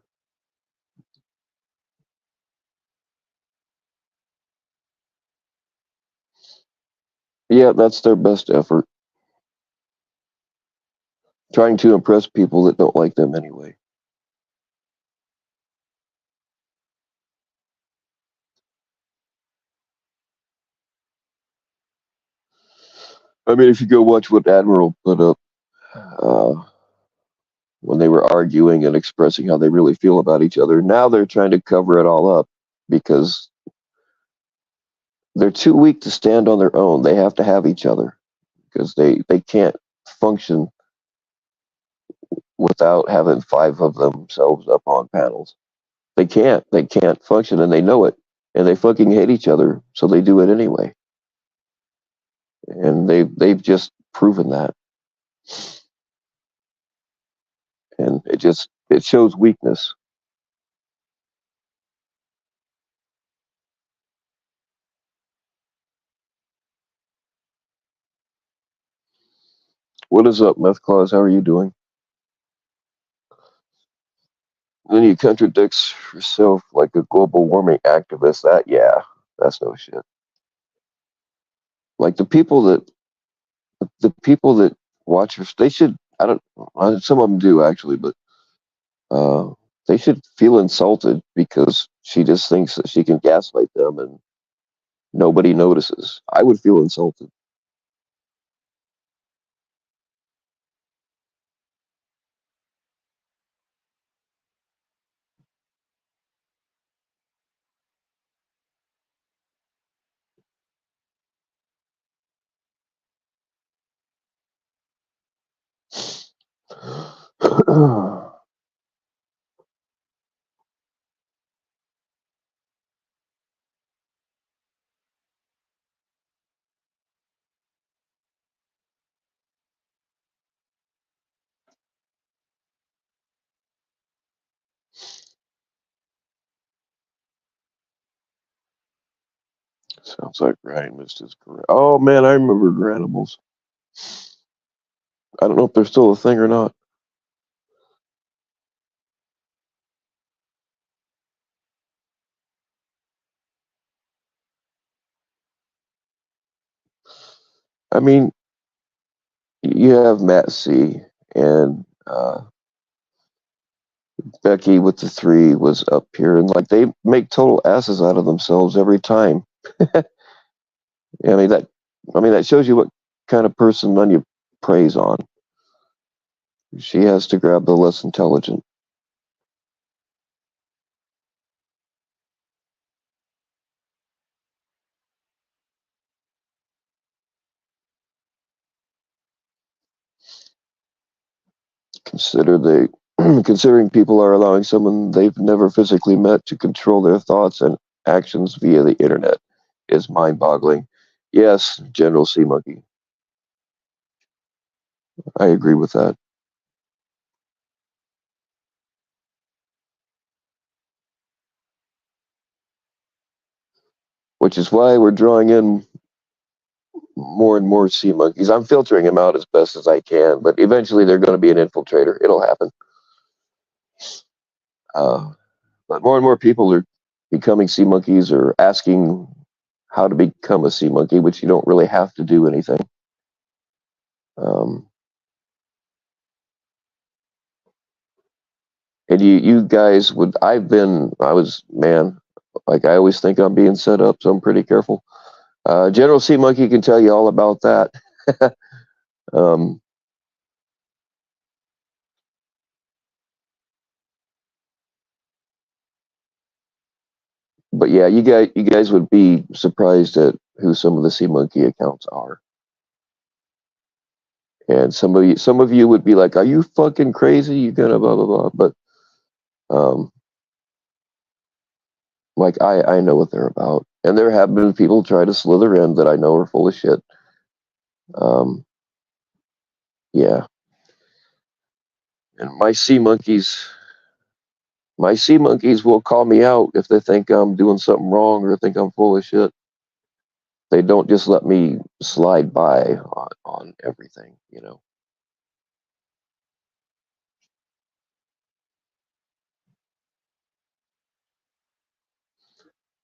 Yeah, that's their best effort. Trying to impress people that don't like them anyway. I mean, if you go watch what Admiral put up uh, when they were arguing and expressing how they really feel about each other, now they're trying to cover it all up because they're too weak to stand on their own. They have to have each other because they can't function without having five of themselves up on panels. They can't. They can't function, and they know it. And they fucking hate each other, so they do it anyway. And they've just proven that. And it shows weakness. What is up, Meth Claus? How are you doing? Then you contradicts yourself like a global warming activist. That's no shit. Like the people that watch her, they should. I don't. Some of them do actually, but uh, they should feel insulted because she just thinks that she can gaslight them and nobody notices. I would feel insulted. Sounds like Ryan missed his career. Oh man, I remember Granimals. I don't know if they're still a thing or not. I mean, you have Matt C. and Becky with the three was up here, and like they make total asses out of themselves every time. I mean that. I mean that shows you what kind of person none you praise on. She has to grab the less intelligent. Consider they considering people are allowing someone they've never physically met to control their thoughts and actions via the internet is mind-boggling. Yes, General Sea Monkey. I agree with that. Which is why we're drawing in more and more sea monkeys. I'm filtering them out as best as I can, but eventually they're going to be an infiltrator. It'll happen. But more and more people are becoming sea monkeys or asking how to become a sea monkey, which you don't really have to do anything. Um, and you guys would, man, like I always think I'm being set up, so I'm pretty careful. General Sea Monkey can tell you all about that. um, but yeah, you guys would be surprised at who some of the Sea Monkey accounts are. And some of you would be like, "Are you fucking crazy? You gonna blah blah blah?" But um, like I know what they're about, and there have been people try to slither in that I know are full of shit. Um, yeah, and my sea monkeys, My sea monkeys will call me out if they think I'm doing something wrong or think I'm full of shit. They don't just let me slide by on everything, you know.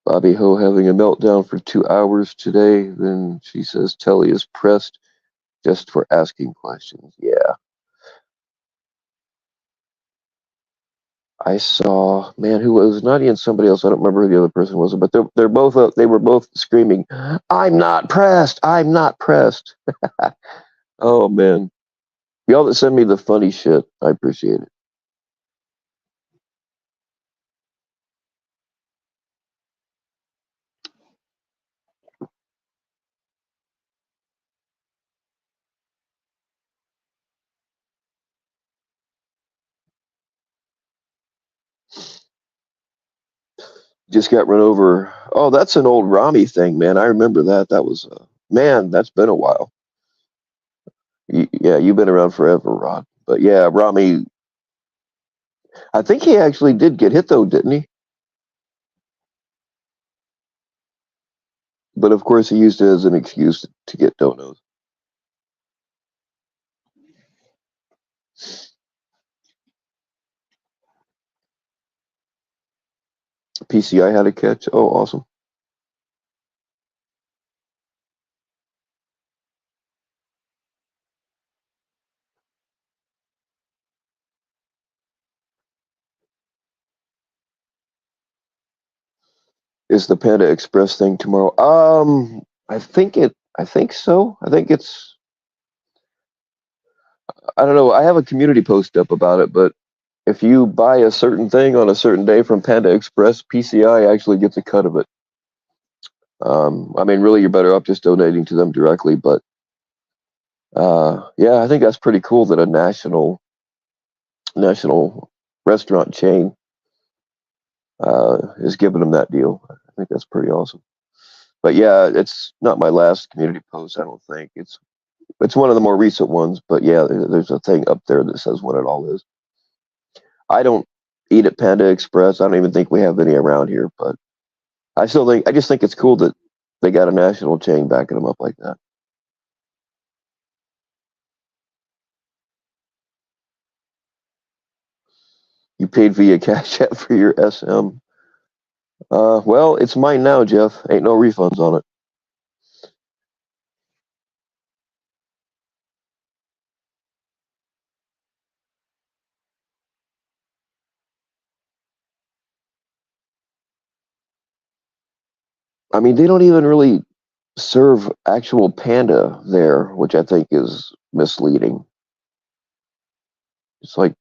Bobby Ho having a meltdown for 2 hours today. Then she says Telly is pressed just for asking questions. Yeah. I saw, man, who was not even somebody else. I don't remember who the other person was, but they're both up. They were both screaming, "I'm not pressed! I'm not pressed!" Oh man, y'all that send me the funny shit, I appreciate it. Just got run over. Oh, that's an old Rami thing, man. I remember that. That was man. That's been a while. Yeah, you've been around forever, Rod. But yeah, Rami. I think he actually did get hit though, didn't he? But of course, he used it as an excuse to get donos. PCI had a catch. Oh, awesome. Is the Panda Express thing tomorrow? I think it. I think so. I think it's. I don't know. I have a community post up about it, but if you buy a certain thing on a certain day from Panda Express, PCI actually gets a cut of it. I mean, really, you're better off just donating to them directly. But yeah, I think that's pretty cool that a national restaurant chain is giving them that deal. I think that's pretty awesome. But yeah, it's not my last community post. I don't think it's one of the more recent ones. But yeah, there's a thing up there that says what it all is. I don't eat at Panda Express. I don't even think we have any around here. But I just think it's cool that they got a national chain backing them up like that. You paid via Cash App for your SM. Well, it's mine now, Jeff. Ain't no refunds on it. I mean, they don't even really serve actual panda there, which I think is misleading. It's like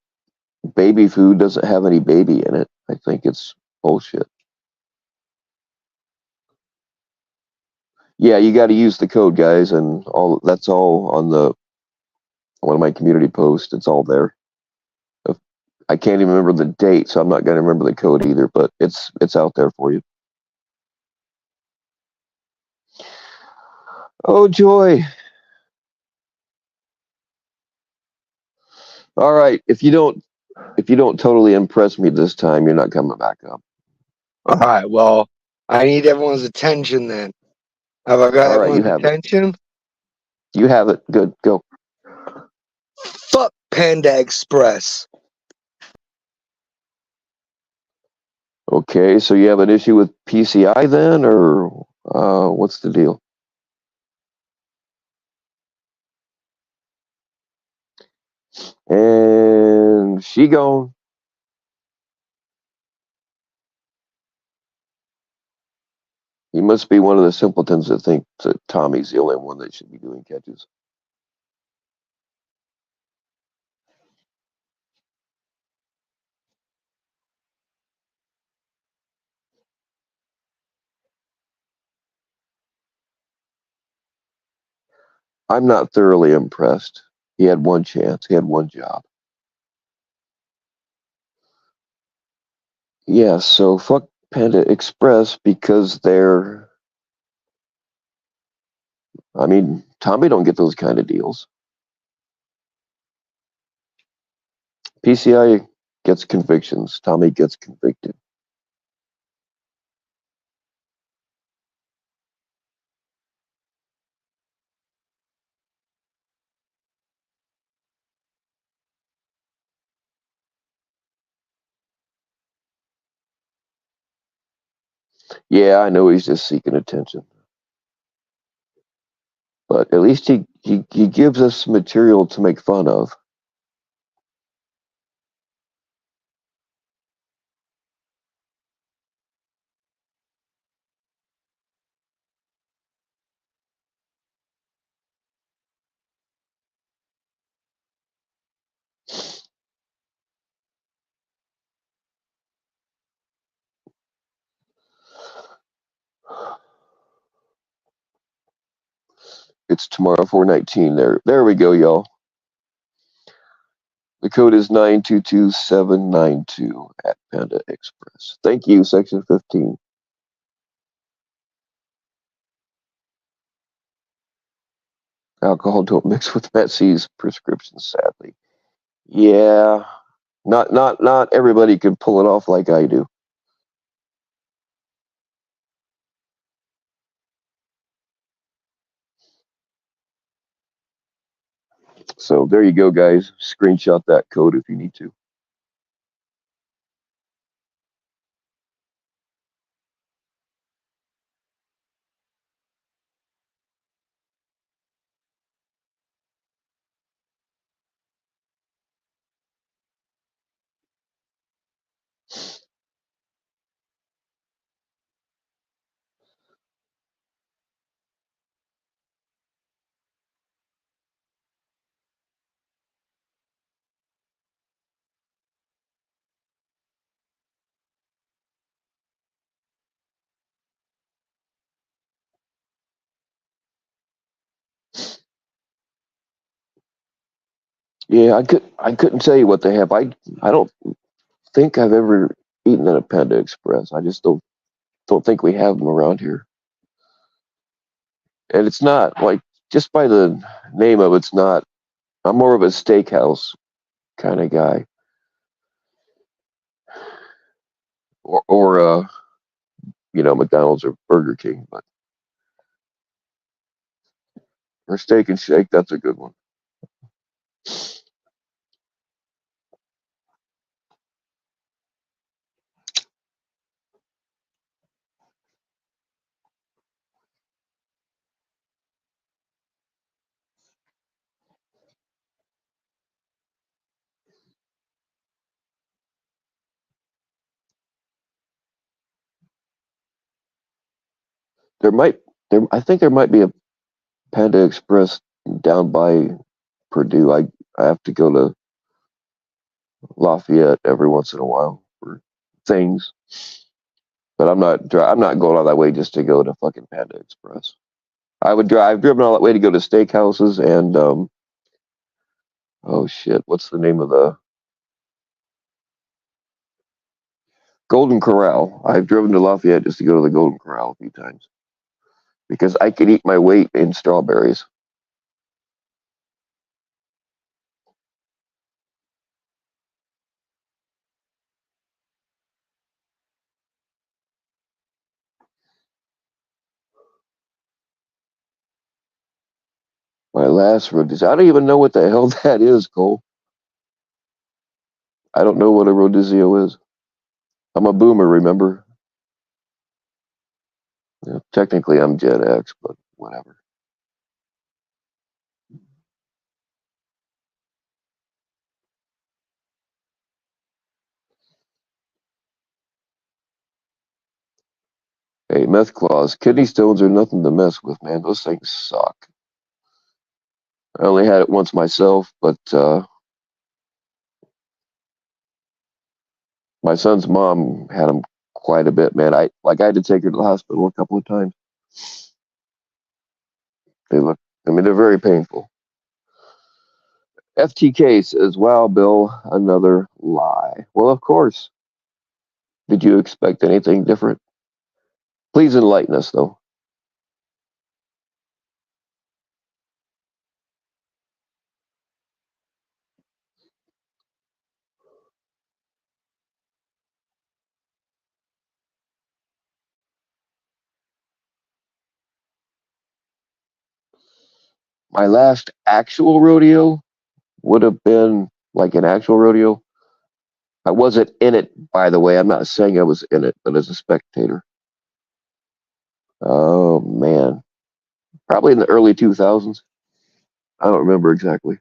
baby food doesn't have any baby in it. I think it's bullshit. Yeah, you got to use the code, guys, and all that's all on the one of my community posts. It's all there. I can't even remember the date, so I'm not going to remember the code either. But it's out there for you. Oh joy! All right, if you don't totally impress me this time, you're not coming back up. All right. Well, I need everyone's attention then. Have I got All right, you everyone's have it. attention? You have it. Good. Go. Fuck Panda Express. Okay, so you have an issue with PCI then, or what's the deal? And she gone. He must be one of the simpletons that think that Tommy's the only one that should be doing catches. I'm not thoroughly impressed. He had one chance. He had one job. Yeah, so fuck Panda Express because I mean, Tommy don't get those kind of deals. PCI gets convictions. Tommy gets convicted. Yeah, I know he's just seeking attention. But at least he gives us material to make fun of. It's tomorrow 419. There we go, y'all. The code is 922792 at Panda Express. Thank you, Section 15. Alcohol don't mix with Metsy's prescription, sadly. Yeah, not everybody can pull it off like I do. So there you go, guys. Screenshot that code if you need to. Yeah, I couldn't tell you what they have. I don't think I've ever eaten at a Panda Express. I just don't think we have them around here. And it's not like, just by the name of it's not. I'm more of a steakhouse kind of guy, or McDonald's or Burger King. But for Steak and Shake, that's a good one. I think there might be a Panda Express down by Purdue. I have to go to Lafayette every once in a while for things, but I'm not going all that way just to go to fucking Panda Express. I've driven all that way to go to steakhouses and oh shit, what's the name of the Golden Corral? I've driven to Lafayette just to go to the Golden Corral a few times because I could eat my weight in strawberries. My last rodizio. I don't even know what the hell that is, Cole. I don't know what a rodizio is. I'm a boomer, remember? Yeah, technically, I'm Gen X, but whatever. Hey, meth claws. Kidney stones are nothing to mess with, man. Those things suck. I only had it once myself, but my son's mom had them quite a bit, man. I had to take her to the hospital a couple of times. They're very painful. FTK says, wow, Bill, another lie. Well, of course. Did you expect anything different? Please enlighten us, though. My last actual rodeo would have been like an actual rodeo. I wasn't in it, by the way. I'm not saying I was in it, but as a spectator. Oh man, probably in the early 2000s. I don't remember exactly.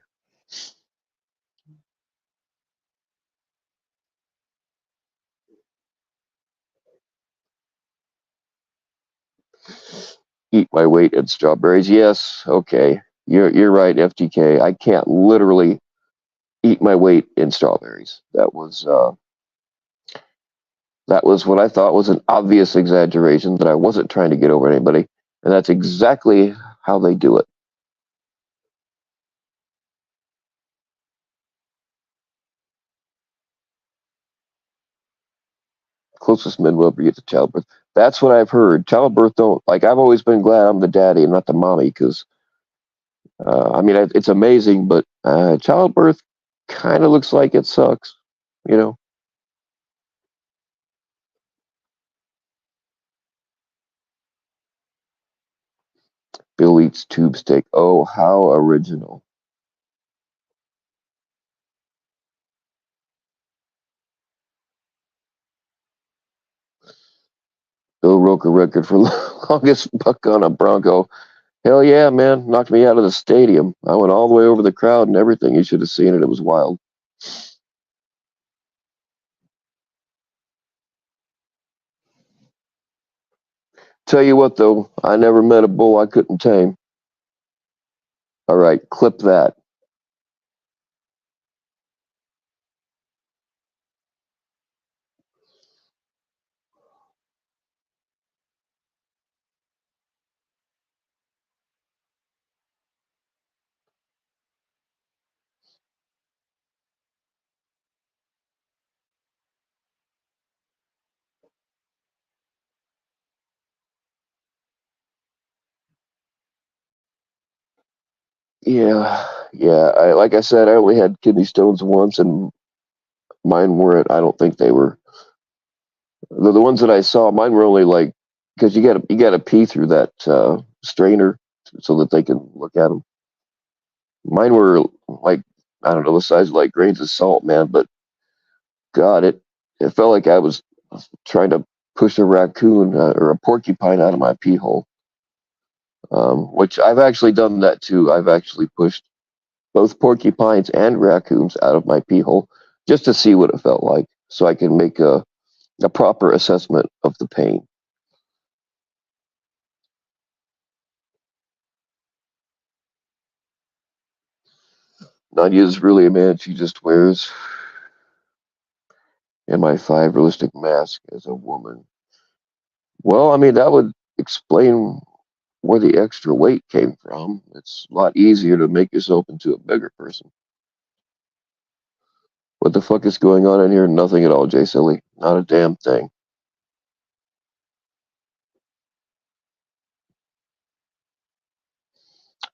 Eat my weight in strawberries. Yes, okay. You're right, FTK. I can't literally eat my weight in strawberries. That was what I thought was an obvious exaggeration that I wasn't trying to get over anybody, and that's exactly how they do it. Closest men will ever get to childbirth. That's what I've heard. Childbirth don't like. I've always been glad I'm the daddy and not the mommy because I mean it's amazing, but childbirth kind of looks like it sucks. You know, Bill eats tube steak. Oh, how original! Bill broke a record for longest buck on a Bronco. Hell yeah, man! Knocked me out of the stadium. I went all the way over the crowd and everything. You should have seen it. It was wild. Tell you what, though, I never met a bull I couldn't tame. All right, clip that. Yeah, yeah. Like I said, I only had kidney stones once, and mine weren't. I don't think they were the ones that I saw. Mine were only like because you got to pee through that strainer so that they can look at them. Mine were like I don't know the size of like grains of salt, man. But God, it felt like I was trying to push a raccoon or a porcupine out of my pee hole. Which I've actually done that too. I've actually pushed both porcupines and raccoons out of my pee hole just to see what it felt like so I can make a proper assessment of the pain. Nadia is really a man. She just wears MI5 realistic mask as a woman. Well, I mean, that would explain where the extra weight came from. It's a lot easier to make yourself into a bigger person. What the fuck is going on in here? Nothing at all, Jay Silly. Not a damn thing.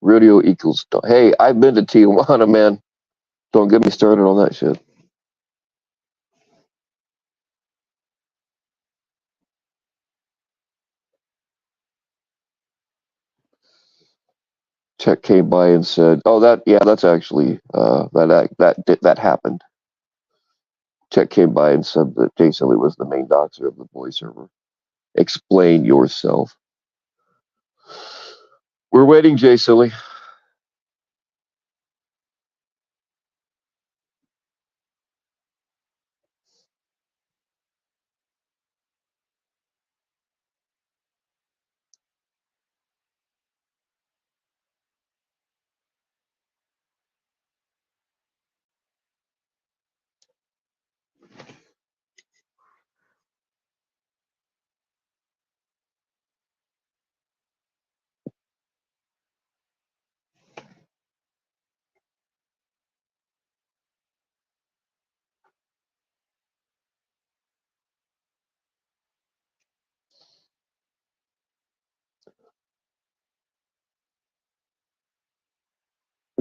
Rodeo equals. Hey, I've been to Tijuana, man. Don't get me started on that shit. Tech came by and said, "Oh, that's actually that happened." Tech came by and said that Jay Silly was the main doxer of the boy server. Explain yourself. We're waiting, Jay Silly.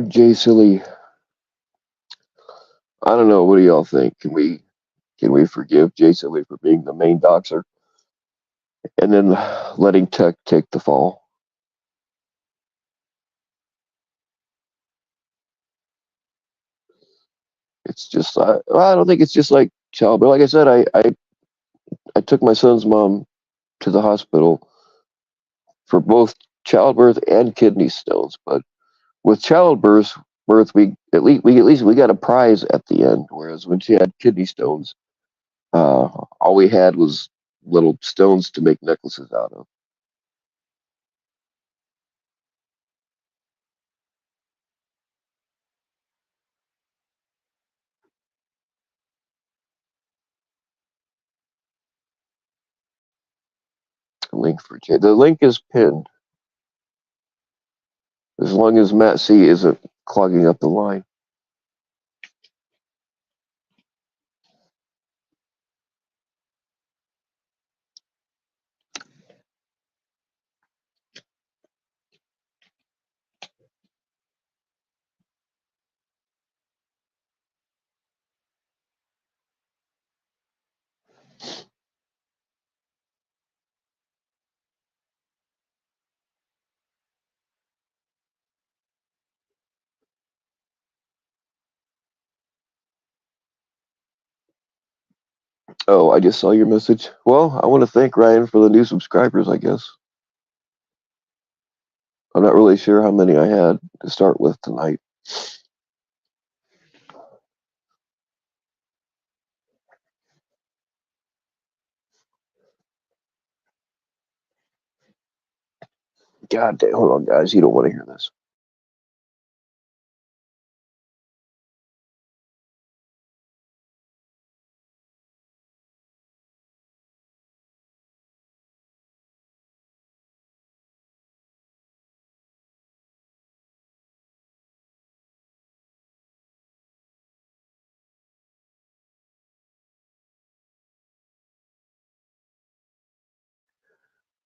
Jay Silly. I don't know. What do y'all think? Can we forgive Jay Silly for being the main doxer and then letting Tech take the fall? It's just I don't think it's just like childbirth. Like I said, I took my son's mom to the hospital for both childbirth and kidney stones. But with childbirth, we at least we got a prize at the end. Whereas when she had kidney stones, all we had was little stones to make necklaces out of. Link for Jay. The link is pinned. As long as Matt C isn't clogging up the line. Oh, I just saw your message. Well, I want to thank Ryan for the new subscribers, I guess. I'm not really sure how many I had to start with tonight. God damn, hold on, guys. You don't want to hear this.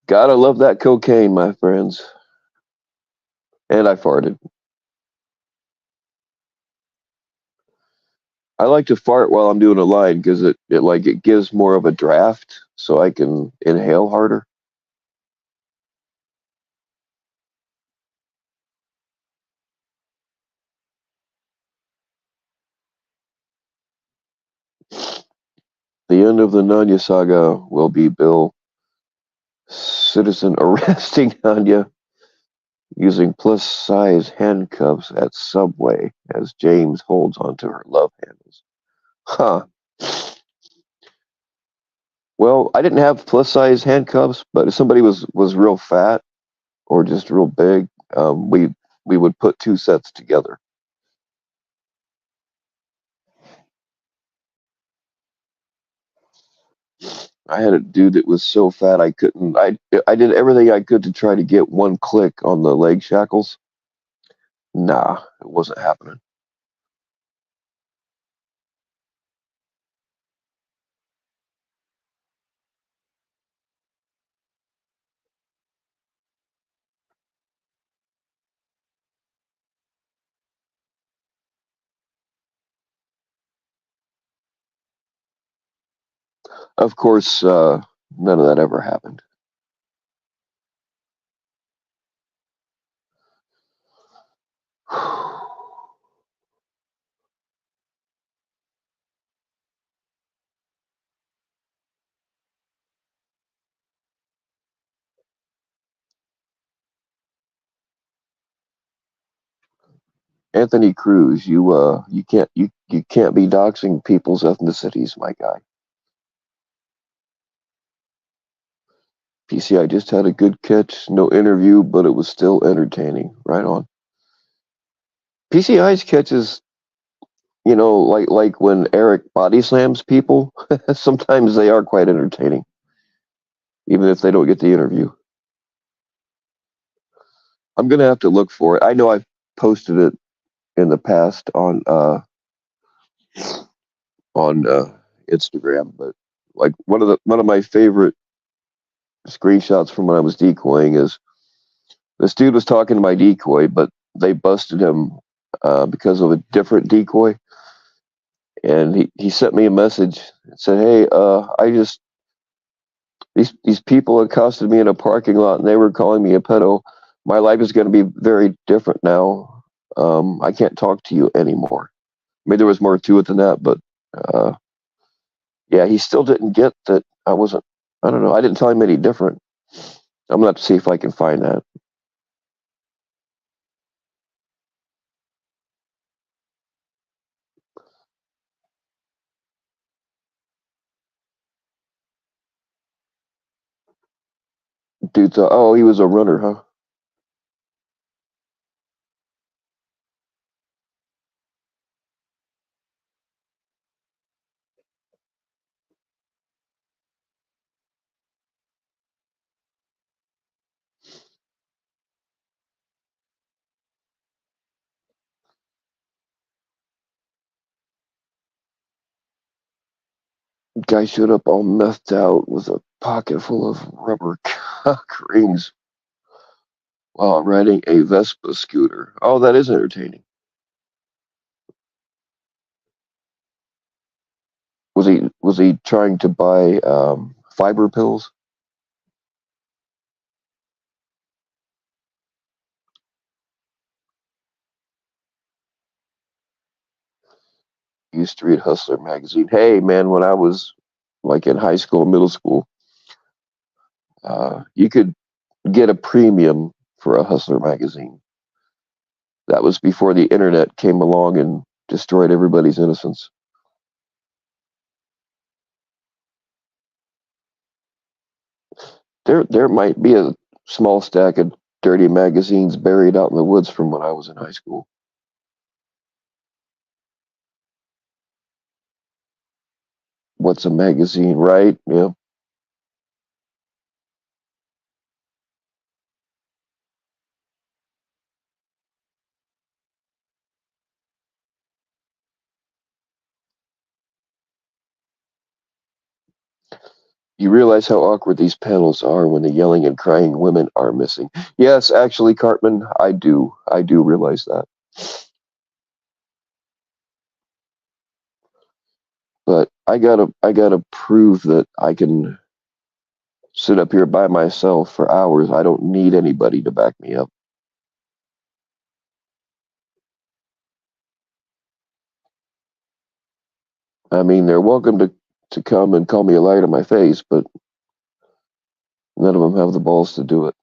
Gotta love that cocaine, my friends. And I farted. I like to fart while I'm doing a line because it gives more of a draft so I can inhale harder. The end of the Nanya saga will be Bill citizen arresting Nanya using plus-size handcuffs at Subway as James holds onto her love handles. Huh. Well, I didn't have plus-size handcuffs, but if somebody was real fat or just real big, we would put two sets together. I had a dude that was so fat I couldn't. I did everything I could to try to get one click on the leg shackles. Nah, it wasn't happening. Of course, none of that ever happened. Anthony Cruz, you can't be doxing people's ethnicities, my guy. PCI just had a good catch, no interview, but it was still entertaining. Right on. PCI's catches, like when Eric body slams people, sometimes they are quite entertaining, even if they don't get the interview. I'm gonna have to look for it. I know I've posted it in the past on Instagram, but like one of my favorite screenshots from when I was decoying is this dude was talking to my decoy, but they busted him because of a different decoy, and he sent me a message and said, "Hey, I just these people accosted me in a parking lot and they were calling me a pedo. My life is going to be very different now. I can't talk to you anymore." Maybe there was more to it than that, but yeah, he still didn't get that I wasn't. I don't know. I didn't tell him any different. I'm gonna have to see if I can find that. Dude thought, oh, he was a runner, huh? Guy showed up all methed out with a pocket full of rubber cock rings while riding a Vespa scooter. Oh, that is entertaining. Was he trying to buy fiber pills? Used to read Hustler magazine. Hey, man, when I was like in high school, middle school, you could get a premium for a Hustler magazine. That was before the internet came along and destroyed everybody's innocence. There might be a small stack of dirty magazines buried out in the woods from when I was in high school. What's a magazine, right? Yeah. You realize how awkward these panels are when the yelling and crying women are missing. Yes, actually, Cartman, I do. I do realize that. But I gotta prove that I can sit up here by myself for hours. I don't need anybody to back me up. I mean, they're welcome to come and call me a liar to my face, but none of them have the balls to do it.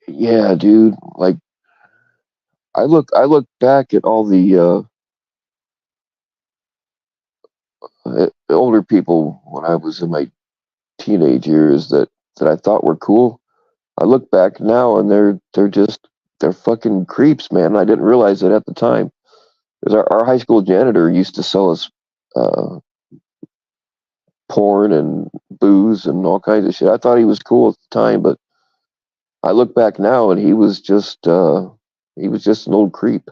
Yeah, dude. Like I look back at all the older people when I was in my teenage years that I thought were cool. I look back now and they're fucking creeps, man. I didn't realize it at the time. Because our high school janitor used to sell us uh, porn and booze and all kinds of shit. I thought he was cool at the time, but I look back now and he was just an old creep.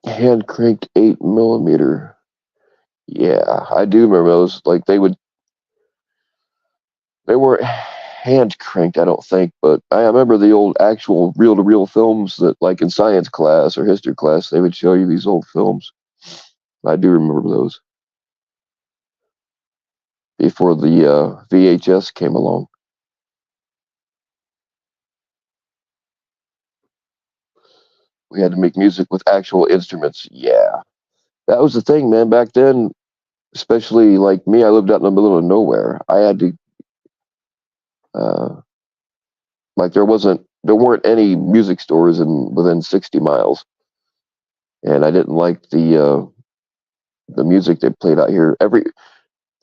Hand cranked 8 millimeter. Yeah, I do remember those. Like they weren't hand cranked, I don't think, but I remember the old actual reel to reel films that, like in science class or history class, they would show you these old films. I do remember those before the VHS came along. We had to make music with actual instruments. Yeah, that was the thing, man. Back then, especially like me, I lived out in the middle of nowhere. I had to, uh, like, there weren't any music stores within 60 miles, and I didn't like the music they played out here.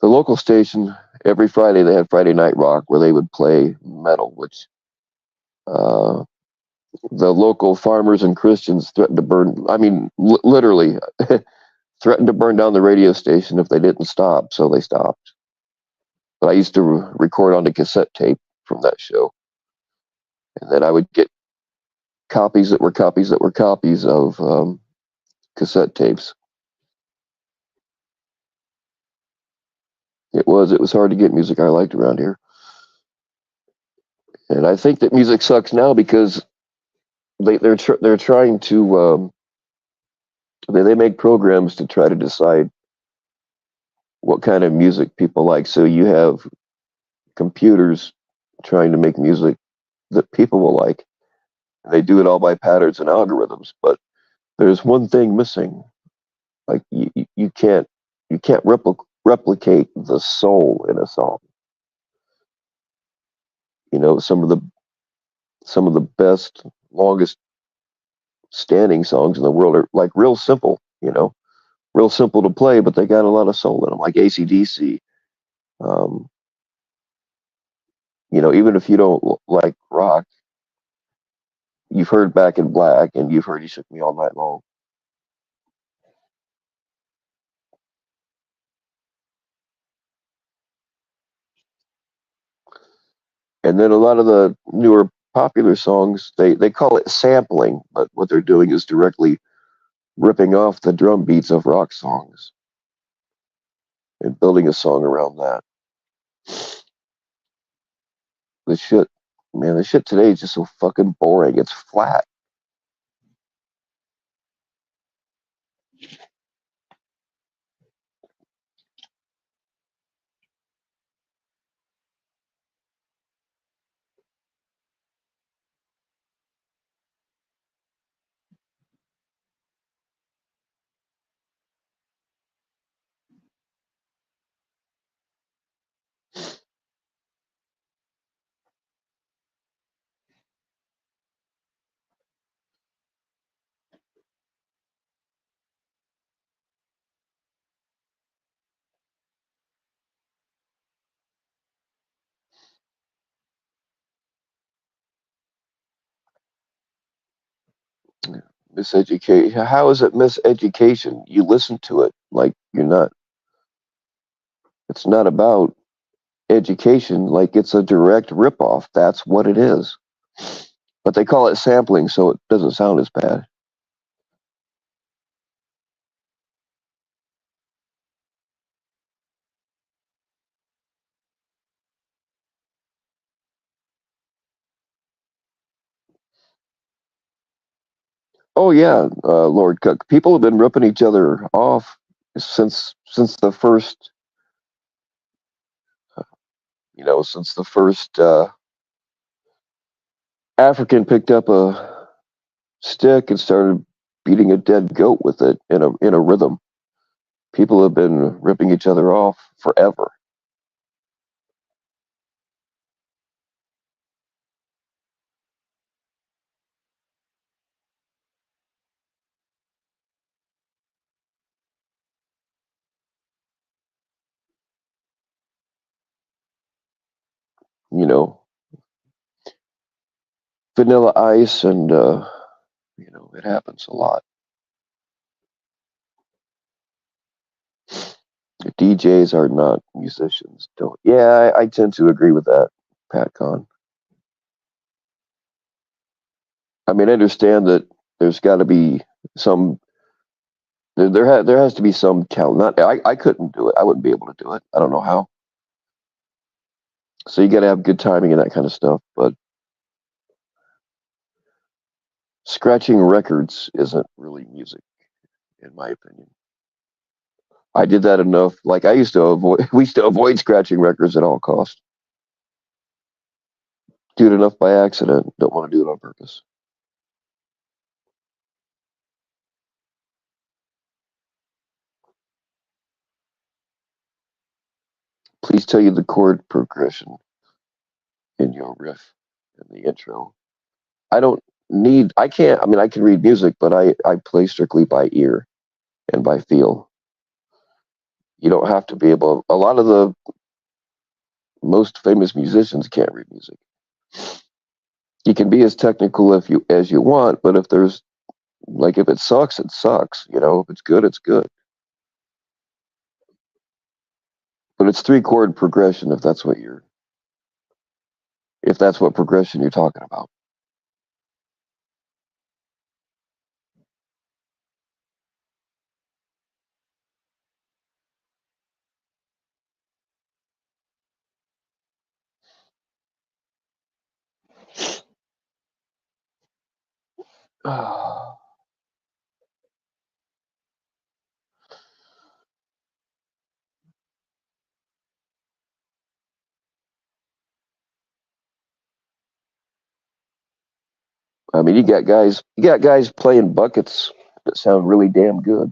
The local station every Friday they had Friday Night Rock where they would play metal, which uh, the local farmers and Christians threatened to burn. I mean, literally threatened to burn down the radio station if they didn't stop. So they stopped. But I used to record on the cassette tape from that show, and then I would get copies that were copies that were copies of cassette tapes. It was hard to get music I liked around here. And I think that music sucks now because they're trying to they make programs to try to decide what kind of music people like. So you have computers trying to make music that people will like. They do it all by patterns and algorithms, but there's one thing missing. Like you can't replicate the soul in a song. You know, some of the best, longest standing songs in the world are like real simple, you know, real simple to play, but they got a lot of soul in them, like AC/DC. Um, you know, even if you don't like rock, you've heard Back in Black and you've heard You Shook Me All Night Long. And then a lot of the newer popular songs, they call it sampling, but what they're doing is directly ripping off the drum beats of rock songs and building a song around that. The shit, man, the shit today is just so fucking boring. It's flat. Miseducation. How is it miseducation? You listen to it like you're not. It's not about education. Like it's a direct ripoff. That's what it is. But they call it sampling, so it doesn't sound as bad. Oh yeah, Lord Cook. People have been ripping each other off since the first, since the first African picked up a stick and started beating a dead goat with it in a rhythm. People have been ripping each other off forever. You know, Vanilla Ice and it happens a lot. DJs are not musicians. Don't. Yeah, I tend to agree with that, Pat Con. I mean, I understand that there's got to be some. There has to be some talent. Not I couldn't do it. I wouldn't be able to do it. I don't know how. So you got to have good timing and that kind of stuff. But scratching records isn't really music, in my opinion. I did that enough. Like I used to avoid. We used to avoid scratching records at all costs. Do it enough by accident. Don't want to do it on purpose. Please tell you the chord progression in your riff in the intro. I don't need. I can't. I mean, I can read music, but I play strictly by ear and by feel. You don't have to be able. A lot of the most famous musicians can't read music. You can be as technical as you want, but if there's like if it sucks, it sucks. You know, if it's good, it's good. But it's 3-chord progression if that's what progression you're talking about. I mean, you got guys playing buckets that sound really damn good.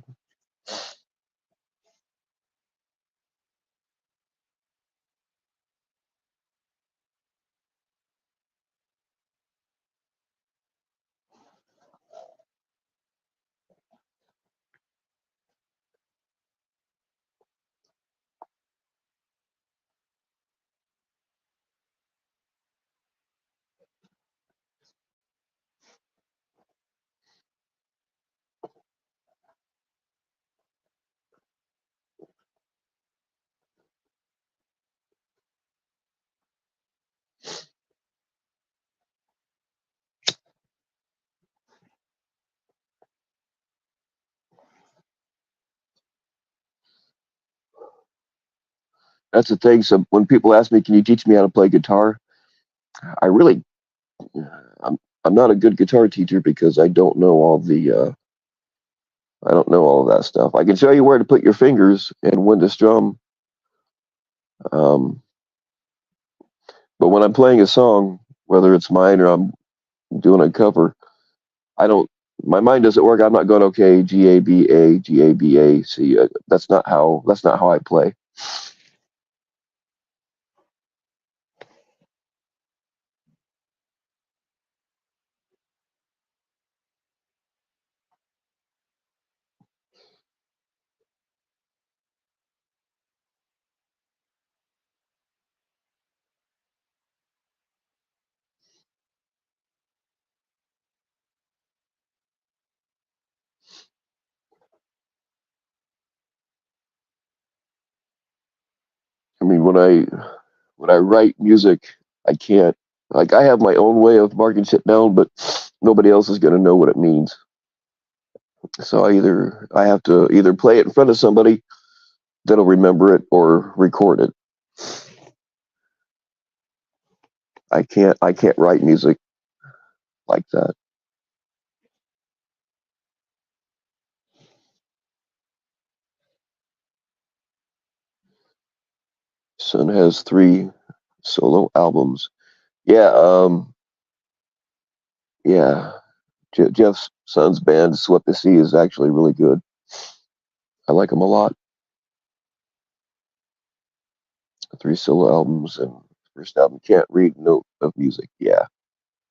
That's the thing. So when people ask me, "Can you teach me how to play guitar?" I really, I'm not a good guitar teacher because I don't know all I don't know all of that stuff. I can show you where to put your fingers and when to strum. Um, but when I'm playing a song, whether it's mine or I'm doing a cover, I don't. My mind doesn't work. I'm not going, okay, G A B A G A B A C. That's not how. That's not how I play. I mean, when I write music, I can't. Like, I have my own way of marking shit down, but nobody else is going to know what it means. So I have to either play it in front of somebody that'll remember it or record it. I can't write music like that. Son has 3 solo albums. Yeah, yeah. Jeff's son's band, Swept the Sea, is actually really good. I like them a lot. 3 solo albums and first album. Can't read note of music. Yeah,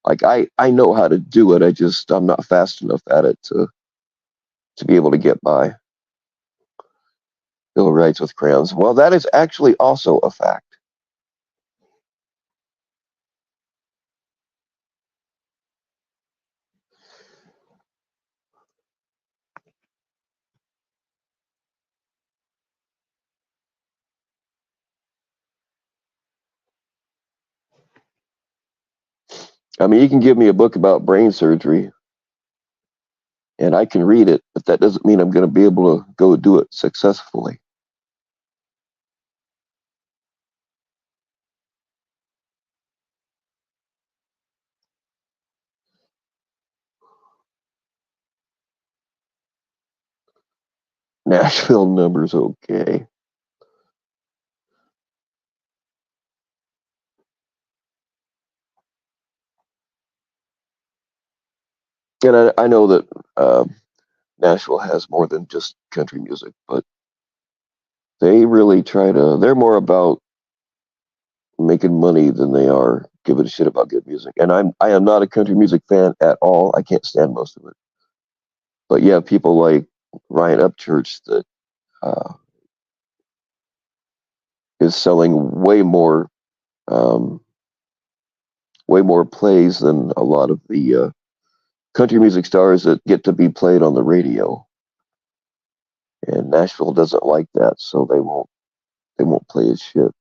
like I know how to do it. I'm not fast enough at it to be able to get by. Bill writes with crayons. Well, that is actually also a fact. I mean, you can give me a book about brain surgery and I can read it, but that doesn't mean I'm going to be able to go do it successfully. Nashville numbers, okay. And I know that Nashville has more than just country music, but they really they're more about making money than they are giving a shit about good music. And I am not a country music fan at all. I can't stand most of it. But yeah, people like Ryan Upchurch that uh, is selling um, way more plays than a lot of the country music stars that get to be played on the radio. And Nashville doesn't like that, so they won't play his shit.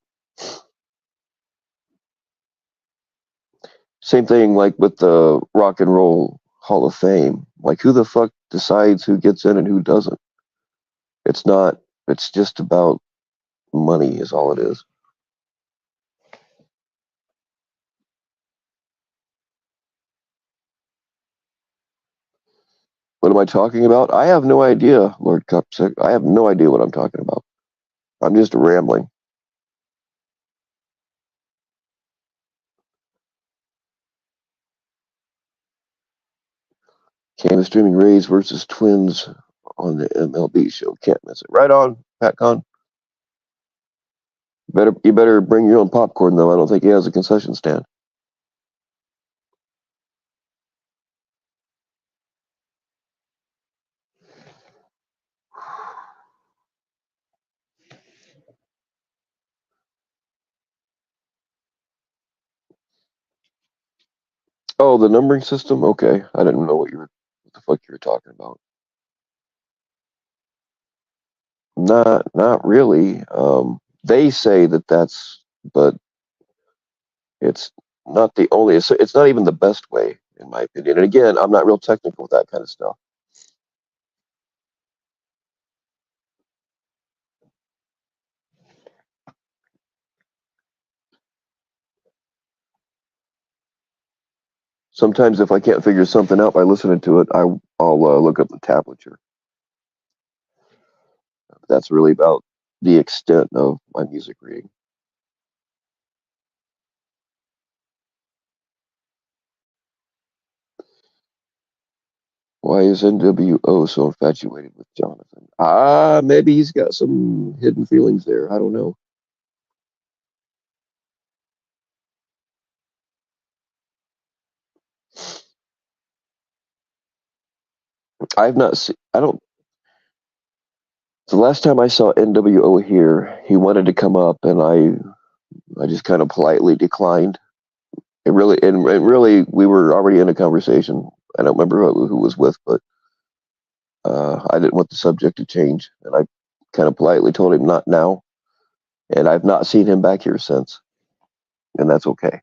Same thing like with the Rock and Roll Hall of Fame. Like, who the fuck decides who gets in and who doesn't? It's not. It's just about money, is all it is. What am I talking about? I have no idea, Lord Cupsick. I have no idea what I'm talking about. I'm just rambling. Cam is streaming Rays versus Twins on the MLB show. Can't miss it. Right on, PatCon. You better bring your own popcorn, though. I don't think he has a concession stand. Oh, the numbering system? Okay. I didn't know what the fuck you were talking about. Not really. They say but it's not the only. It's not even the best way, in my opinion. And again, I'm not real technical with that kind of stuff. Sometimes, if I can't figure something out by listening to it, I'll look up the tablature. That's really about the extent of my music reading. Why is NWO so infatuated with Jonathan? Maybe he's got some hidden feelings there. I don't know. I've not seen. I don't. The last time I saw NWO here, he wanted to come up, and I just kind of politely declined. It really, we were already in a conversation. I don't remember who was with, but I didn't want the subject to change, and I kind of politely told him not now. And I've not seen him back here since, and that's okay.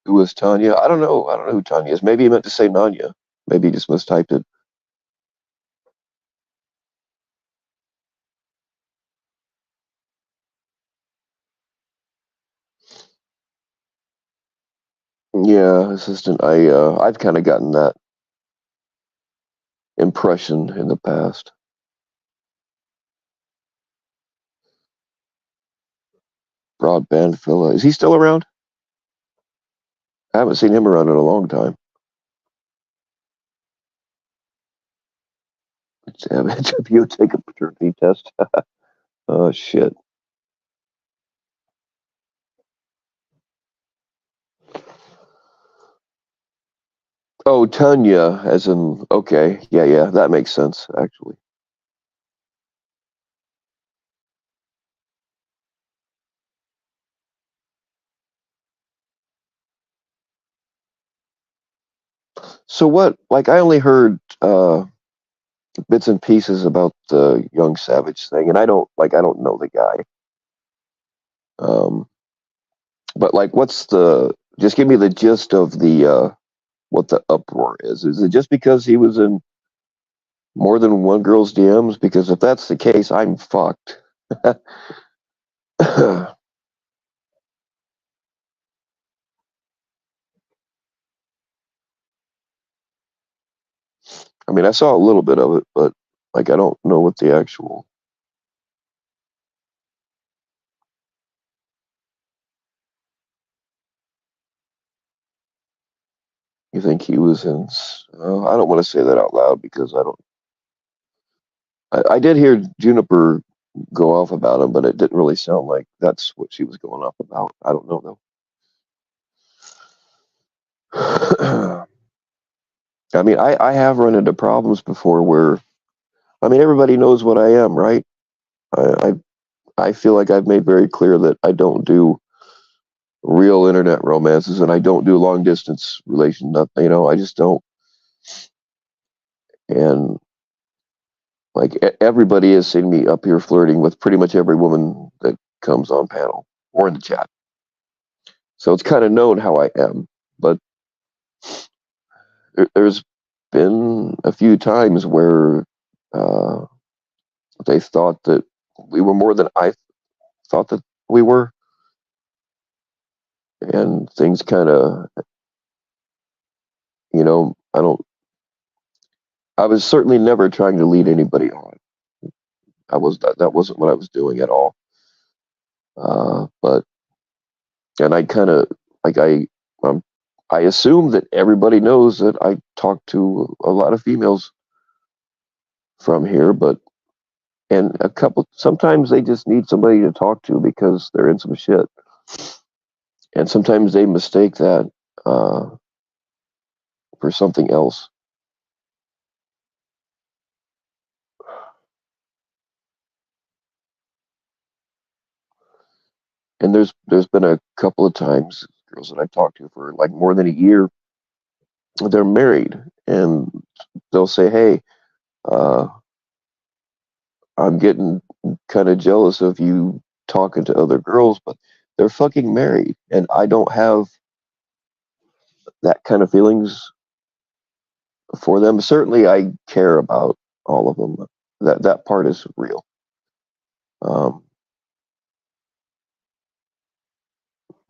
Who was Tanya? I don't know. I don't know who Tanya is. Maybe he meant to say Nanya. Maybe he just mistyped it. Yeah, assistant. I've kind of gotten that impression in the past. Broadband fella. Is he still around? I haven't seen him around in a long time. Damn it, you take a paternity test. Oh shit. Oh, Tanya, as in okay, yeah, that makes sense actually. So what? Like I only heard bits and pieces about the Young Savage thing, and I don't know the guy. But like, just give me the gist of the what the uproar is. Is it just because he was in more than one girl's DMs? Because if that's the case, I'm fucked. I mean, I saw a little bit of it, but like, I don't know what the actual. You think he was in? I don't want to say that out loud because I don't. I did hear Juniper go off about him, but it didn't really sound like that's what she was going off about. I don't know though. I mean, I have run into problems before where, I mean, everybody knows what I am, right? I I feel like I've made very clear that I don't do real internet romances and I don't do long distance relations. I just don't. And like everybody has seen me up here flirting with pretty much every woman that comes on panel or in the chat. So it's kind of known how I am. But there's been a few times where they thought that we were more than I thought that we were. and things kind of, I was certainly never trying to lead anybody on. That wasn't what I was doing at all. But and I kind of like I assume that everybody knows that I talk to a lot of females from here, and sometimes they just need somebody to talk to because they're in some shit, and sometimes they mistake that for something else. And there's been a couple of times, girls that I talked to for like more than a year, they're married, and they'll say, "Hey, uh, I'm getting kind of jealous of you talking to other girls," but they're fucking married, and I don't have that kind of feelings for them. Certainly, I care about all of them. That part is real. Um,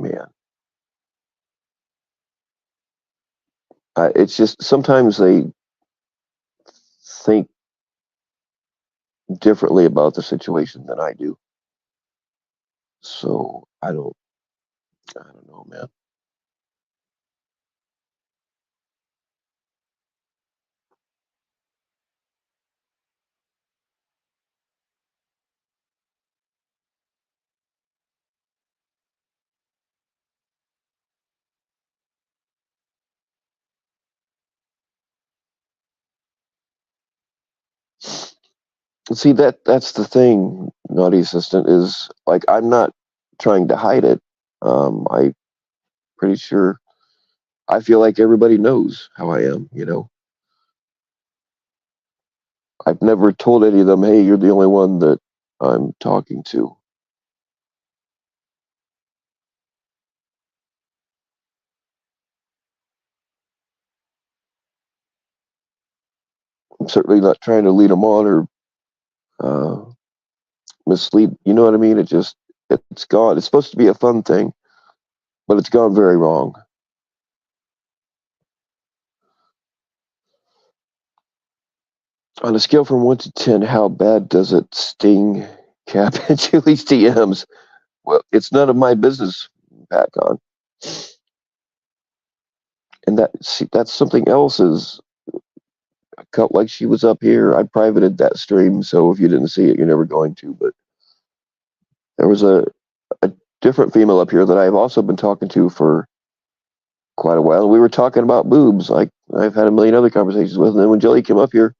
Man, it's just sometimes they think differently about the situation than I do. So I don't know, man. See, that's the thing, naughty assistant, is like I'm not trying to hide it. I pretty sure I feel like everybody knows how I am. I've never told any of them, hey, you're the only one that I'm talking to. I'm certainly not trying to lead them on or uh, mislead. You know what I mean? It's gone. It's supposed to be a fun thing, but it's gone very wrong. On a scale from 1 to 10, how bad does it sting Cap and Julie's DMs? Well, it's none of my business, back on. And that's something else is, like she was up here. I privated that stream, so if you didn't see it, you're never going to. But there was a different female up here that I've also been talking to for quite a while. And we were talking about boobs, like I've had a million other conversations with. And then when Jelly came up here,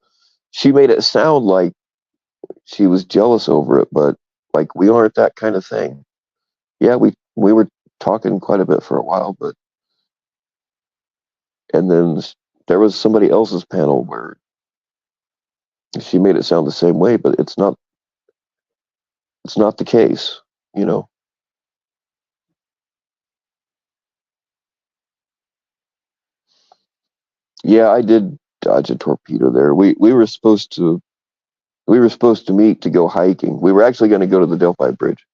she made it sound like she was jealous over it, but like we aren't that kind of thing. Yeah, we were talking quite a bit for a while, and then there was somebody else's panel where she made it sound the same way, but it's not the case, you know. Yeah, I did dodge a torpedo there. We were supposed to meet to go hiking. We were actually going to go to the Delphi Bridge,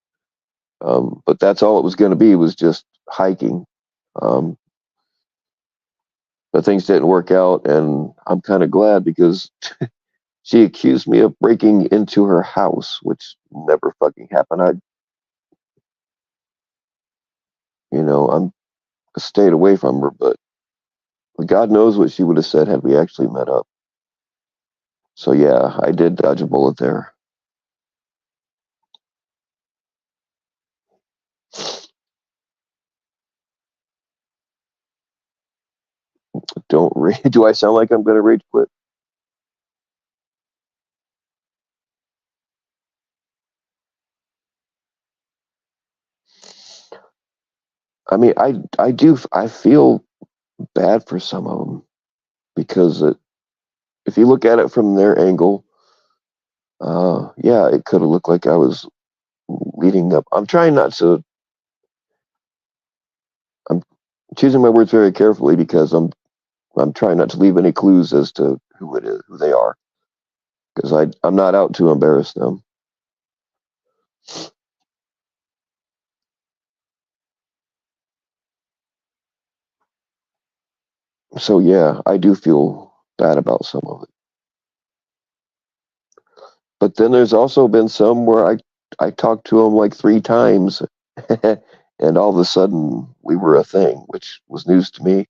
but that's all it was going to be, was just hiking. Um, but things didn't work out, and I'm kind of glad because she accused me of breaking into her house, which never fucking happened. I'm stayed away from her, but God knows what she would have said had we actually met up. So yeah, I did dodge a bullet there. Don't do I sound like I'm gonna rage quit? I mean, I feel bad for some of them because if you look at it from their angle, yeah, it could have looked like I was leading up. I'm choosing my words very carefully because I'm trying not to leave any clues as to who it is, who they are, because I'm not out to embarrass them. So yeah, I do feel bad about some of it. But then there's also been some where I talked to him like 3 times, and all of a sudden we were a thing, which was news to me.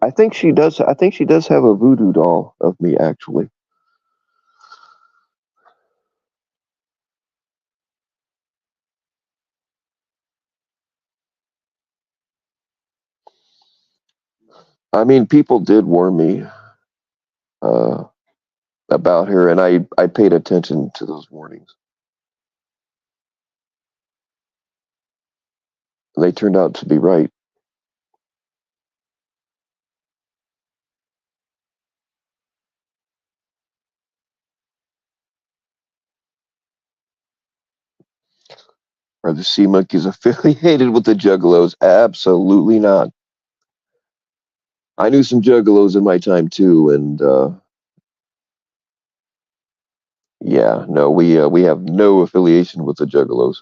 I think she does. I think she does have a voodoo doll of me, actually. I mean, people did warn me uh, about her, and I paid attention to those warnings. They turned out to be right. Are the Sea Monkeys affiliated with the Juggalos? Absolutely not. I knew some Juggalos in my time too, and yeah, no, we have no affiliation with the Juggalos.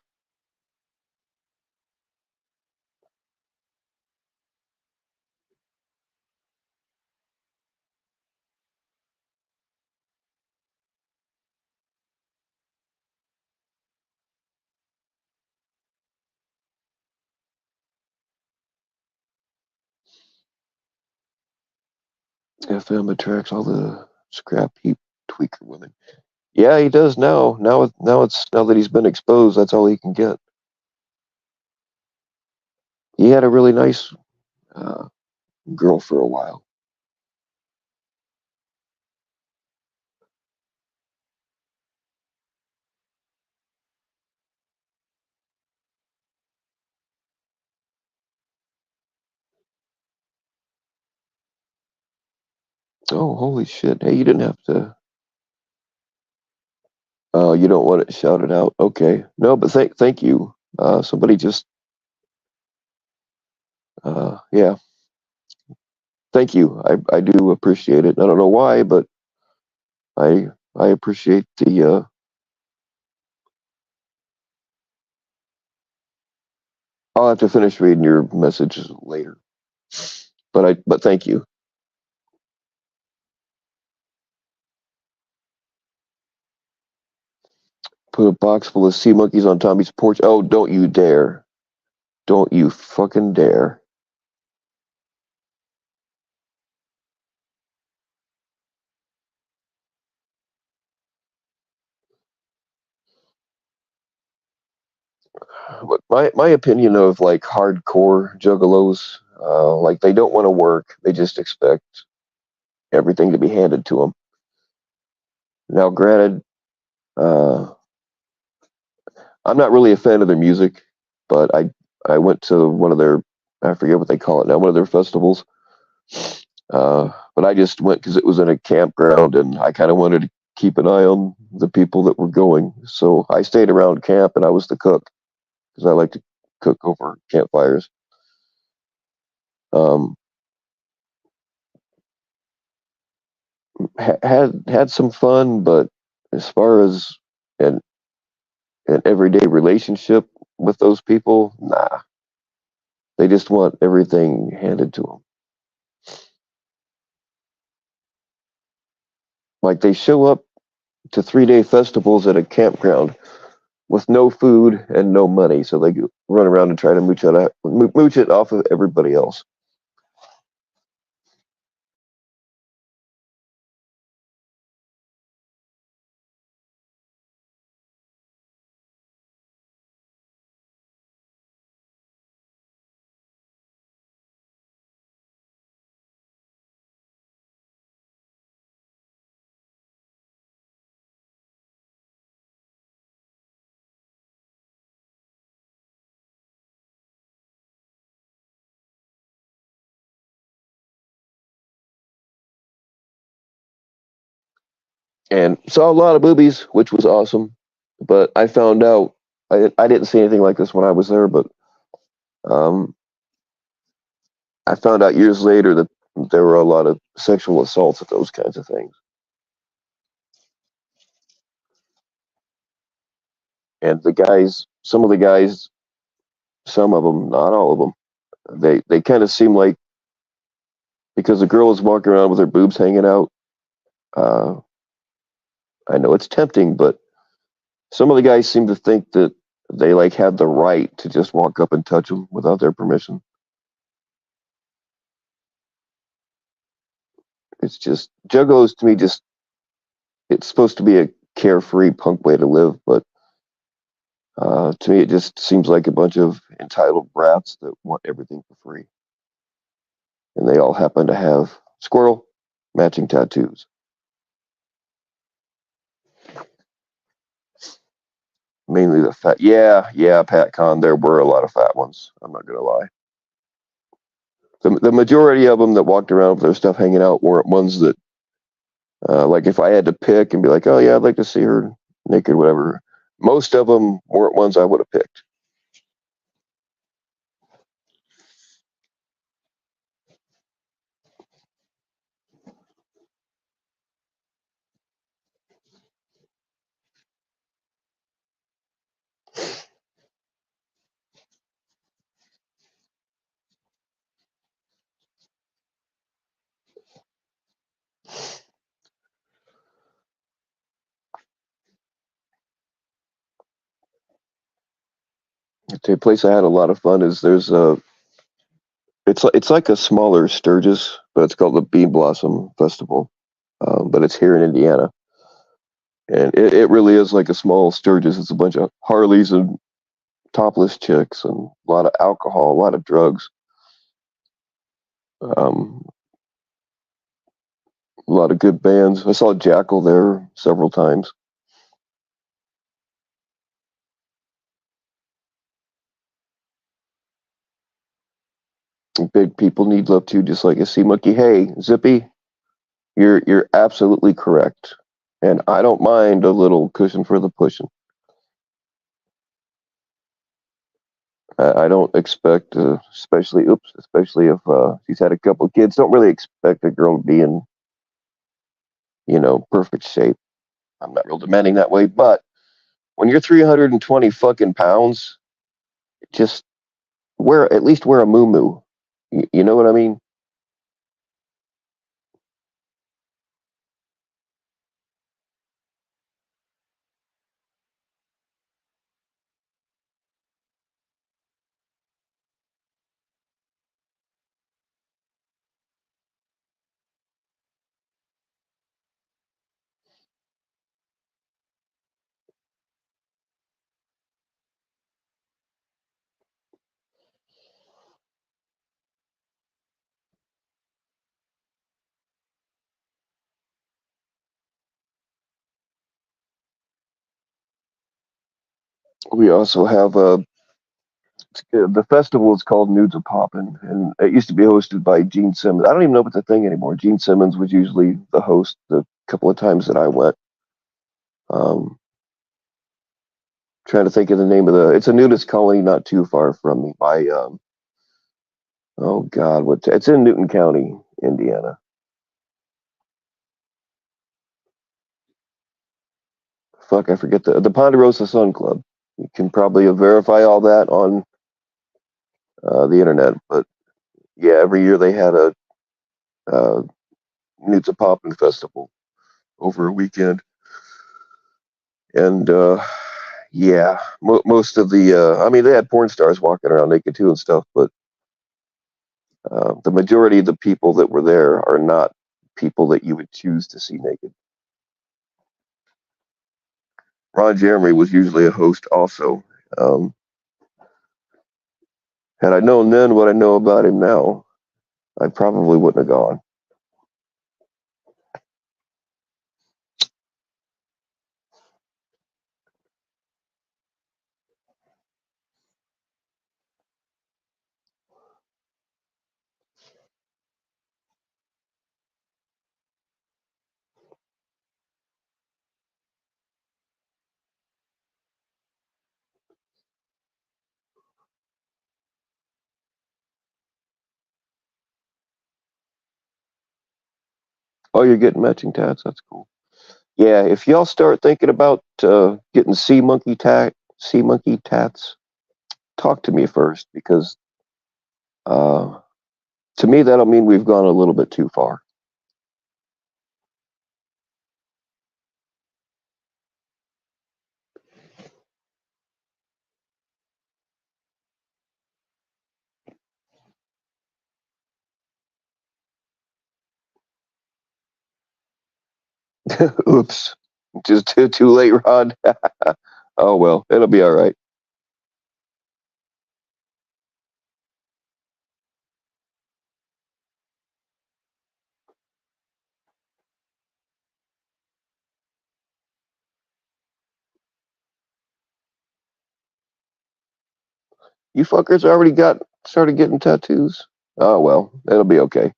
FM attracts all the scrap heap tweaker women. Yeah, he does now. Now that he's been exposed, that's all he can get. He had a really nice uh, girl for a while. Oh, holy shit! Hey, you didn't have to. You don't want it shouted out. Okay, no, but thank you. Somebody just yeah, thank you. I do appreciate it. I don't know why, but I I appreciate the. I'll have to finish reading your messages later, but thank you. Put a box full of sea monkeys on Tommy's porch. Oh, don't you dare! Don't you fucking dare! But my opinion of like hardcore juggalos, like they don't want to work. They just expect everything to be handed to them. Now, granted, uh, I'm not really a fan of their music, but I went to one of their, I forget what they call it now, one of their festivals. But I just went because it was in a campground, and I kind of wanted to keep an eye on the people that were going. So I stayed around camp, and I was the cook because I like to cook over campfires. Um, had some fun, but as far as an an everyday relationship with those people, nah. They just want everything handed to them. Like they show up to 3-day festivals at a campground with no food and no money, so they run around and try to mooch it off of everybody else. And saw a lot of boobies, which was awesome. But I found out I didn't see anything like this when I was there, but Um, I found out years later that there were a lot of sexual assaults at those kinds of things. And some of them, not all of them, they kind of seem like, because the girl is walking around with her boobs hanging out. Uh, I know it's tempting, but some of the guys seem to think that they like have the right to just walk up and touch them without their permission. It's just, juggalos to me, just, it's supposed to be a carefree punk way to live, but to me it just seems like a bunch of entitled brats that want everything for free. And they all happen to have squirrel matching tattoos. Mainly the fat. Yeah, Pat Con, there were a lot of fat ones. I'm not going to lie. The majority of them that walked around with their stuff hanging out weren't ones that, like if I had to pick and be like, oh yeah, I'd like to see her naked, whatever. Most of them weren't ones I would have picked. The place I had a lot of fun is it's like a smaller Sturgis, but it's called the Bean Blossom Festival. But it's here in Indiana. And it really is like a small Sturgis. It's a bunch of Harleys and topless chicks and a lot of alcohol, a lot of drugs. Um, a lot of good bands. I saw Jackal there several times. Big people need love too, just like a sea monkey. Hey, Zippy, you're absolutely correct, and I don't mind a little cushion for the pushing. I don't expect, especially if she's had a couple of kids. Don't really expect a girl to be in, perfect shape. I'm not real demanding that way, but when you're 320 fucking pounds, just at least wear a muumuu. You know what I mean? We also have the festival is called Nudes of Poppin', and it used to be hosted by Gene Simmons. I don't even know if it's a thing anymore. Gene Simmons was usually the host the couple of times that I went. Um, Trying to think of the name of it's a nudist colony not too far from me by, oh God, it's in Newton County, Indiana. Fuck, I forget the Ponderosa Sun Club. You can probably verify all that on the internet, but yeah, every year they had a uh, Nudes of Poppin' festival over a weekend. And yeah, most of I mean, they had porn stars walking around naked too and stuff, but the majority of the people that were there are not people that you would choose to see naked. Ron Jeremy was usually a host also. Um, Had I known then what I know about him now, I probably wouldn't have gone. Oh, you're getting matching tats. That's cool. Yeah, if y'all start thinking about getting sea monkey tats, talk to me first because uh, to me that'll mean we've gone a little bit too far. Oops, just too late, Rod. Oh well, it'll be all right. You fuckers already got started getting tattoos. Oh well, it'll be okay.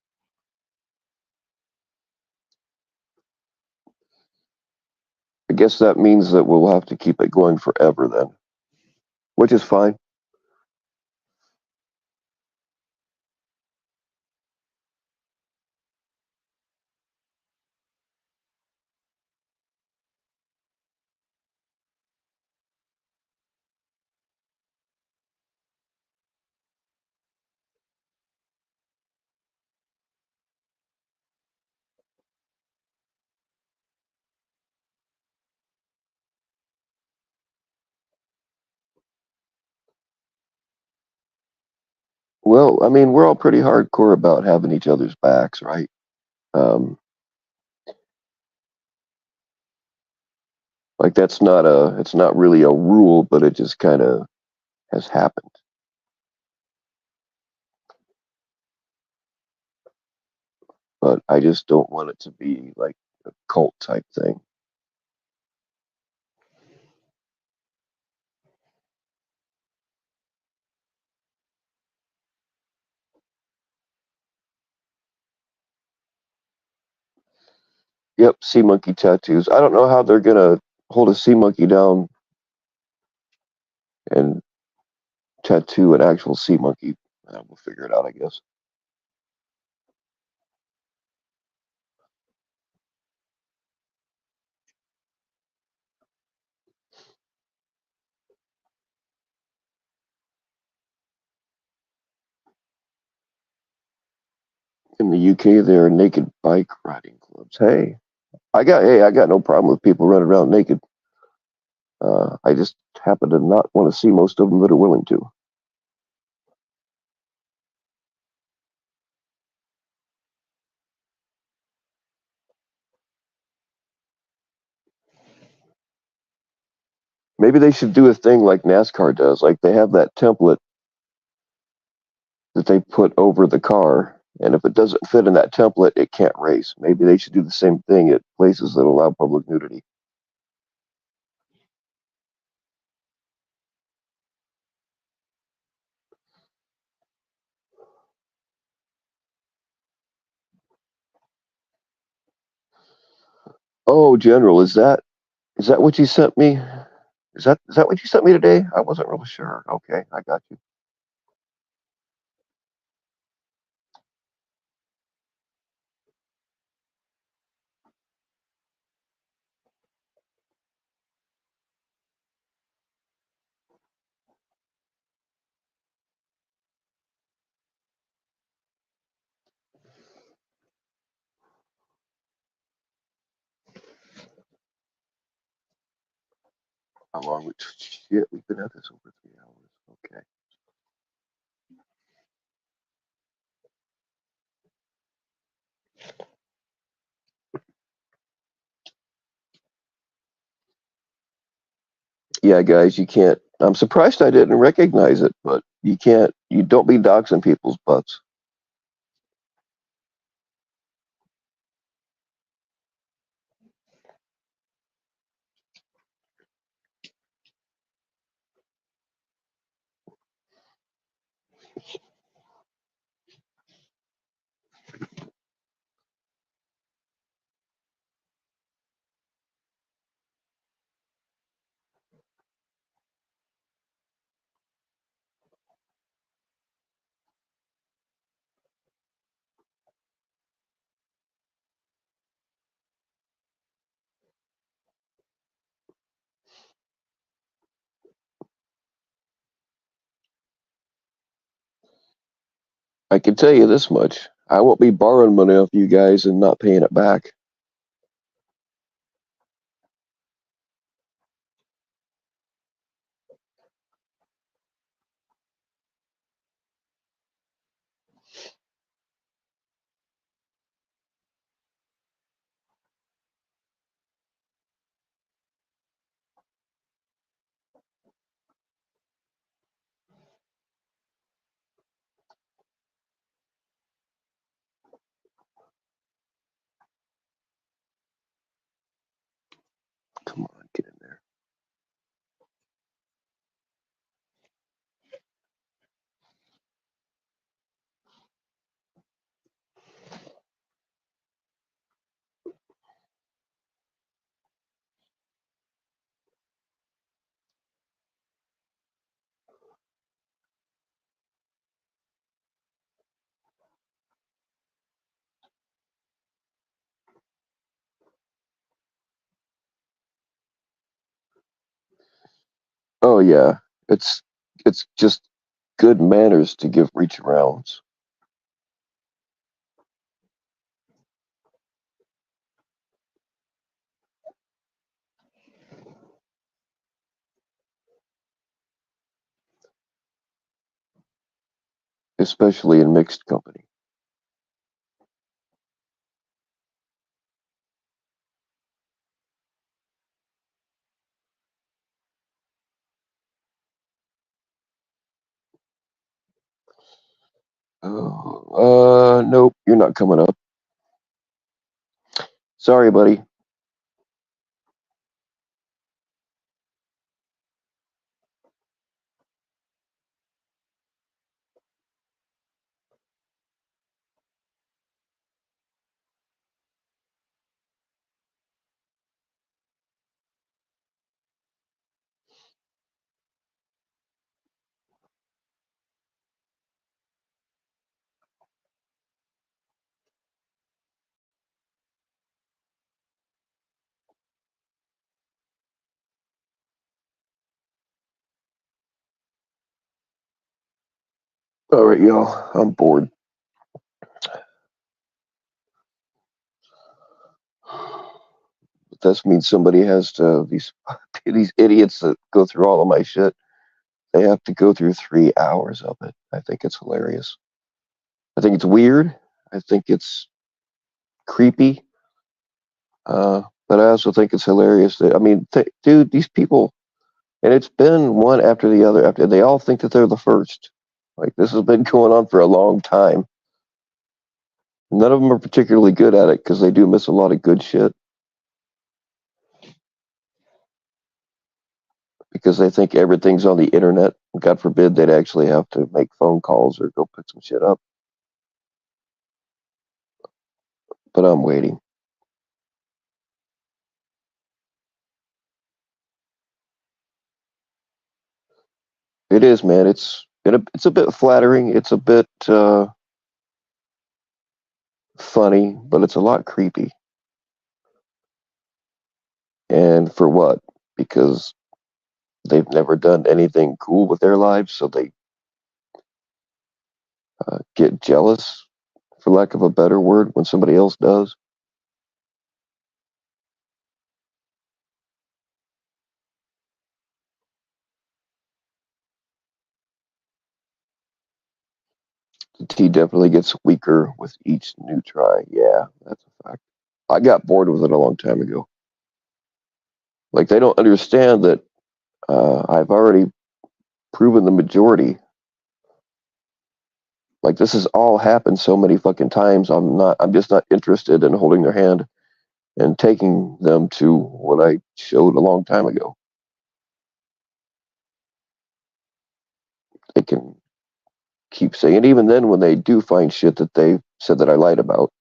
I guess that means that we'll have to keep it going forever then, which is fine. Well, I mean, we're all pretty hardcore about having each other's backs, right? Um, like it's not really a rule, but it just kind of has happened. But I just don't want it to be like a cult type thing. Yep, sea monkey tattoos. I don't know how they're gonna hold a sea monkey down and tattoo an actual sea monkey. We'll figure it out, I guess. In the UK, there are naked bike riding clubs. Hey, I got no problem with people running around naked. I just happen to not want to see most of them that are willing to. Maybe they should do a thing like NASCAR does. Like they have that template that they put over the car, and if it doesn't fit in that template, it can't race. Maybe they should do the same thing at places that allow public nudity. Oh, General, is that what you sent me? Is that what you sent me today? I wasn't really sure. Okay, I got you. How long? Shit, we've been at this over 3 hours. Okay. Yeah, guys, you can't. I'm surprised I didn't recognize it, but you can't. You don't be doxing people's butts. I can tell you this much. I won't be borrowing money off you guys and not paying it back. Come on, get in there. Oh yeah, it's just good manners to give reach arounds, especially in mixed company. Oh, nope, you're not coming up. Sorry, buddy. All right, y'all. I'm bored. But that means somebody has to these idiots that go through all of my shit. They have to go through 3 hours of it. I think it's hilarious. I think it's weird. I think it's creepy. But I also think it's hilarious that, I mean, dude, these people, and it's been one after the other. After they all think that they're the first. Like this has been going on for a long time. None of them are particularly good at it because they do miss a lot of good shit. Because they think everything's on the internet. God forbid they'd actually have to make phone calls or go pick some shit up. But I'm waiting. It is, man. It's a bit flattering. It's a bit funny, but it's a lot creepy. And for what? Because they've never done anything cool with their lives, so they get jealous, for lack of a better word, when somebody else does. The tea definitely gets weaker with each new try. Yeah, that's a fact. I got bored with it a long time ago. Like, they don't understand that I've already proven the majority. Like, this has all happened so many fucking times. I'm just not interested in holding their hand and taking them to what I showed a long time ago. They can keep saying, even then, when they do find shit that they said that I lied about,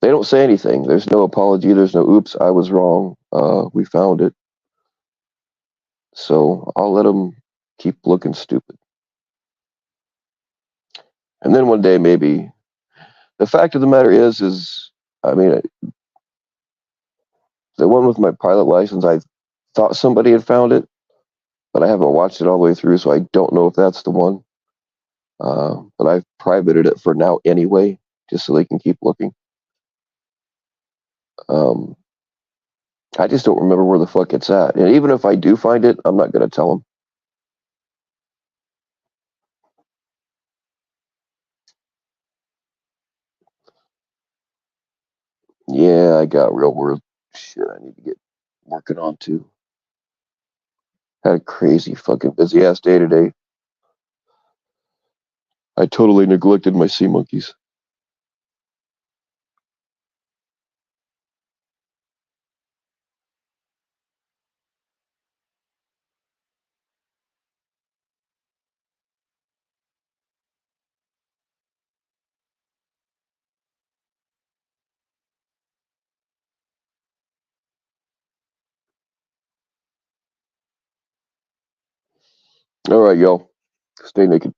they don't say anything. There's no apology. There's no, oops, I was wrong. We found it. So I'll let them keep looking stupid. And then one day, maybe, the fact of the matter is, I mean, the one with my pilot license, I thought somebody had found it, but I haven't watched it all the way through, so I don't know if that's the one. But I've privated it for now anyway, just so they can keep looking. I just don't remember where the fuck it's at. And even if I do find it, I'm not going to tell them. Yeah, I got real world shit I need to get working on too. Had a crazy fucking busy ass day today. I totally neglected my sea monkeys. All right, y'all. Stay naked.